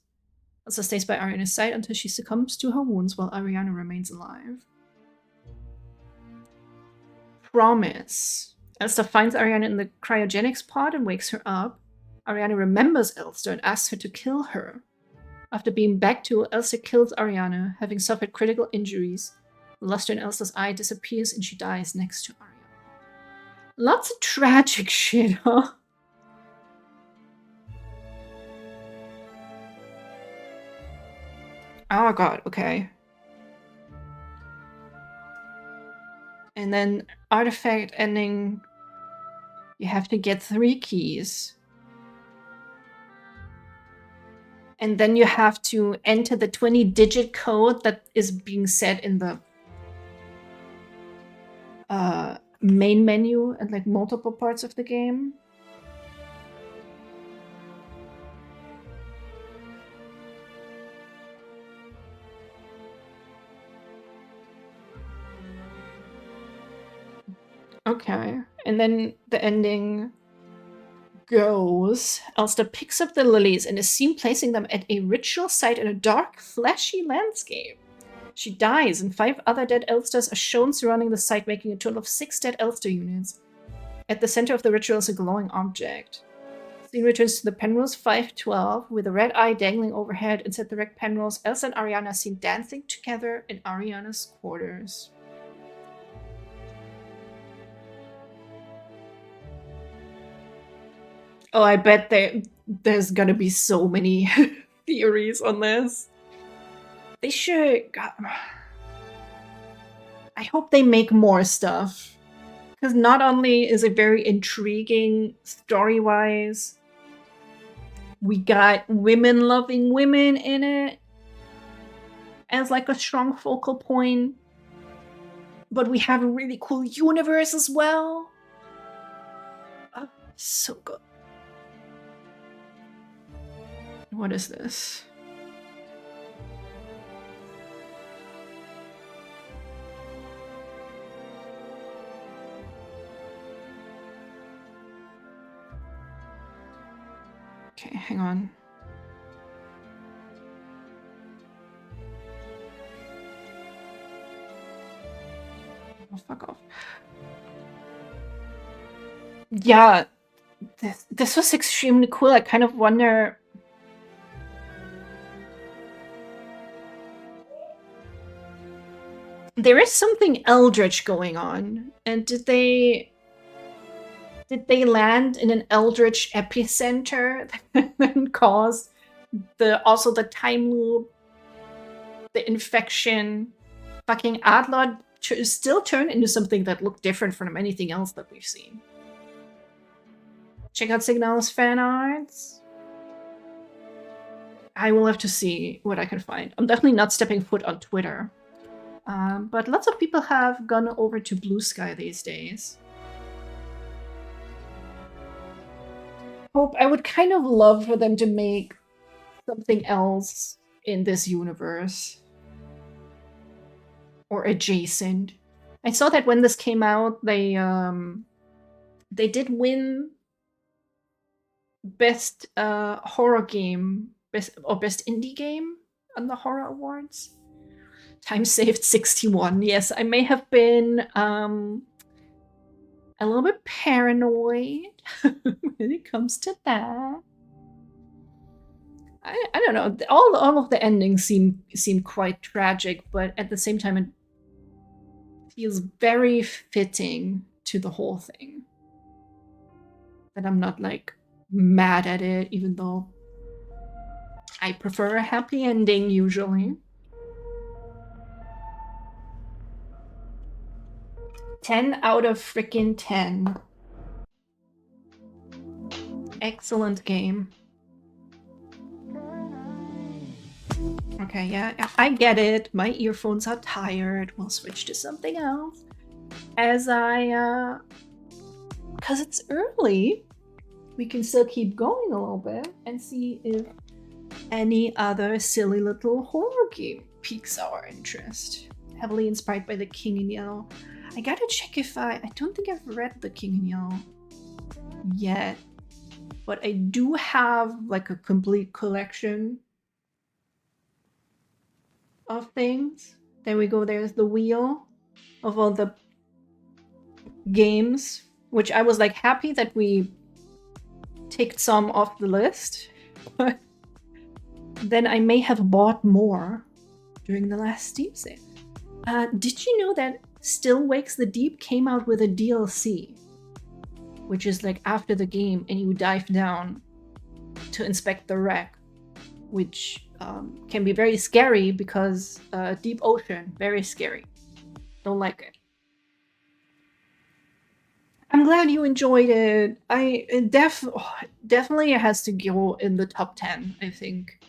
Elsa stays by Ariana's side until she succumbs to her wounds while Ariana remains alive. Promise. Elsa finds Ariana in the cryogenics pod and wakes her up. Ariana remembers Elsa and asks her to kill her. After being back to, Elsa kills Ariana, having suffered critical injuries. The luster in Elsa's eye disappears and she dies next to Ariana. Lots of tragic shit, huh? Oh god, okay. And then artifact ending, you have to get 3 keys. And then you have to enter the 20-digit code that is being set in the main menu and like multiple parts of the game. Okay, and then the ending goes, Elsa picks up the lilies and is seen placing them at a ritual site in a dark, flashy landscape. She dies, and 5 other dead Elsters are shown surrounding the site, making a total of 6 dead Elster units. At the center of the ritual is a glowing object. Dinn returns to the Penrose 512 with a red eye dangling overhead. Inside the wrecked Penrose, Elsa and Ariana are seen dancing together in Ariana's quarters. Oh, I bet there's gonna be so many theories on this. They should. God. I hope they make more stuff. Because not only is it very intriguing story-wise, we got women loving women in it as like a strong focal point, but we have a really cool universe as well. Oh, so good. What is this? Okay, hang on. Oh, fuck off. Yeah, this was extremely cool. I kind of wonder... There is something eldritch going on, and did they land in an eldritch epicenter that then caused also the time loop, the infection, fucking Adlod still turned into something that looked different from anything else that we've seen. Check out SIGNALIS fan arts. I will have to see what I can find. I'm definitely not stepping foot on Twitter. But lots of people have gone over to Blue Sky these days. I would kind of love for them to make something else in this universe. Or adjacent. I saw that when this came out, they did win best horror game, best indie game on the horror awards. Time saved 61. Yes, I may have been a little bit paranoid when it comes to that. I don't know. All of the endings seem quite tragic, but at the same time, it feels very fitting to the whole thing. That I'm not like mad at it, even though I prefer a happy ending usually. 10 out of frickin' 10. Excellent game. Okay, yeah, I get it. My earphones are tired. We'll switch to something else. As I, because it's early, we can still keep going a little bit and see if any other silly little horror game piques our interest. Heavily inspired by The King in Yellow. I gotta check if I don't think I've read The King in Yellow yet, but I do have like a complete collection of things. There we go, there's the wheel of all the games, which I was like happy that we ticked some off the list, but then I may have bought more during the last Steam sale. Did you know that Still Wakes the Deep came out with a DLC, which is like after the game and you dive down to inspect the wreck, which can be very scary because deep ocean, very scary. Don't like it. I'm glad you enjoyed it. Definitely it has to go in the top 10, I think.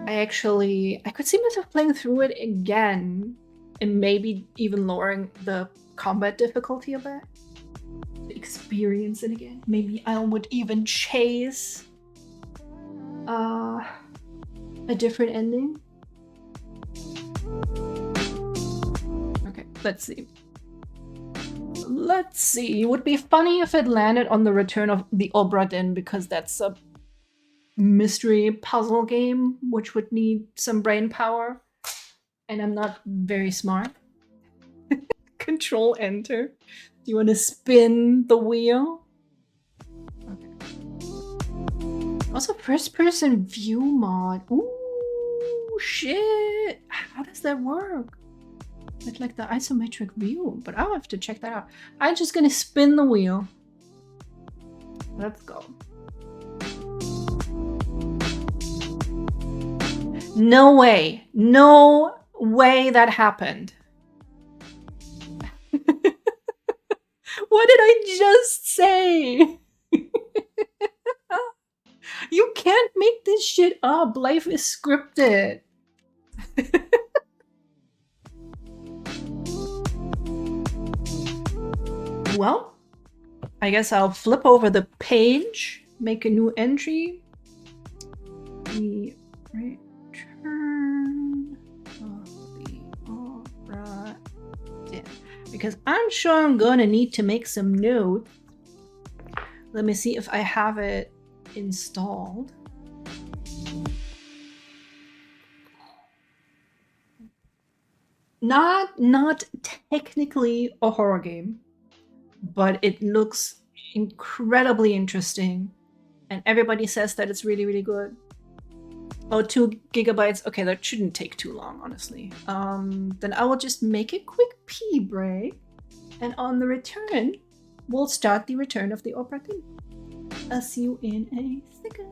I could see myself playing through it again and maybe even lowering the combat difficulty a bit to experience it again. Maybe I would even chase a different ending. Okay, let's see. It would be funny if it landed on the Return of the Obra Dinn, because that's a mystery puzzle game which would need some brain power, and I'm not very smart. Control Enter. Do you want to spin the wheel? Okay. Also, first-person view mod. Ooh, shit! How does that work? With like the isometric view, but I'll have to check that out. I'm just gonna spin the wheel. Let's go. No way. No way that happened. What did I just say? You can't make this shit up. Life is scripted. Well, I guess I'll flip over the page, make a new entry. The return of the Obra Dinn. Because I'm sure I'm gonna need to make some notes. Let me see if I have it installed. Not technically a horror game, but it looks incredibly interesting, and everybody says that it's really, really good. Oh, 2 gigabytes. Okay, that shouldn't take too long, honestly. Then I will just make a quick pee break, and on the return, we'll start the return of the Obra Dinn. I'll see you in a second.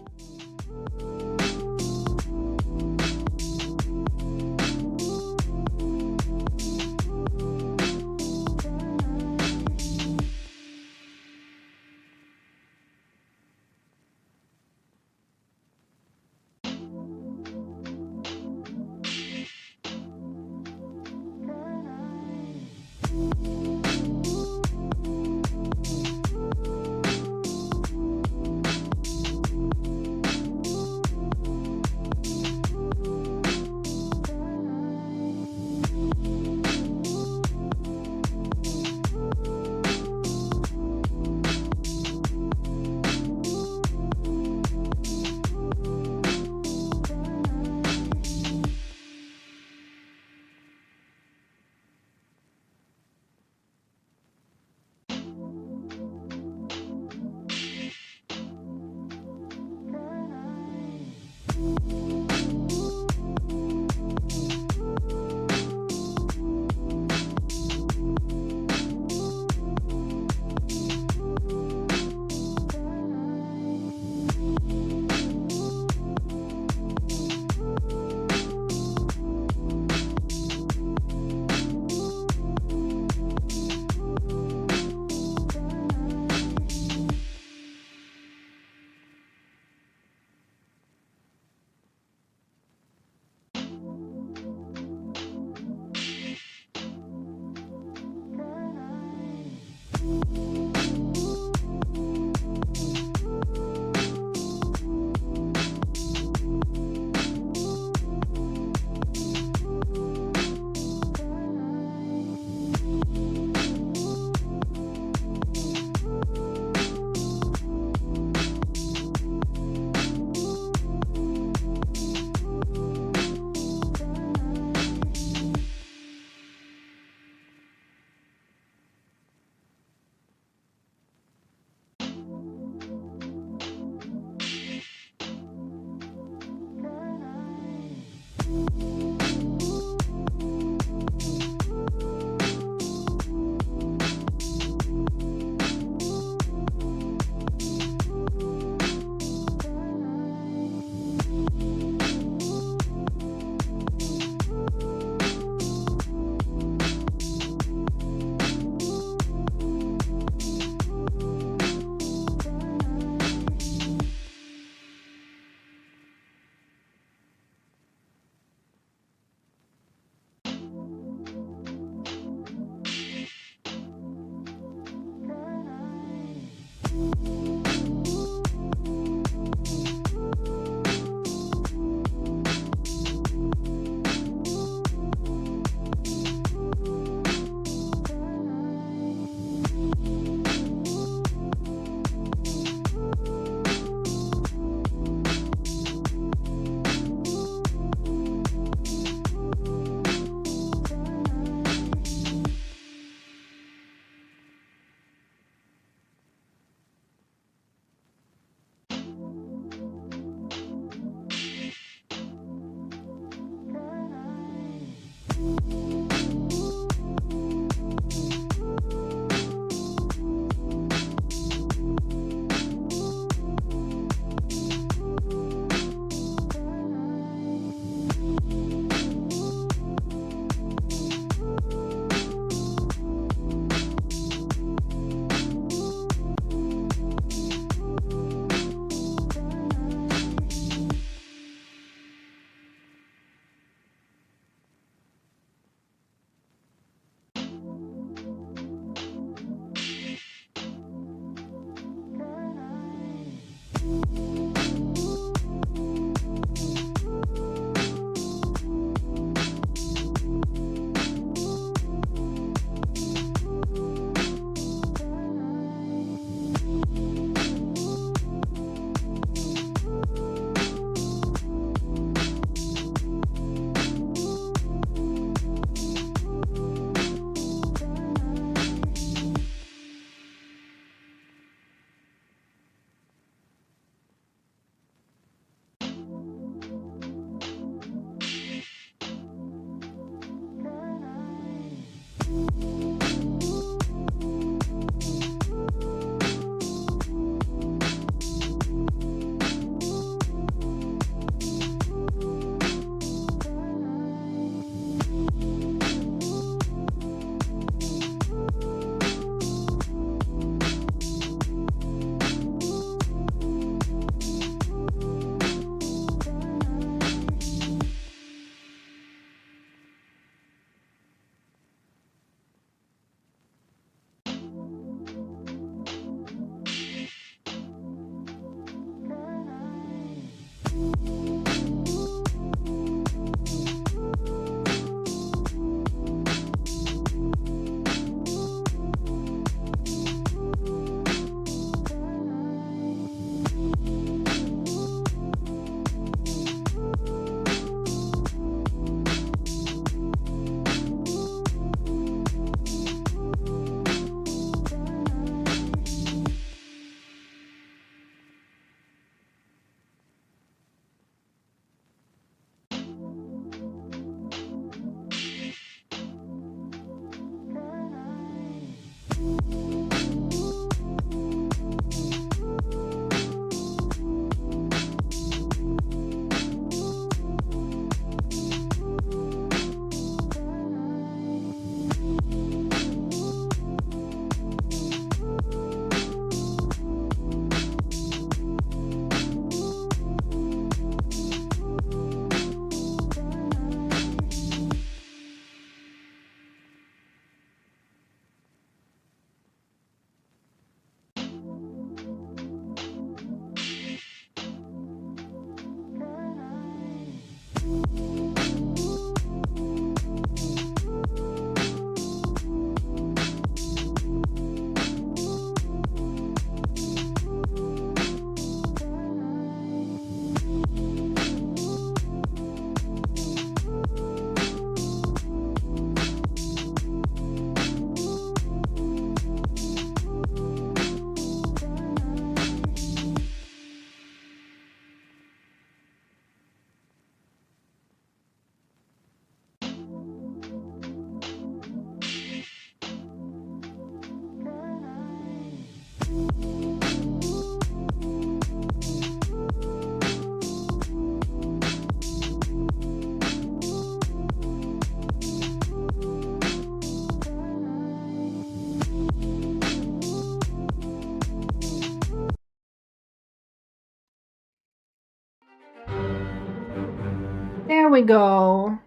There we go.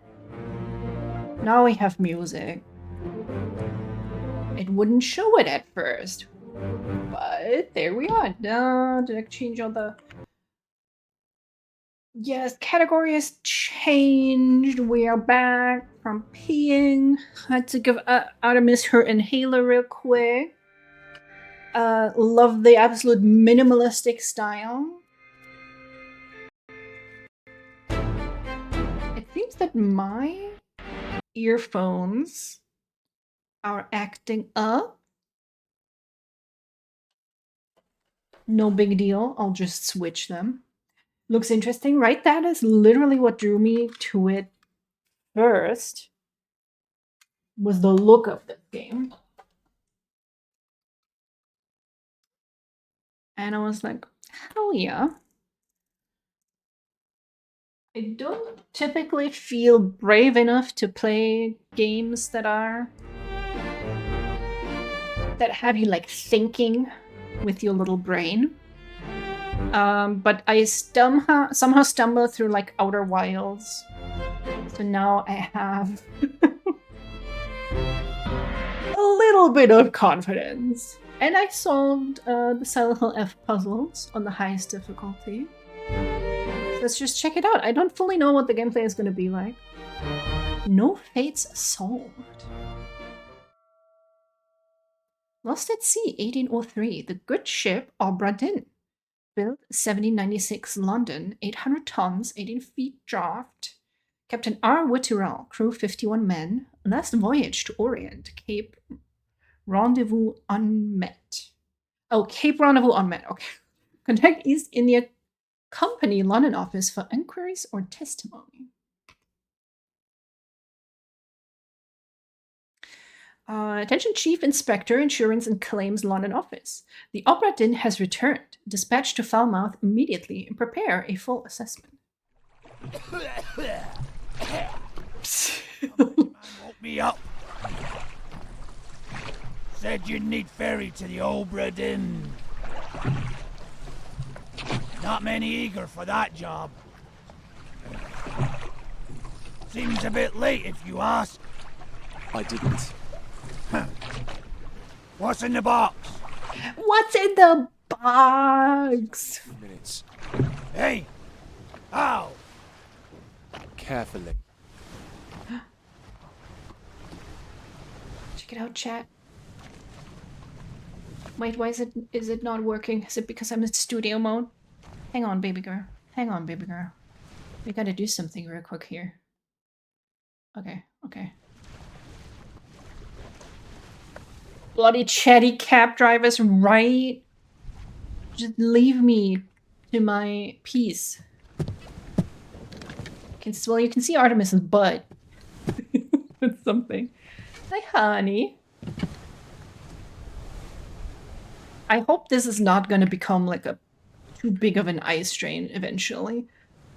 Now we have music. It wouldn't show it at first, but there we are. Did I change all the... Yes, category has changed. We are back from peeing. I had to give Artemis her inhaler real quick. Love the absolute minimalistic style. It seems that my earphones are acting up. No big deal. I'll just switch them. Looks interesting, right? That is literally what drew me to it first. was the look of this game. And I was like, hell yeah. I don't typically feel brave enough to play games that have you like thinking with your little brain. But I somehow stumble through like Outer Wilds. So now I have a little bit of confidence. And I solved the Silent Hill F puzzles on the highest difficulty. Let's just check it out. I don't fully know what the gameplay is going to be like. No fates solved. Lost at Sea, 1803. The good ship Obra Dinn. Built 1796 London, 800 tons, 18 feet draft. Captain R. Witterell, crew 51 men. Last voyage to Orient, Cape Rendezvous Unmet. Oh, Cape Rendezvous Unmet, okay. Contact East India Company London office for inquiries or testimony. Attention Chief Inspector, Insurance and Claims London office. The Obra Dinn has returned. Dispatch to Falmouth immediately and prepare a full assessment.
Woke me up. Said you'd need ferry to the Obra Dinn. Not many eager for that job. Seems a bit late if you ask.
I didn't.
What's in the box?
What's in the box?
2 minutes.
Hey! Ow!
Carefully.
Check it out, chat. Wait, why is it not working? Is it because I'm in studio mode? Hang on, baby girl. Hang on, baby girl. We gotta do something real quick here. Okay, okay. Bloody chatty cab drivers, right? Just leave me to my peace. Well, you can see Artemis's butt. It's something. Hi, honey. I hope this is not going to become like a too big of an ice drain eventually,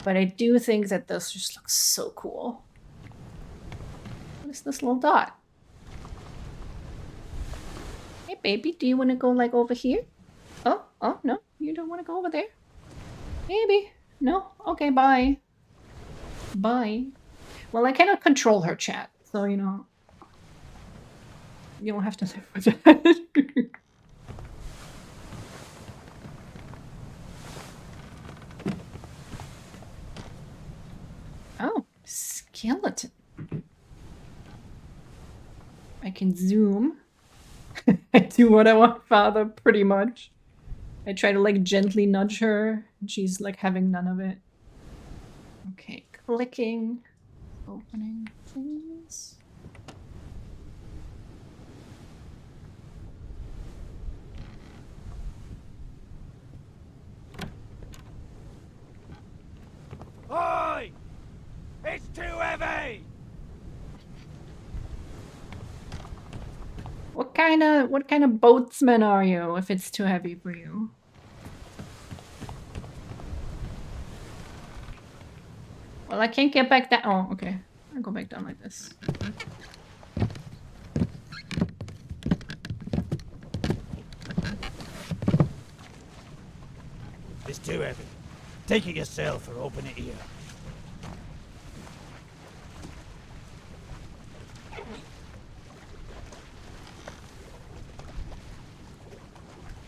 but I do think that this just looks so cool. What is this little dot? Hey, baby, do you want to go like over here? Oh, no, you don't want to go over there? Maybe. No? Okay, bye. Bye. Well, I cannot control her chat, so, you know, you don't have to live with that. Oh, skeleton. I can zoom. I do what I want, father, pretty much. I try to, like, gently nudge her, and she's, like, having none of it. Okay, clicking. Opening things.
Oi! It's too heavy!
What kind of boatsman are you if it's too heavy for you? Well, I can't get back down. Oh, okay. I'll go back down like this.
It's too heavy. Take it yourself or open it here.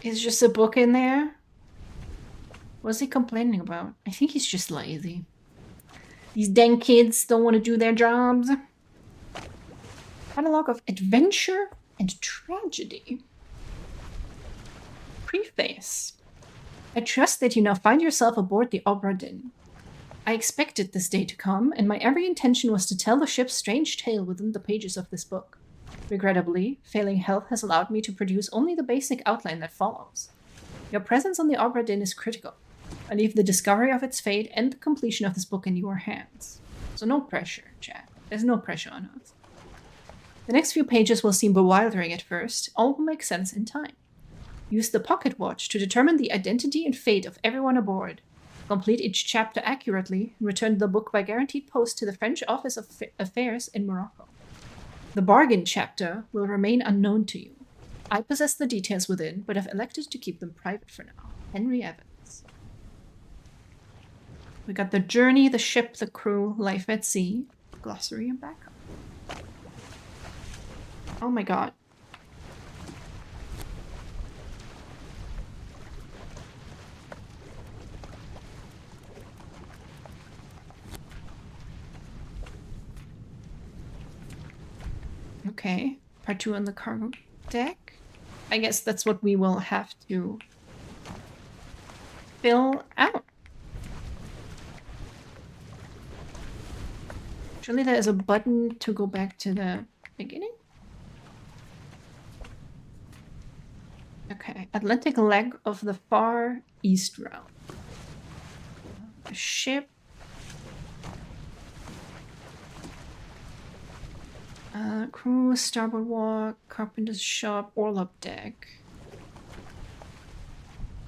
Is just a book in there? What's he complaining about? I think he's just lazy. These dang kids don't want to do their jobs. Catalog of adventure and tragedy. Preface. I trust that you now find yourself aboard the Obra Dinn. I expected this day to come, and my every intention was to tell the ship's strange tale within the pages of this book. Regrettably, failing health has allowed me to produce only the basic outline that follows. Your presence on the Obra Dinn is critical. I leave the discovery of its fate and the completion of this book in your hands. So no pressure, chat. There's no pressure on us. The next few pages will seem bewildering at first, all will make sense in time. Use the pocket watch to determine the identity and fate of everyone aboard. Complete each chapter accurately and return the book by guaranteed post to the French Office of Affairs in Morocco. The bargain chapter will remain unknown to you. I possess the details within, but have elected to keep them private for now. Henry Evans. We got the journey, the ship, the crew, life at sea, glossary, and backup. Oh my god. Okay, part 2 on the cargo deck. I guess that's what we will have to fill out. Surely there is a button to go back to the beginning? Okay, Atlantic leg of the Far East route. The ship. Crew, starboard walk, carpenter's shop, orlop deck.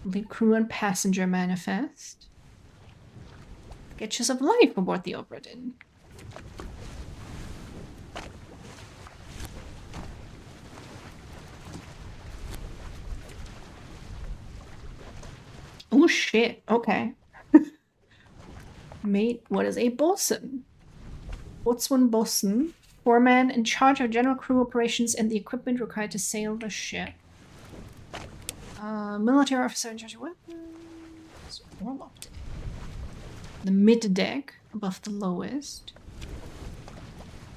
Complete crew and passenger manifest. Sketches of life aboard the Obra Dinn. Oh shit, okay. Mate, what is a bosun? Boatswain bosun. Foreman in charge of general crew operations and the equipment required to sail the ship. Military officer in charge of weapons. Orlop deck. The mid deck, above the lowest.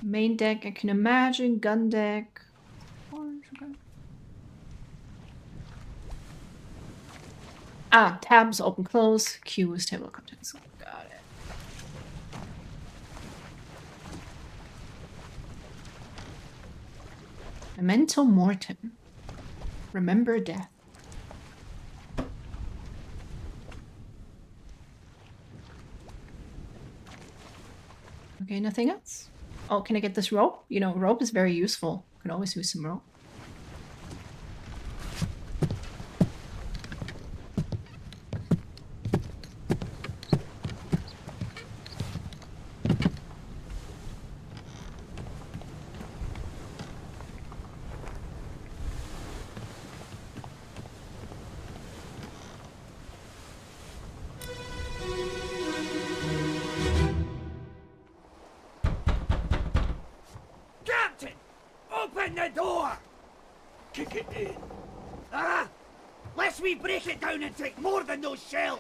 Main deck, I can imagine. Gun deck. Ah, tabs open close. Q is table of contents. Got it. Memento mortem. Remember death. Okay, nothing else? Oh, can I get this rope? You know, rope is very useful. Can always use some rope.
Open the door! Kick it in. Ah! Lest we break it down and take more than those shells!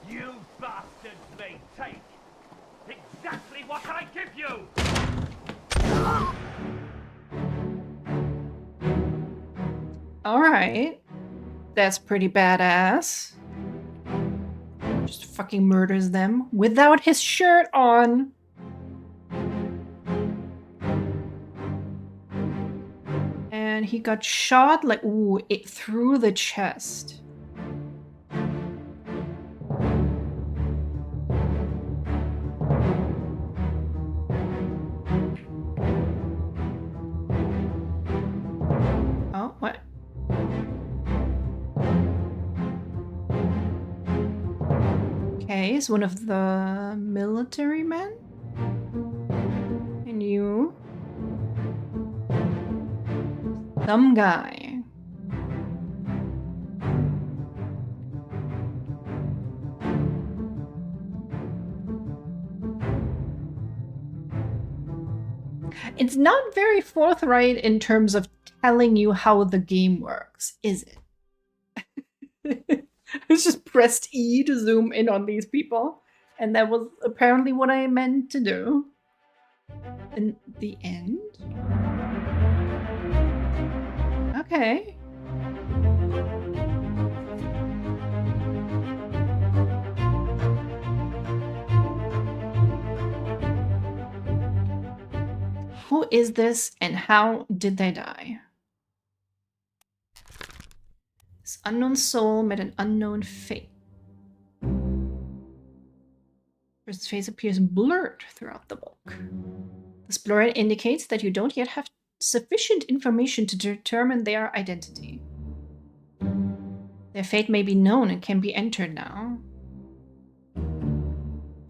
You bastards may take exactly what I give you!
Alright. That's pretty badass. Just fucking murders them without his shirt on. And he got shot like, ooh, it through the chest. Oh, what? Okay, he's one of the military men. And you? Some guy. It's not very forthright in terms of telling you how the game works, is it? I just pressed E to zoom in on these people, and that was apparently what I meant to do. In the end? Okay. Who is this and how did they die? This unknown soul met an unknown fate. His face appears blurred throughout the book. This blur indicates that you don't yet have sufficient information to determine their identity. Their fate may be known and can be entered now.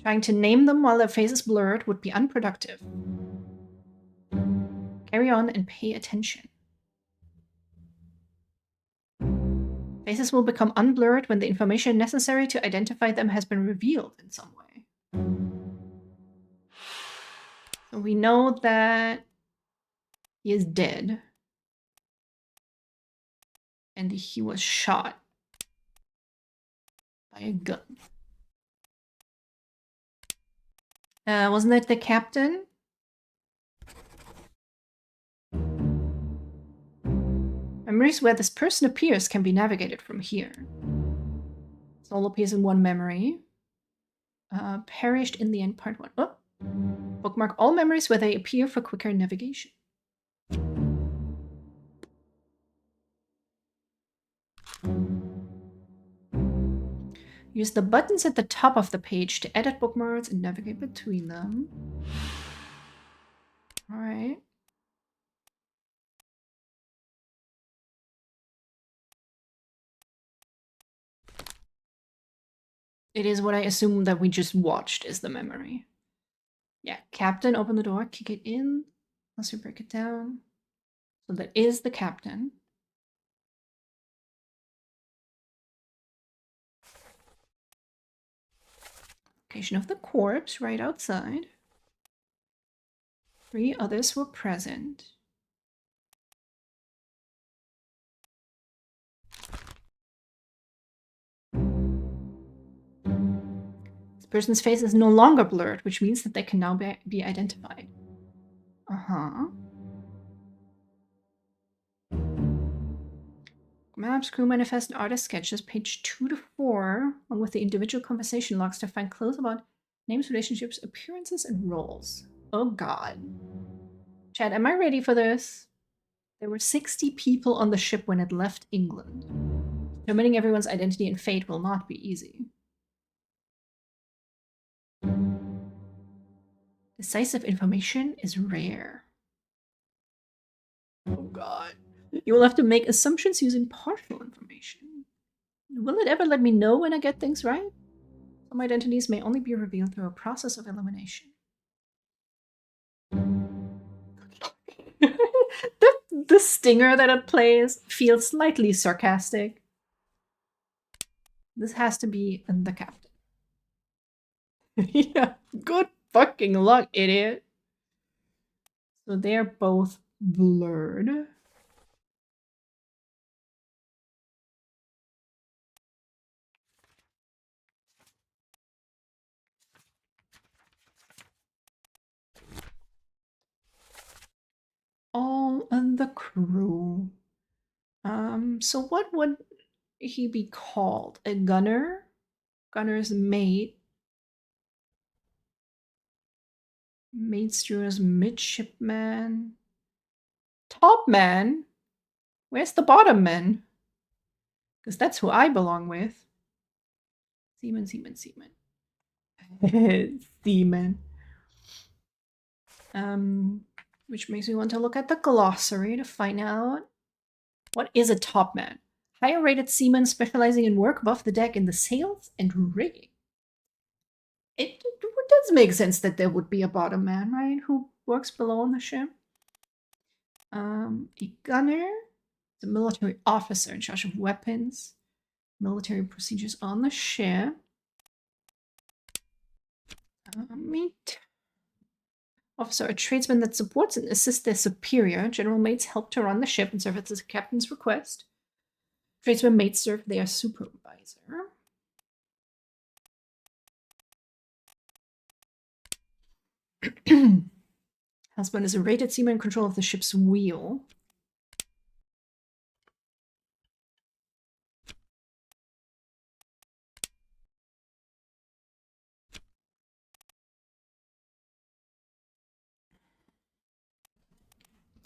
Trying to name them while their face is blurred would be unproductive. Carry on and pay attention. Faces will become unblurred when the information necessary to identify them has been revealed in some way. So we know that he is dead. And he was shot by a gun. Wasn't it the captain? Memories where this person appears can be navigated from here. Soul appears in one memory. Perished in the end, part 1. Oh. Bookmark all memories where they appear for quicker navigation. Use the buttons at the top of the page to edit bookmarks and navigate between them. All right. It is what I assume that we just watched is the memory. Yeah, captain, open the door, kick it in. Unless we break it down. So that is the captain. Location of the corpse right outside. 3 others were present. This person's face is no longer blurred, which means that they can now be identified. Uh-huh. Maps, crew manifest, and artist sketches, page 2 to 4, along with the individual conversation logs to find clues about names, relationships, appearances, and roles. Oh god. Chad, am I ready for this? There were 60 people on the ship when it left England. Determining everyone's identity and fate will not be easy. Decisive information is rare. Oh god. You will have to make assumptions using partial information. Will it ever let me know when I get things right? Some identities may only be revealed through a process of elimination. the stinger that it plays feels slightly sarcastic. This has to be the captain. Yeah, good fucking luck, idiot. So they're both blurred. All of the crew. So what would he be called? A gunner? Gunner's mate? Mate steward's midshipman? Top man? Where's the bottom man? Because that's who I belong with. Seaman, seaman, seaman. Seaman. Which makes me want to look at the glossary to find out what is a top man. Higher rated seaman specializing in work above the deck in the sails and rigging. It does make sense that there would be a bottom man, right? Who works below on the ship. A gunner, the military officer in charge of weapons, military procedures on the ship. Mate. Officer, a tradesman that supports and assists their superior. General mates help to run the ship and serve at the captain's request. Tradesman mates serve their supervisor. Husband is a rated seaman in control of the ship's wheel.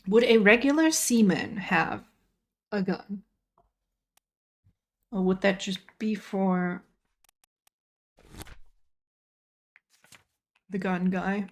Would a regular seaman have a gun? Or would that just be for the gun guy?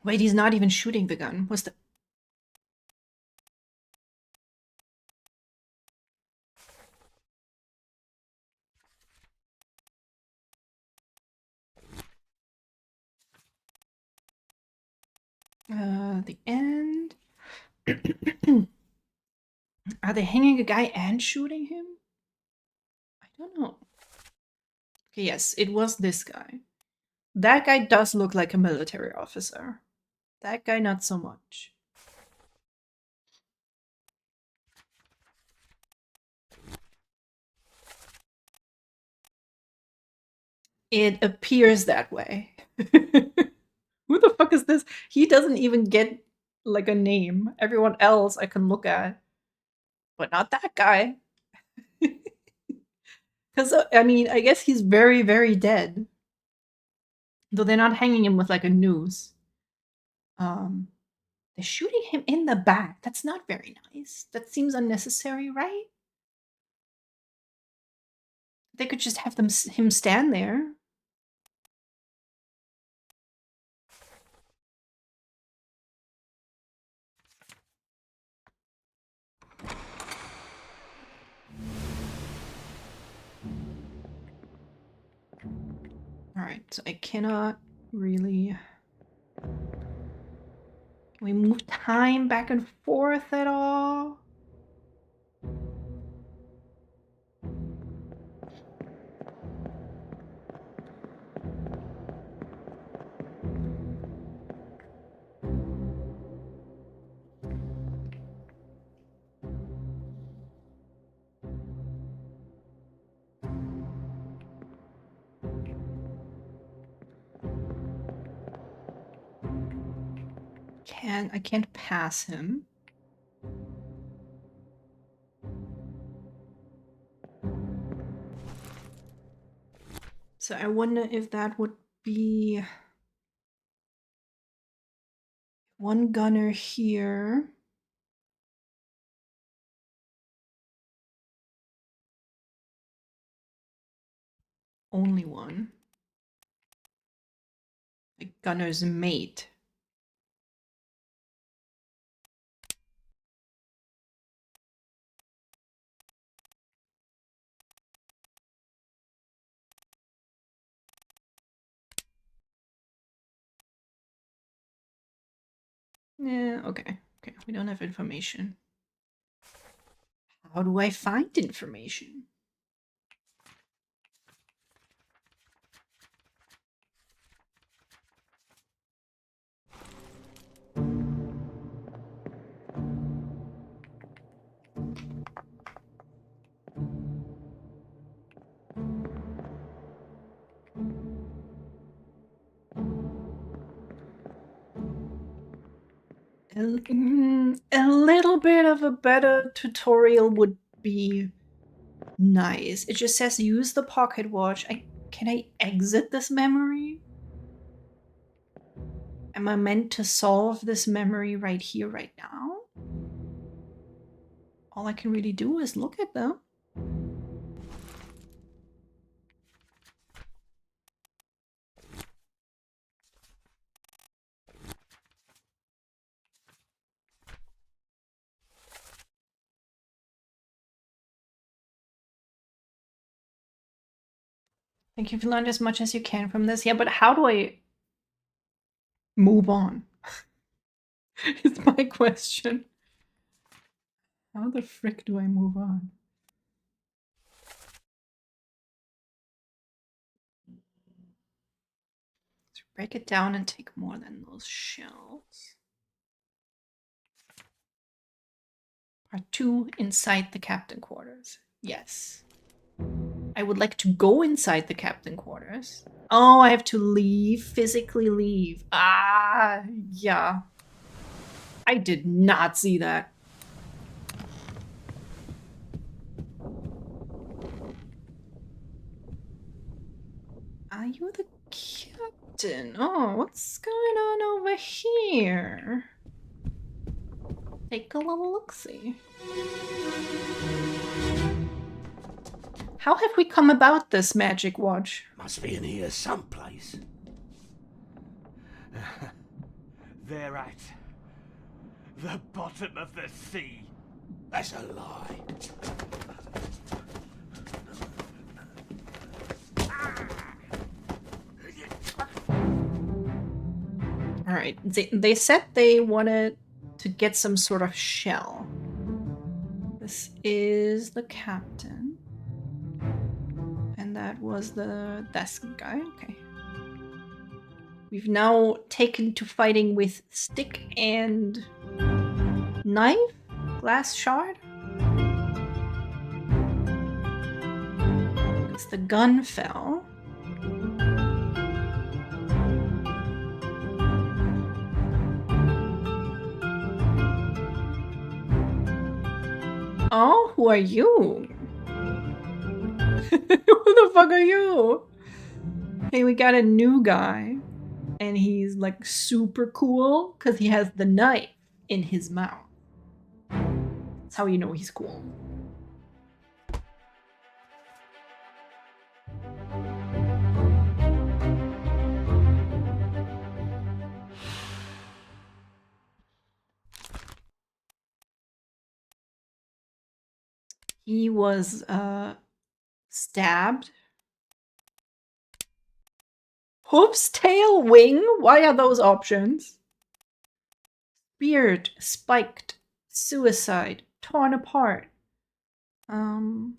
Wait, he's not even shooting the gun. What's the... The end. Are they hanging a guy and shooting him? I don't know. Okay, yes, it was this guy. That guy does look like a military officer. That guy, not so much. It appears that way. Who the fuck is this? He doesn't even get like a name. Everyone else I can look at, but not that guy. Because, I mean, I guess he's very, very dead. Though they're not hanging him with like a noose. They're shooting him in the back. That's not very nice. That seems unnecessary, right? They could just have him stand there. Alright, so I cannot really... Can we move time back and forth at all? I can't pass him. So I wonder if that would be one gunner here. Only one. A gunner's mate. Yeah, okay. Okay, we don't have information. How do I find information? A little bit of a better tutorial would be nice. It just says use the pocket watch. Can I exit this memory? Am I meant to solve this memory right here, right now? All I can really do is look at them. I think you've learned as much as you can from this. Yeah, but how do I move on? Is my question. How the frick do I move on? So break it down and take more than those shells. Part 2, inside the captain quarters. Yes. I would like to go inside the captain quarters. Oh, I have to leave, physically leave. Ah, yeah. I did not see that. Are you the captain? Oh, what's going on over here? Take a little look-see. How have we come about this magic watch?
Must be in here someplace.
They're at the bottom of the sea.
That's a lie.
Alright, they said they wanted to get some sort of shell. This is the captain. And that was the desk guy, okay. We've now taken to fighting with stick and knife? Glass shard? Because the gun fell. Oh, who are you? Who the fuck are you? Hey, we got a new guy. And he's like super cool because he has the knife in his mouth. That's how you know he's cool. He was stabbed. Hoofs, tail, wing? Why are those options? Speared, spiked, suicide, torn apart. Oh,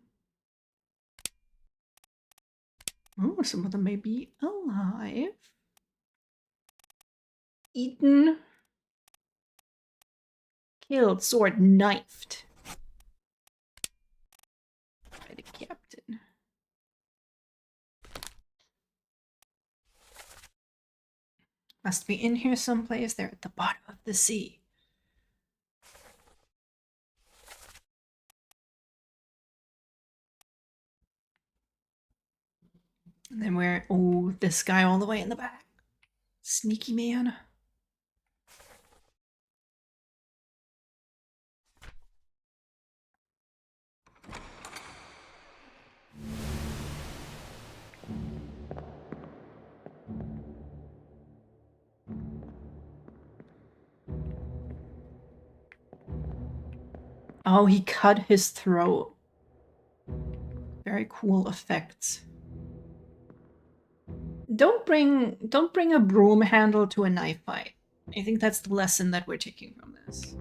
some of them may be alive. Eaten. Killed, sword, knifed. By the captain. Must be in here someplace. They're at the bottom of the sea. And then we're... Oh, this guy all the way in the back. Sneaky man. Oh, he cut his throat. Very cool effects. Don't bring a broom handle to a knife fight. I think that's the lesson that we're taking from this.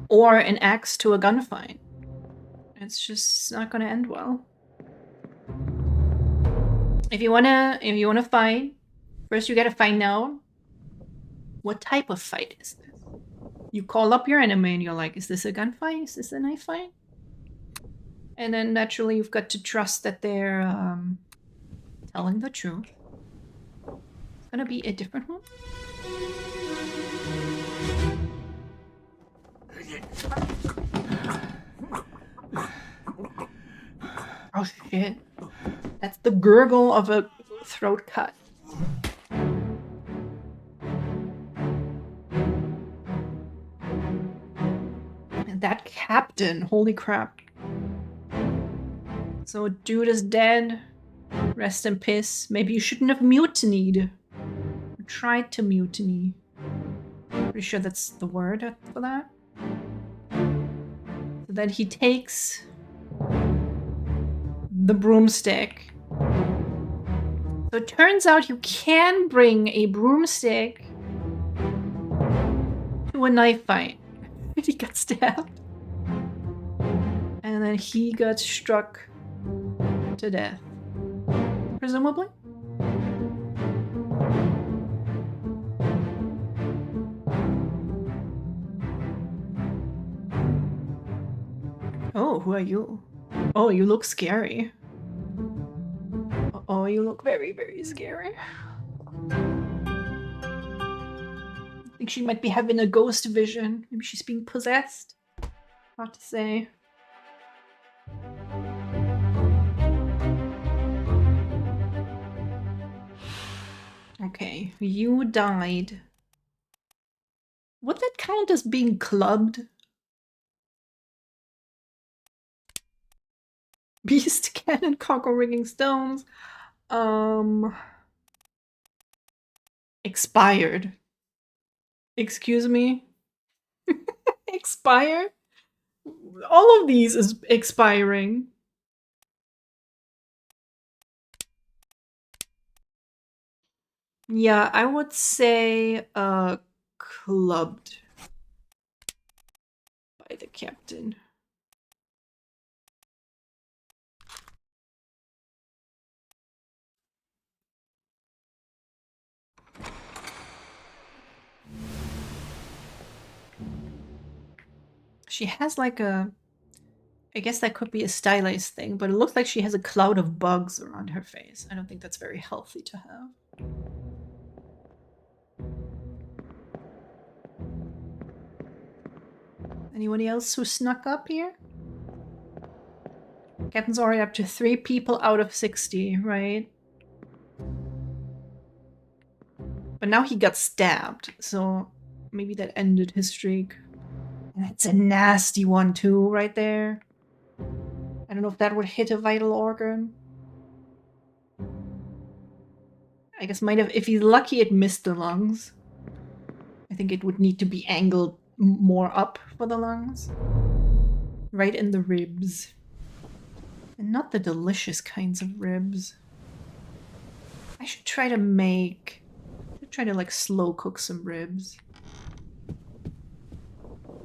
Or an axe to a gunfight. It's just not gonna end well. If you wanna fight, first you gotta find out what type of fight is this. You call up your enemy and you're like, is this a gunfight? Is this a knife fight? And then naturally you've got to trust that they're telling the truth. It's gonna be a different one. Oh shit. That's the gurgle of a throat cut. And that captain, holy crap. So dude is dead. Rest in peace. Maybe you shouldn't have mutinied. Or tried to mutiny. Pretty sure that's the word for that. So then he takes the broomstick. So it turns out you can bring a broomstick to a knife fight. He got stabbed. And then he got struck to death. Presumably? Oh, who are you? Oh, you look scary. Oh, you look very, very scary. I think she might be having a ghost vision. Maybe she's being possessed. Hard to say. Okay, you died. Would that count as being clubbed? Beast cannon, cargo rigging stones. Expired. Excuse me? Expired? All of these is expiring. Yeah, I would say clubbed by the captain. She has like a, I guess that could be a stylized thing, but it looks like she has a cloud of bugs around her face. I don't think that's very healthy to have. Anybody else who snuck up here? Captain's already up to 3 people out of 60, right? But now he got stabbed, so maybe that ended his streak. And that's a nasty one too, right there. I don't know if that would hit a vital organ. I guess might have, if he's lucky, it missed the lungs. I think it would need to be angled more up for the lungs. Right in the ribs. And not the delicious kinds of ribs. I should try to make... like slow cook some ribs.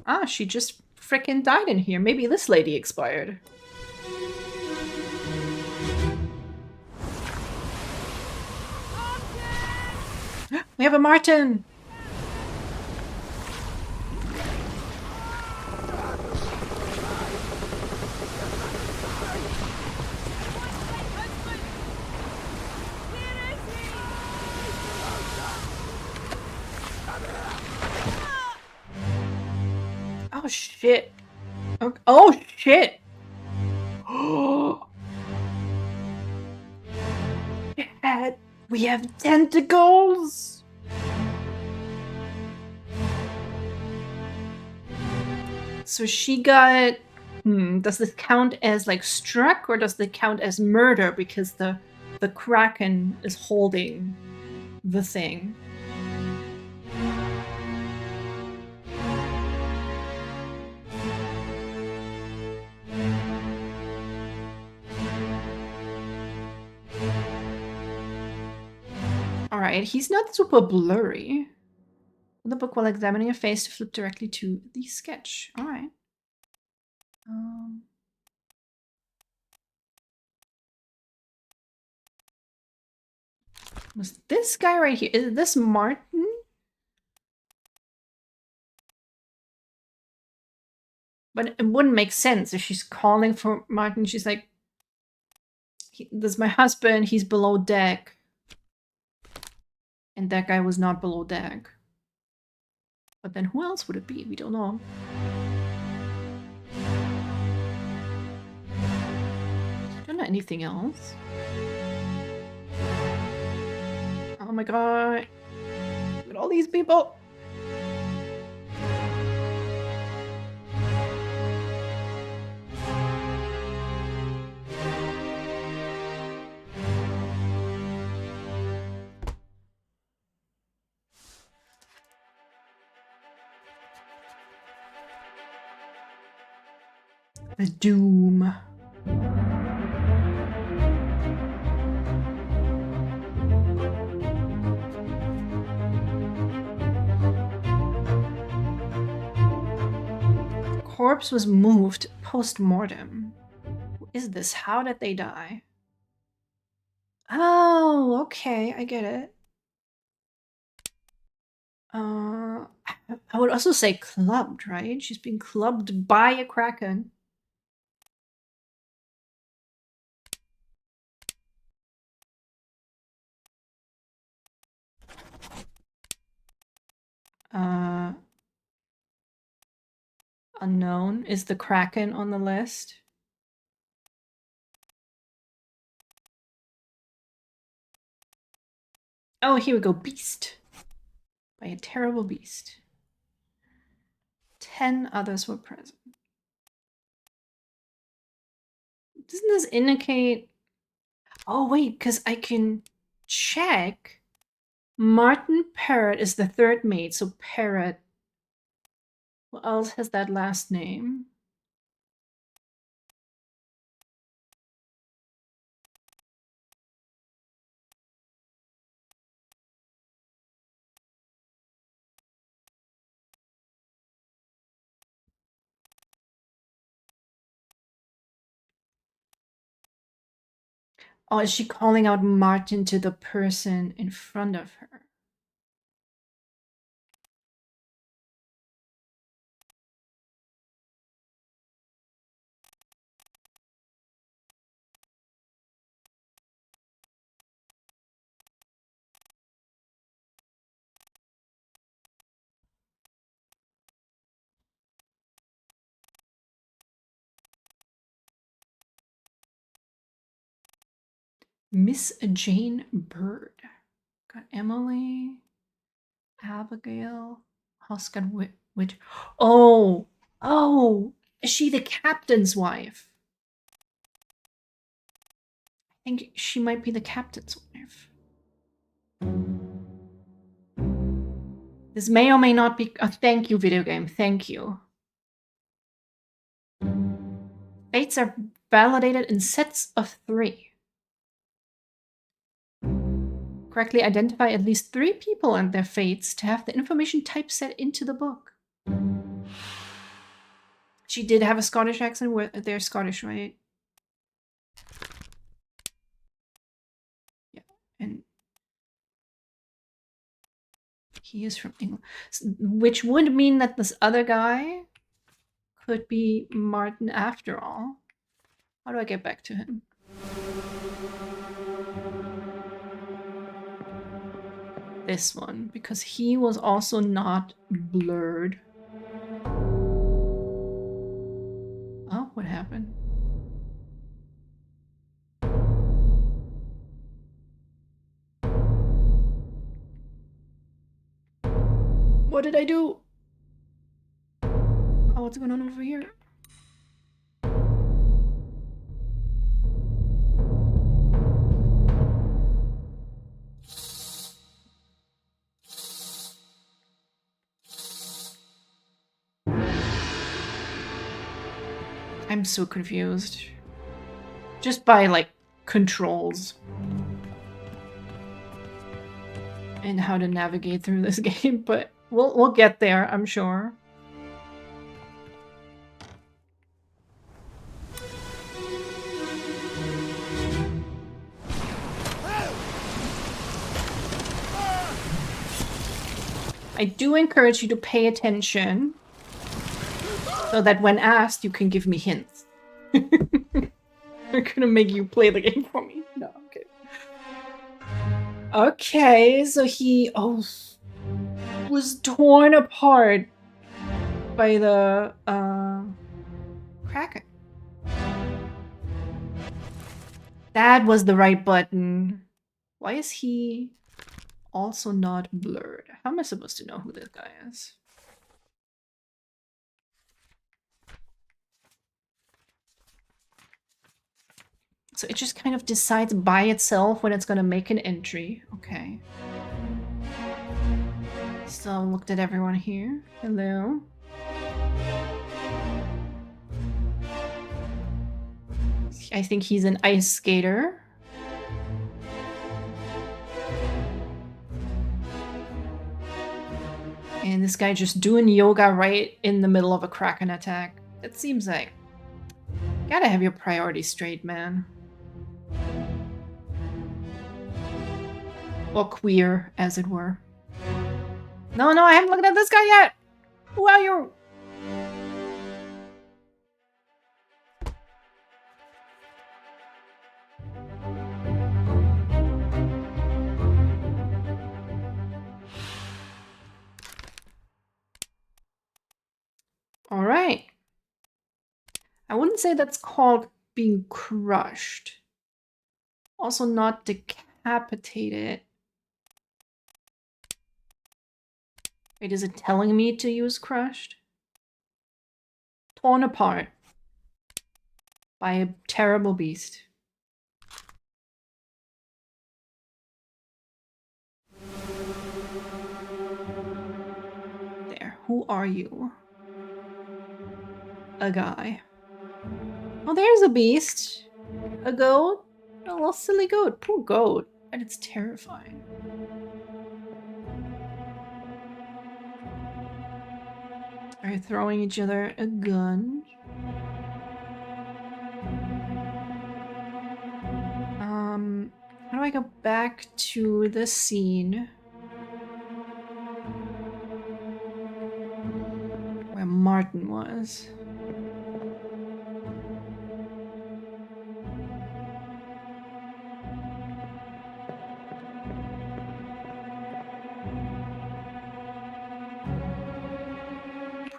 Ah, she just frickin' died in here. Maybe this lady expired. We have a Martin! Oh shit. Okay. Oh shit. Shit. We have tentacles. So she got... does this count as like struck or does it count as murder because the Kraken is holding the thing? Alright, he's not super blurry. The book while examining your face to flip directly to the sketch. Alright. Was this guy right here? Is this Martin? But it wouldn't make sense if she's calling for Martin. She's like, this is my husband, he's below deck. And that guy was not below deck. But then who else would it be? We don't know. Don't know anything else. Oh my god. Look at all these people. The doom. Corpse was moved post-mortem. Who is this? How did they die? Oh, okay, I get it. I would also say clubbed, right? She's being clubbed by a Kraken. Unknown. Is the Kraken on the list? Oh, here we go. Beast. By a terrible beast. 10 others were present. Doesn't this indicate... Oh, wait, because I can check. Martin Parrot is the third mate, so Parrot. Who else has that last name? Oh, is she calling out Martin to the person in front of her? Miss Jane Bird. Got Emily, Abigail, Hoskin Witch. Oh, is she the captain's wife? I think she might be the captain's wife. This may or may not be... Oh, thank you, video game. Thank you. Fates are validated in sets of 3. Correctly identify at least 3 people and their fates to have the information typeset into the book. She did have a Scottish accent. Where they're Scottish, right? Yeah, and he is from England, which would mean that this other guy could be Martin after all. How do I get back to him? This one, because he was also not blurred. Oh, what happened? What did I do? Oh, what's going on over here? I'm so confused. Just by, like, controls. And how to navigate through this game, but we'll get there, I'm sure. I do encourage you to pay attention so that when asked, you can give me hints. They're gonna make you play the game for me. No, okay. Okay, so he was torn apart by the Kraken. That was the right button. Why is he also not blurred? How am I supposed to know who this guy is? So it just kind of decides by itself when it's gonna make an entry. Okay. Still looked at everyone here. Hello. I think he's an ice skater. And this guy just doing yoga right in the middle of a Kraken attack. It seems like... Gotta have your priorities straight, man. Or queer, as it were. No, I haven't looked at this guy yet! Who are you? Alright. I wouldn't say that's called being crushed. Also not decapitated. Wait, is it telling me to use crushed? Torn apart. by a terrible beast. There. Who are you? A guy. Oh, there's a beast. A goat? A little silly goat. Poor goat. And it's terrifying. Are you throwing each other a gun? How do I go back to the scene where Martin was?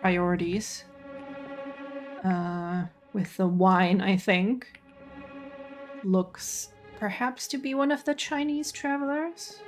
Priorities. With the wine, I think. Looks perhaps to be one of the Chinese travelers.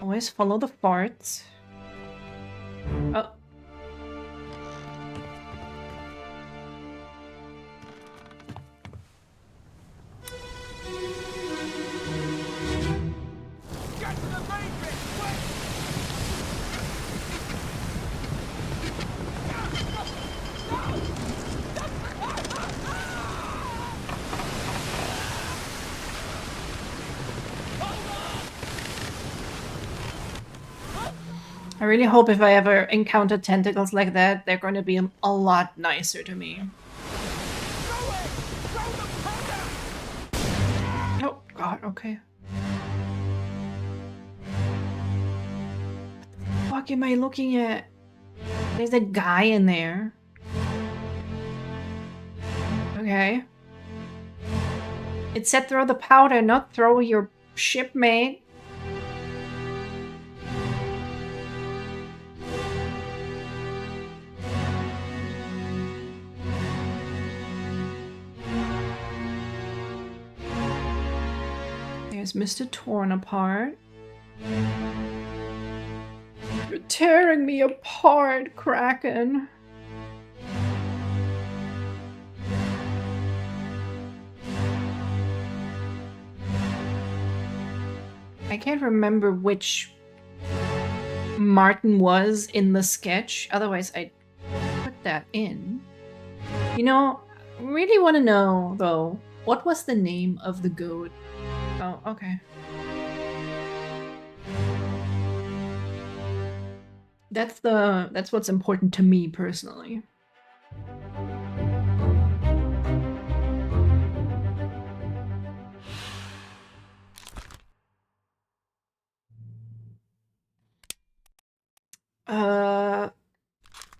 Always follow the farts. Oh.
Get to the main bit, quick!
I really hope if I ever encounter tentacles like that, they're going to be a lot nicer to me. Oh, God, okay. What the fuck am I looking at? There's a guy in there. Okay. It said throw the powder, not throw your shipmate. There's Mr. Torn apart. You're tearing me apart, Kraken. I can't remember which Martin was in the sketch, otherwise I'd put that in. You know, I really want to know, though, what was the name of the goat? Oh, okay. That's what's important to me personally.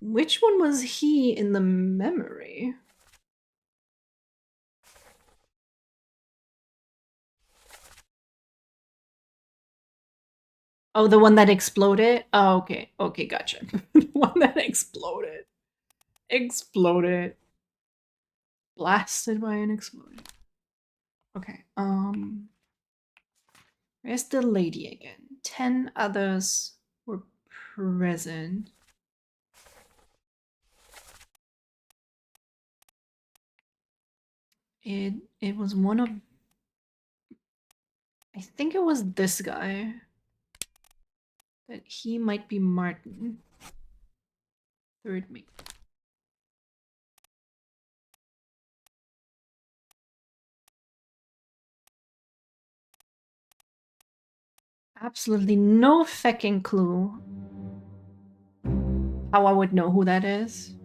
Which one was he in the memory? Oh, the one that exploded? Oh, okay. Okay, gotcha. The one that exploded. Exploded. Blasted by an explosion. Okay, where's the lady again? 10 others were present. It was one of... I think it was this guy. That he might be Martin. Third mate. Absolutely no fucking clue how I would know who that is.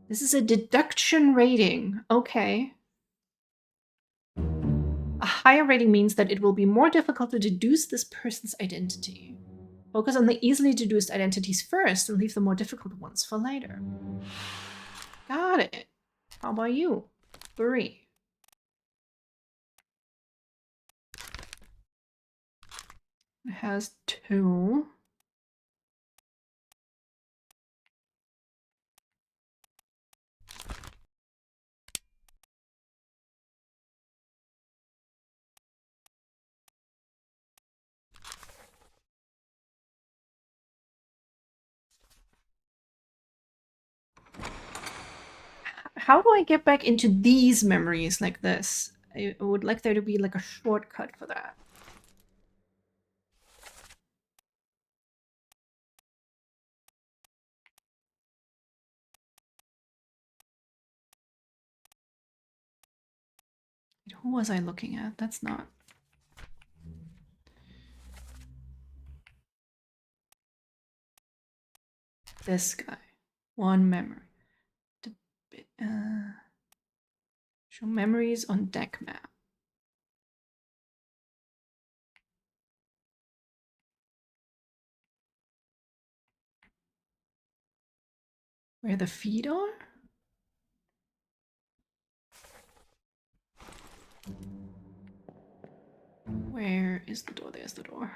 This is a deduction rating. Okay. A higher rating means that it will be more difficult to deduce this person's identity. Focus on the easily deduced identities first and leave the more difficult ones for later. Got it. How about you? 3. It has 2. How do I get back into these memories like this? I would like there to be like a shortcut for that. Who was I looking at? That's not... This guy. 1 memory. Show memories on deck map. Where the feet are? Where is the door? There's the door.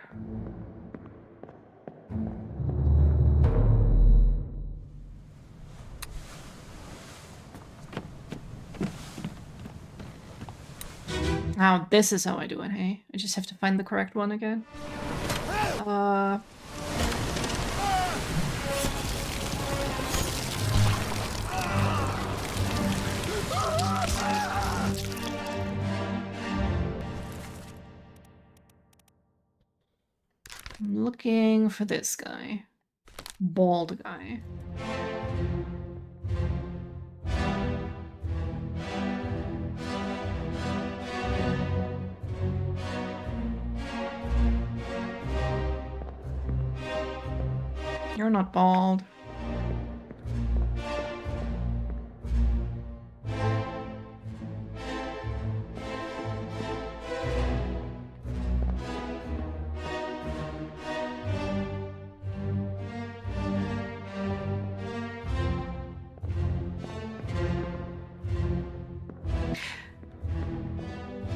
Now this is how I do it, hey? I just have to find the correct one again. I'm looking for this guy. Bald guy. You're not bald.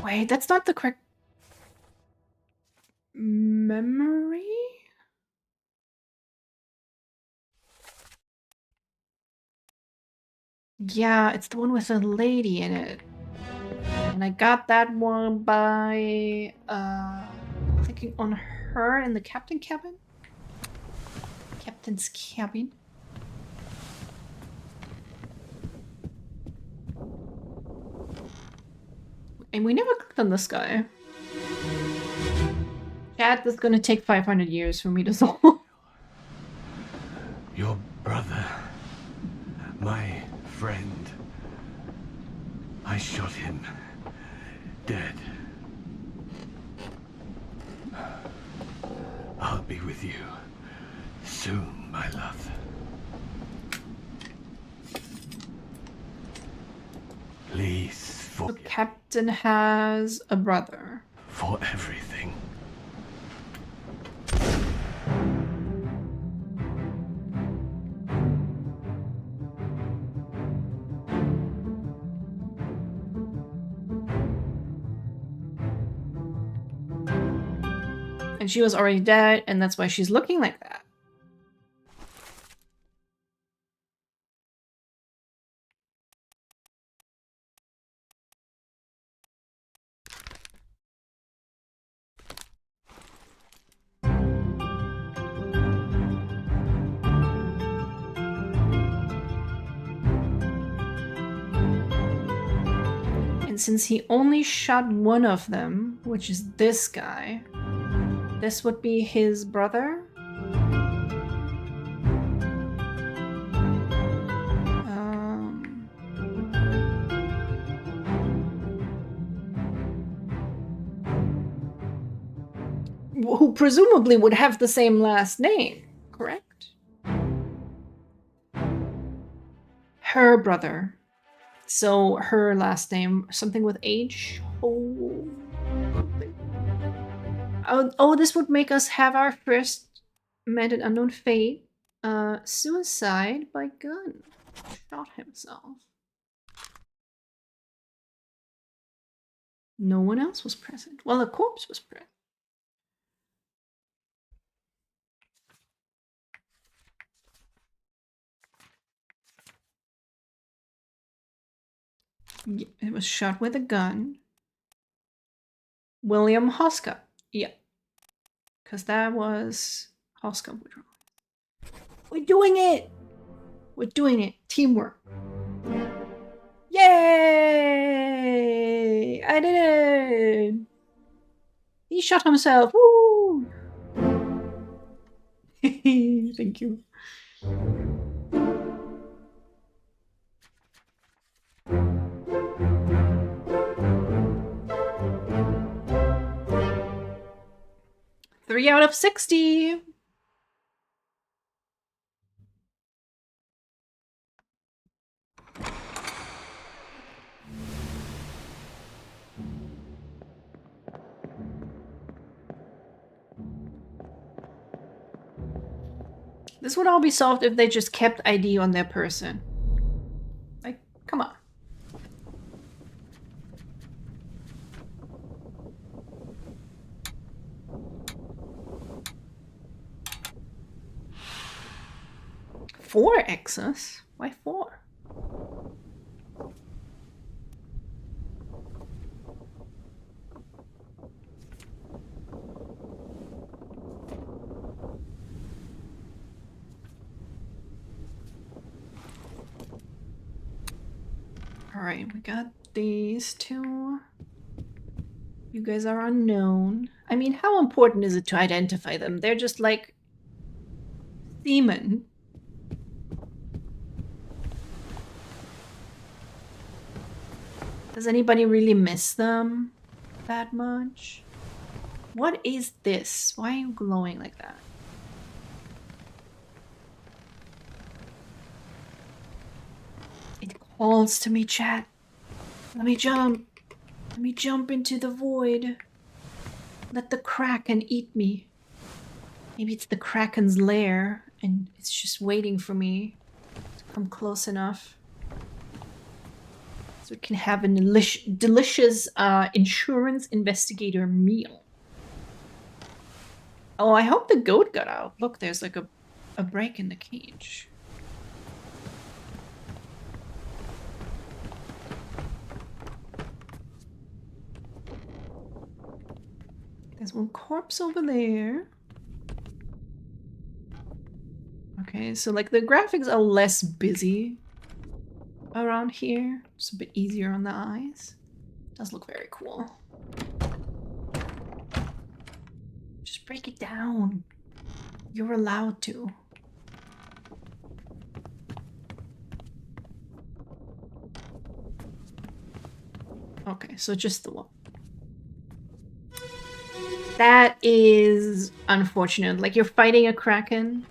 Wait, that's not the correct memory? Yeah, it's the one with the lady in it. And I got that one by clicking on her in the captain's cabin. Captain's cabin. And we never clicked on this guy. Chat, this is gonna take 500 years for me to solve.
Your brother, my friend. I shot him dead. I'll be with you soon, my love. Please
The
forgive
captain has a brother.
for everything.
And she was already dead, and that's why she's looking like that. And since he only shot one of them, which is this guy, this would be his brother? Who presumably would have the same last name, correct? Her brother. So her last name, something with H? Oh, this would make us have our first met an unknown fate. Suicide by gun. Shot himself. No one else was present. Well, a corpse was present. Yeah, it was shot with a gun. William Hoska. Yeah. Because that was Hoska. We're doing it! We're doing it. Teamwork. Yay! I did it! He shot himself. Woo! Thank you. Three out of 60. This would all be solved if they just kept ID on their person. Like, come on. Four X's? Why four? Alright, we got these two. You guys are unknown. I mean, how important is it to identify them? They're just like seamen. Does anybody really miss them that much? What is this? Why are you glowing like that? It calls to me, chat. Let me jump. Let me jump into the void. Let the Kraken eat me. Maybe it's the Kraken's lair, and it's just waiting for me to come close enough. So we can have a delicious insurance investigator meal. Oh, I hope the goat got out. Look, there's like a break in the cage. There's one corpse over there. Okay, so like the graphics are less busy around here. Just a bit easier on the eyes. Does look very cool. Just break it down. You're allowed to. Okay, so just the one. That is unfortunate. Like, you're fighting a Kraken.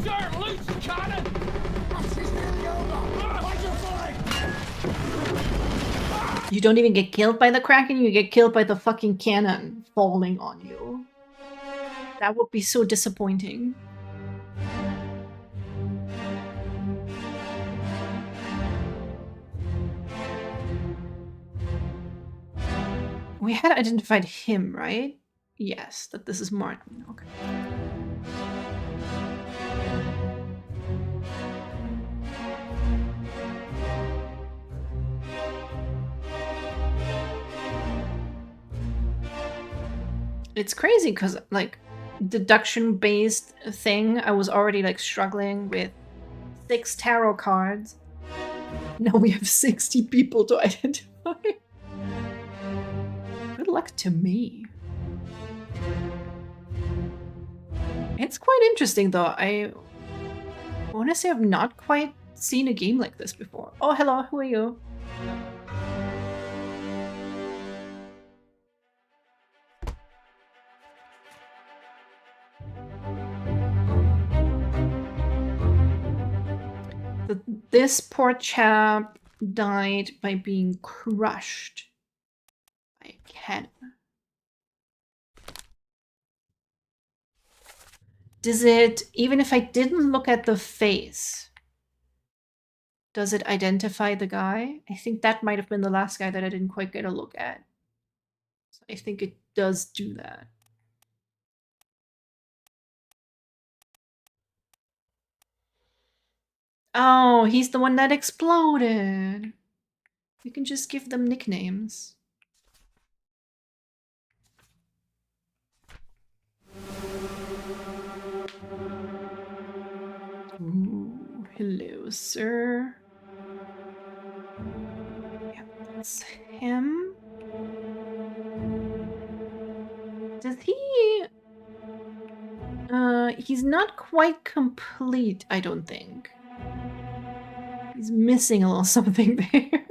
Sir, loose cannon!
You don't even get killed by the Kraken, you get killed by the fucking cannon falling on you. That would be so disappointing. We had identified him, right? Yes, that this is Martin. Okay. It's crazy because, like, deduction-based thing, I was already, like, struggling with 6 tarot cards. Now we have 60 people to identify. Good luck to me. It's quite interesting, though. I want to say I've not quite seen a game like this before. Oh, hello. Who are you? This poor chap died by being crushed by a cannon. Does it, even if I didn't look at the face, does it identify the guy? I think that might have been the last guy that I didn't quite get a look at. So I think it does do that. Oh, he's the one that exploded. You can just give them nicknames. Ooh, hello, sir. Yeah, that's him. Does he... he's not quite complete, I don't think. He's missing a little something there.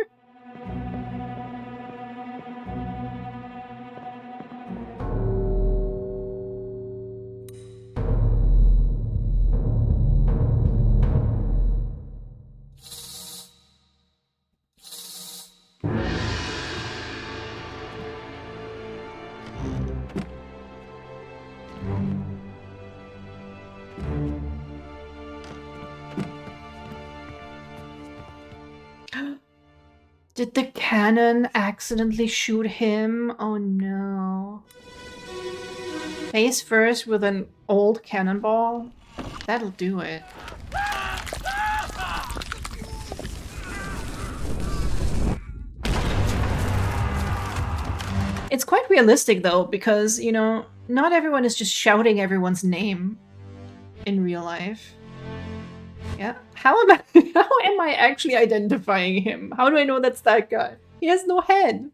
Did the cannon accidentally shoot him? Oh no. Face first with an old cannonball? That'll do it. It's quite realistic though, because, you know, not everyone is just shouting everyone's name in real life. Yeah. How am I actually identifying him? How do I know that's that guy? He has no head.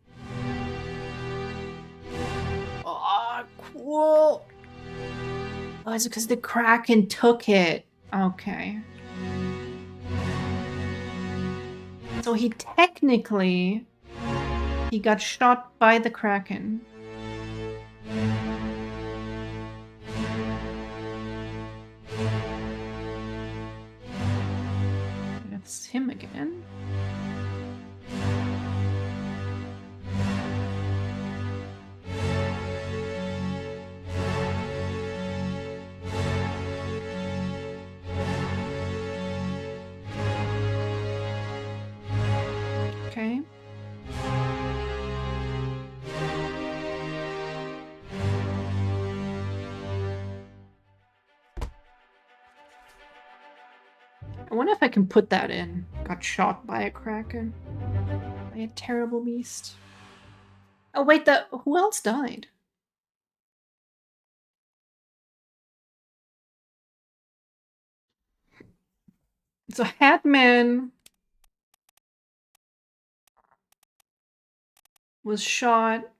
Oh, cool. Oh, it's because the Kraken took it. Okay. So he technically... he got shot by the Kraken. That's him again. Okay. I wonder if I can put that in. Got shot by a Kraken. By a terrible beast. Oh wait, who else died? So Hatman was shot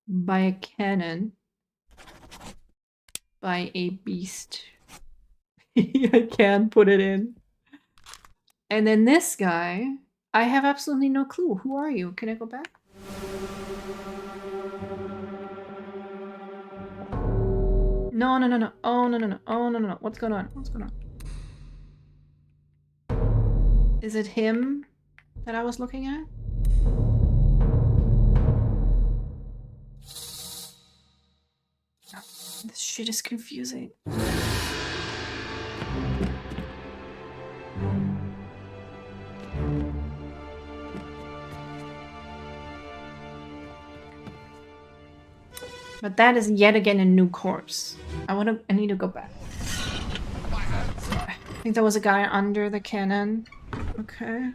by a cannon by a beast. I can put it in. And then this guy, I have absolutely no clue. Who are you? Can I go back? No, no, no, no. Oh, no, no, no. Oh, no, no, no. What's going on? What's going on? Is it him that I was looking at? Oh, this shit is confusing. But that is yet again a new corpse. I need to go back. I think there was a guy under the cannon. Okay.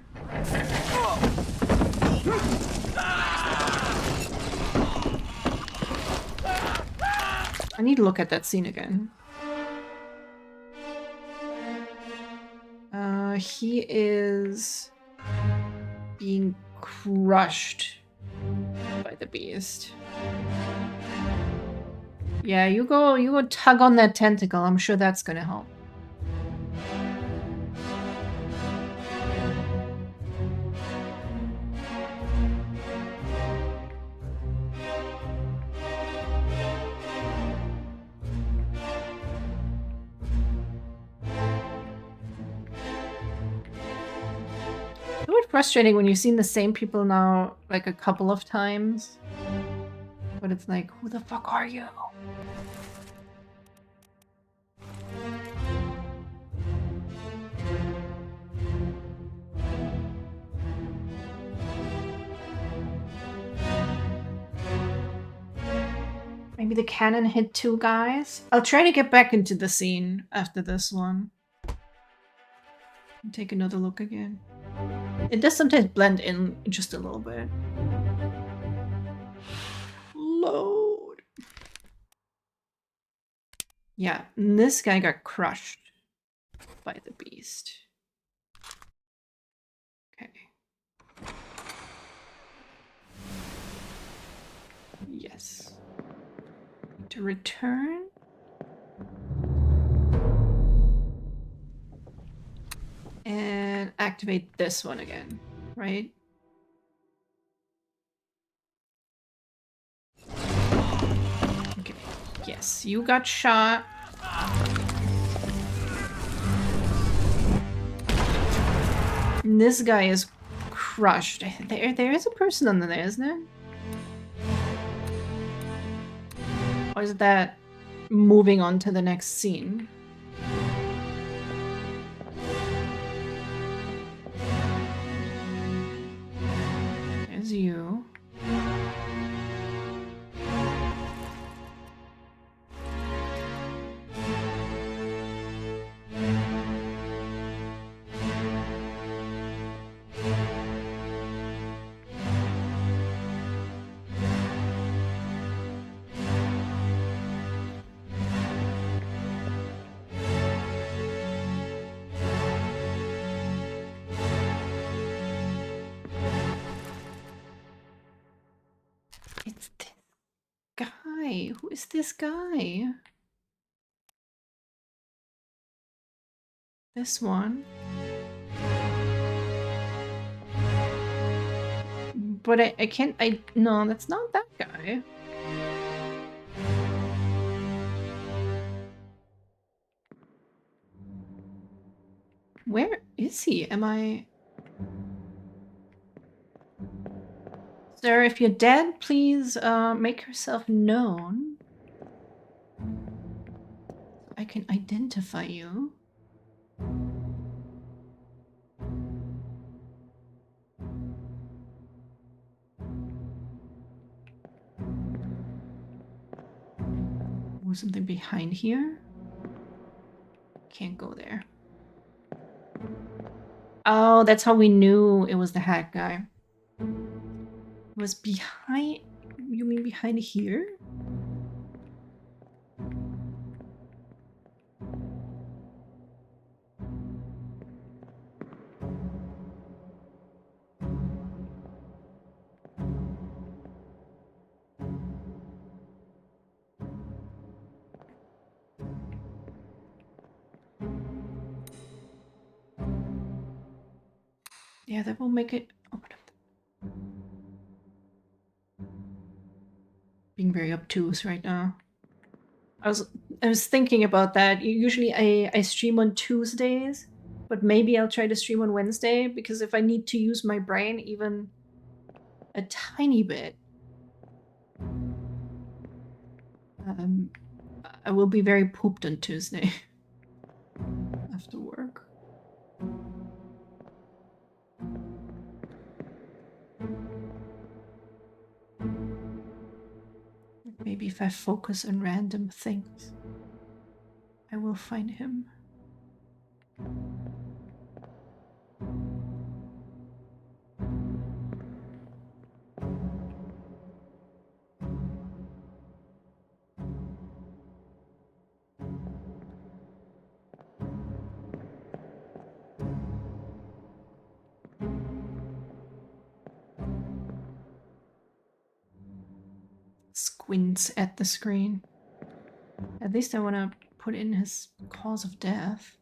I need to look at that scene again. He is being crushed by the beast. Yeah, you go tug on that tentacle. I'm sure that's gonna help. It's a bit frustrating when you've seen the same people now like a couple of times. But it's like, who the fuck are you? Maybe the cannon hit 2 guys? I'll try to get back into the scene after this one. And take another look again. It does sometimes blend in just a little bit. Load. Yeah, and this guy got crushed by the beast. Okay. Yes. To return. And activate this one again, right? Okay. Yes, you got shot. And this guy is crushed. There is a person under there, isn't there? Or is that moving on to the next scene? There's you. It's this guy. Who is this guy? This one. But I can't, no, that's not that guy. Where is he? Am I... Sir, if you're dead, please make yourself known. I can identify you. Was something behind here? Can't go there. Oh, that's how we knew it was the hat guy. It was behind... You mean behind here? Yeah, that will make it... Open up. Being very obtuse right now. I was thinking about that. Usually I stream on Tuesdays, but maybe I'll try to stream on Wednesday, because if I need to use my brain even a tiny bit, I will be very pooped on Tuesday after work. Maybe if I focus on random things, I will find him. Squints at the screen. At least I want to put in his cause of death.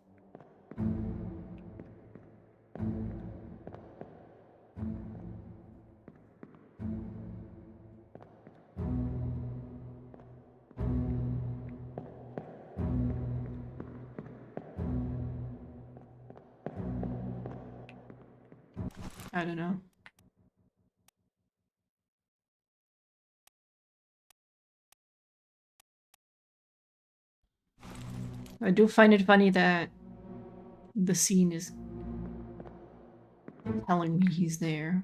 I don't know. I do find it funny that the scene is telling me he's there.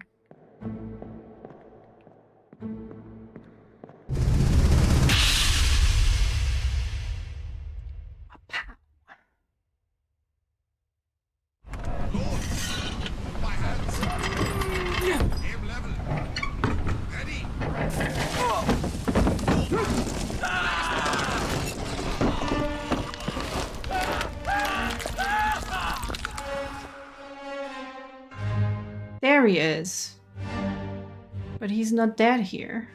he is. But he's not dead here.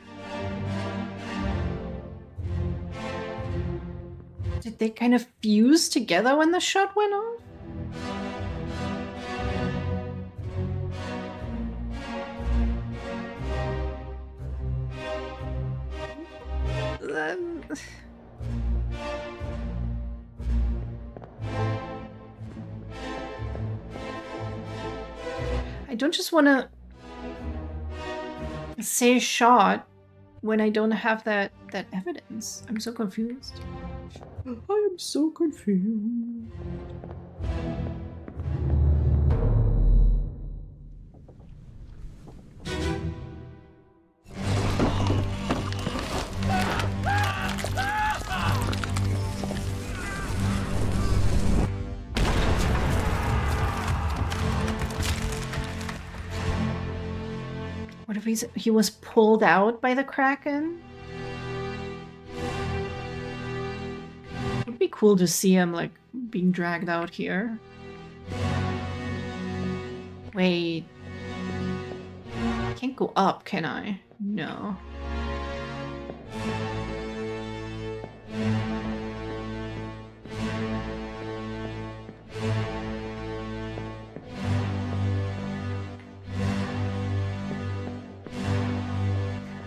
Did they kind of fuse together when the shot went off? I don't just want to say shot when I don't have that evidence. I'm so confused. I am so confused. What if he was pulled out by the Kraken? It would be cool to see him, like, being dragged out here. Wait. I can't go up, can I? No.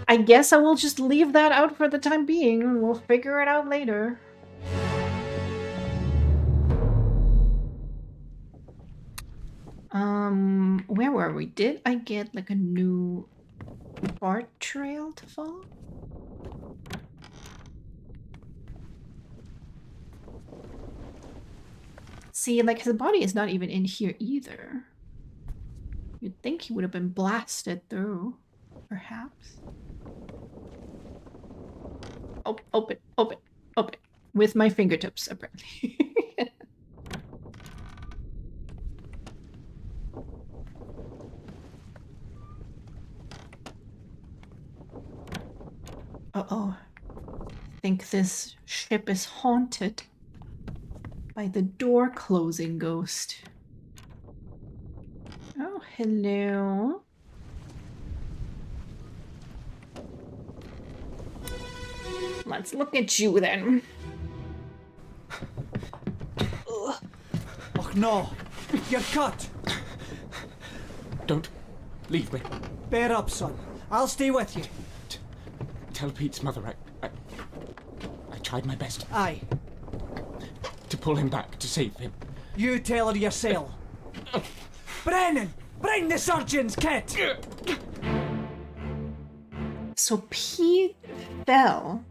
I guess I will just leave that out for the time being, and we'll figure it out later. Where were we? Did I get like a new BART trail to follow? See, like his body is not even in here either. You'd think he would have been blasted through, perhaps. Oh, open, open, open. With my fingertips, apparently. Uh-oh. I think this ship is haunted by the door closing ghost. Oh, hello. Let's look at you then.
Oh no, you're cut.
Don't leave me.
Bear up, son. I'll stay with you.
Tell Pete's mother I tried my best
Aye.
to pull him back, to save him.
You tell her yourself. Brennan! Bring the surgeon's kit!
So Pete fell.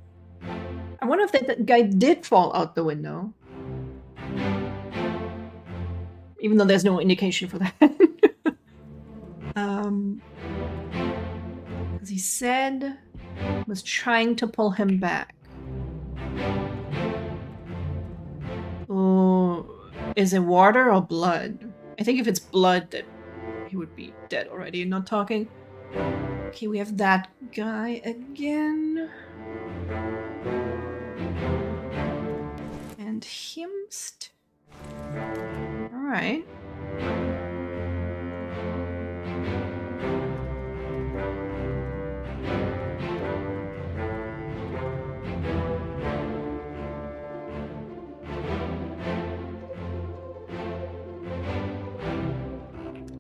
I wonder if that guy did fall out the window. Even though there's no indication for that. Because he said was trying to pull him back. Oh, is it water or blood? I think if it's blood, that he would be dead already and not talking. Okay, we have that guy again. And Himst. Alright.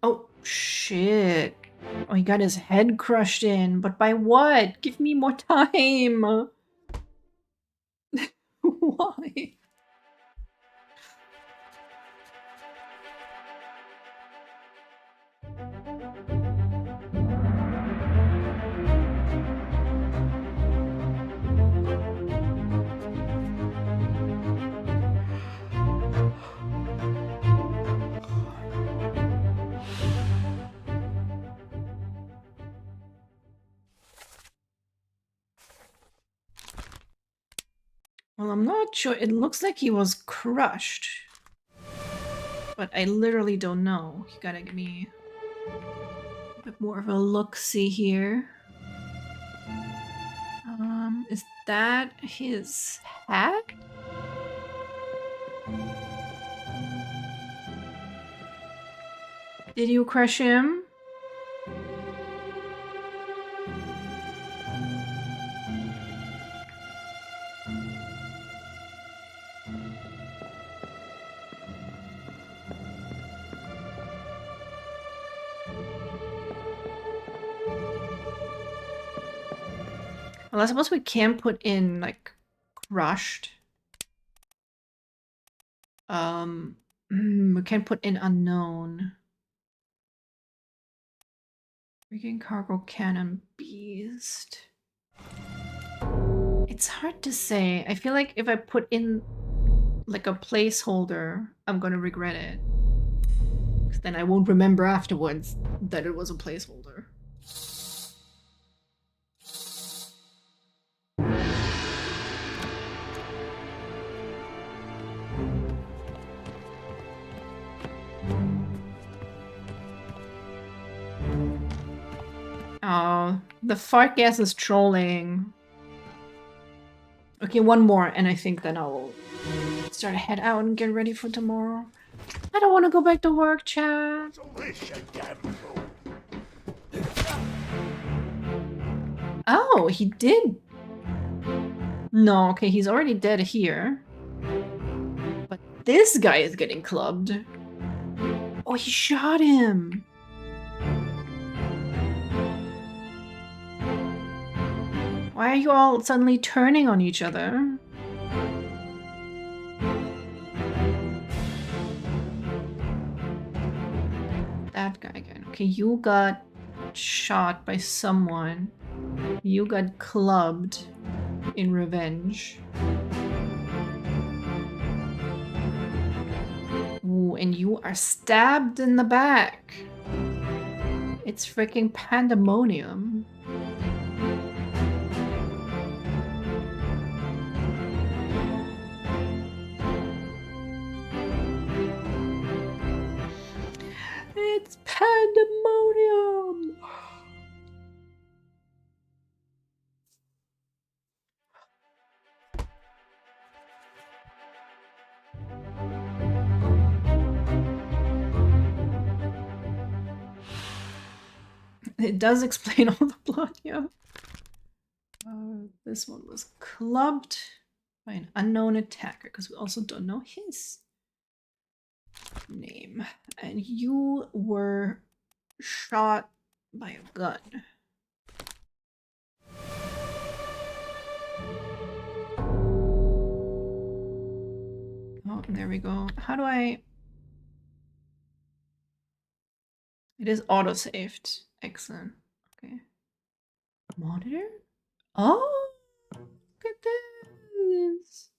Oh, shit. Oh, he got his head crushed in. But by what? Give me more time. Why? Well, I'm not sure. It looks like he was crushed. But I literally don't know. You gotta give me a bit more of a look-see here. Is that his hat? Did you crush him? Well, I suppose we can put in, like, crushed. We can put in unknown. Freaking cargo cannon beast. It's hard to say. I feel like if I put in like a placeholder, I'm gonna regret it. Because then I won't remember afterwards that it was a placeholder. Oh, the fart gas is trolling. Okay, one more, and I think then I'll start to head out and get ready for tomorrow. I don't want to go back to work, chat. Oh, he did. No, okay, he's already dead here. But this guy is getting clubbed. Oh, he shot him. Why are you all suddenly turning on each other? That guy again. Okay, you got shot by someone. You got clubbed in revenge. Ooh, and you are stabbed in the back. It's freaking pandemonium. It's pandemonium. It does explain all the plot, yeah. This one was clubbed by an unknown attacker, because we also don't know his name. And you were shot by a gun. Oh, there we go. How do I... It is auto-saved. Excellent. Okay. Monitor? Oh! Look at this!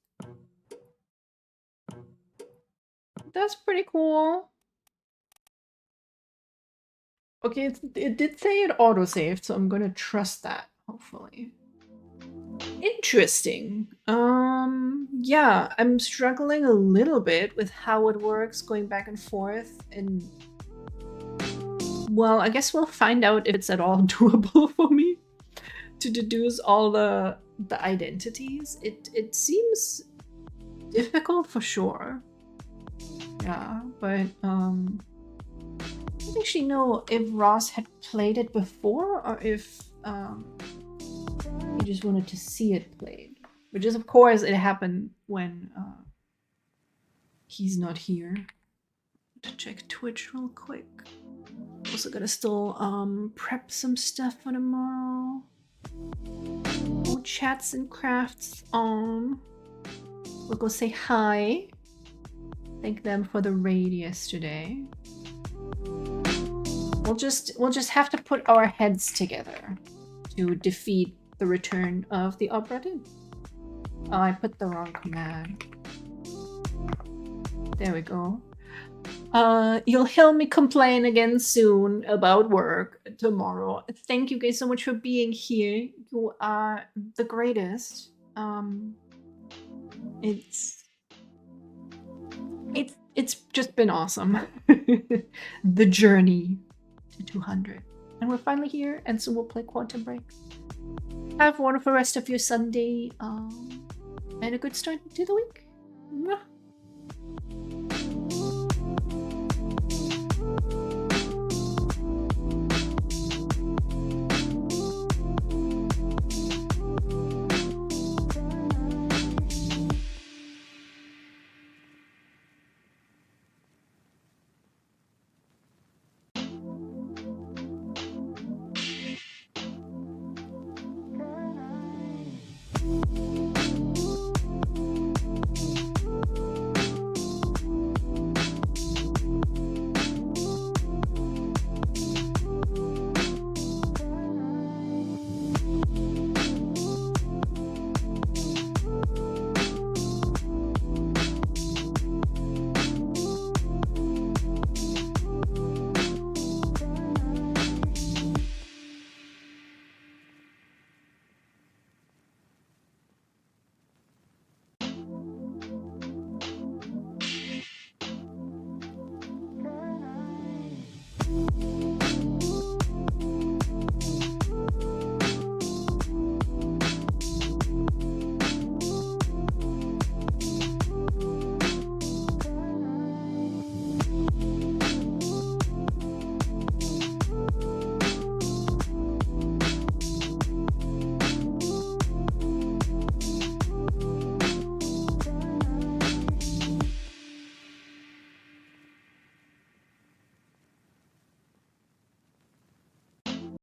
That's pretty cool. Okay, it did say it auto-saved, so I'm gonna trust that, hopefully. Interesting. Yeah, I'm struggling a little bit with how it works going back and forth, and well, I guess we'll find out if it's at all doable for me to deduce all the identities. It seems difficult for sure. Yeah, but I don't actually know if Ross had played it before or if he just wanted to see it played. Which is, of course, it happened when he's not here. To check Twitch real quick. Also gonna still prep some stuff for tomorrow. Oh, chats and crafts on. We'll go say hi. Thank them for the raid yesterday. We'll just have to put our heads together to defeat the return of the Obra Dinn. Oh, I put the wrong command. There we go. You'll hear me complain again soon about work tomorrow. Thank you guys so much for being here. You are the greatest. It's just been awesome. The journey to 200. And we're finally here, and so we'll play Quantum Break. Have a wonderful rest of your Sunday, and a good start to the week. Mwah. bye.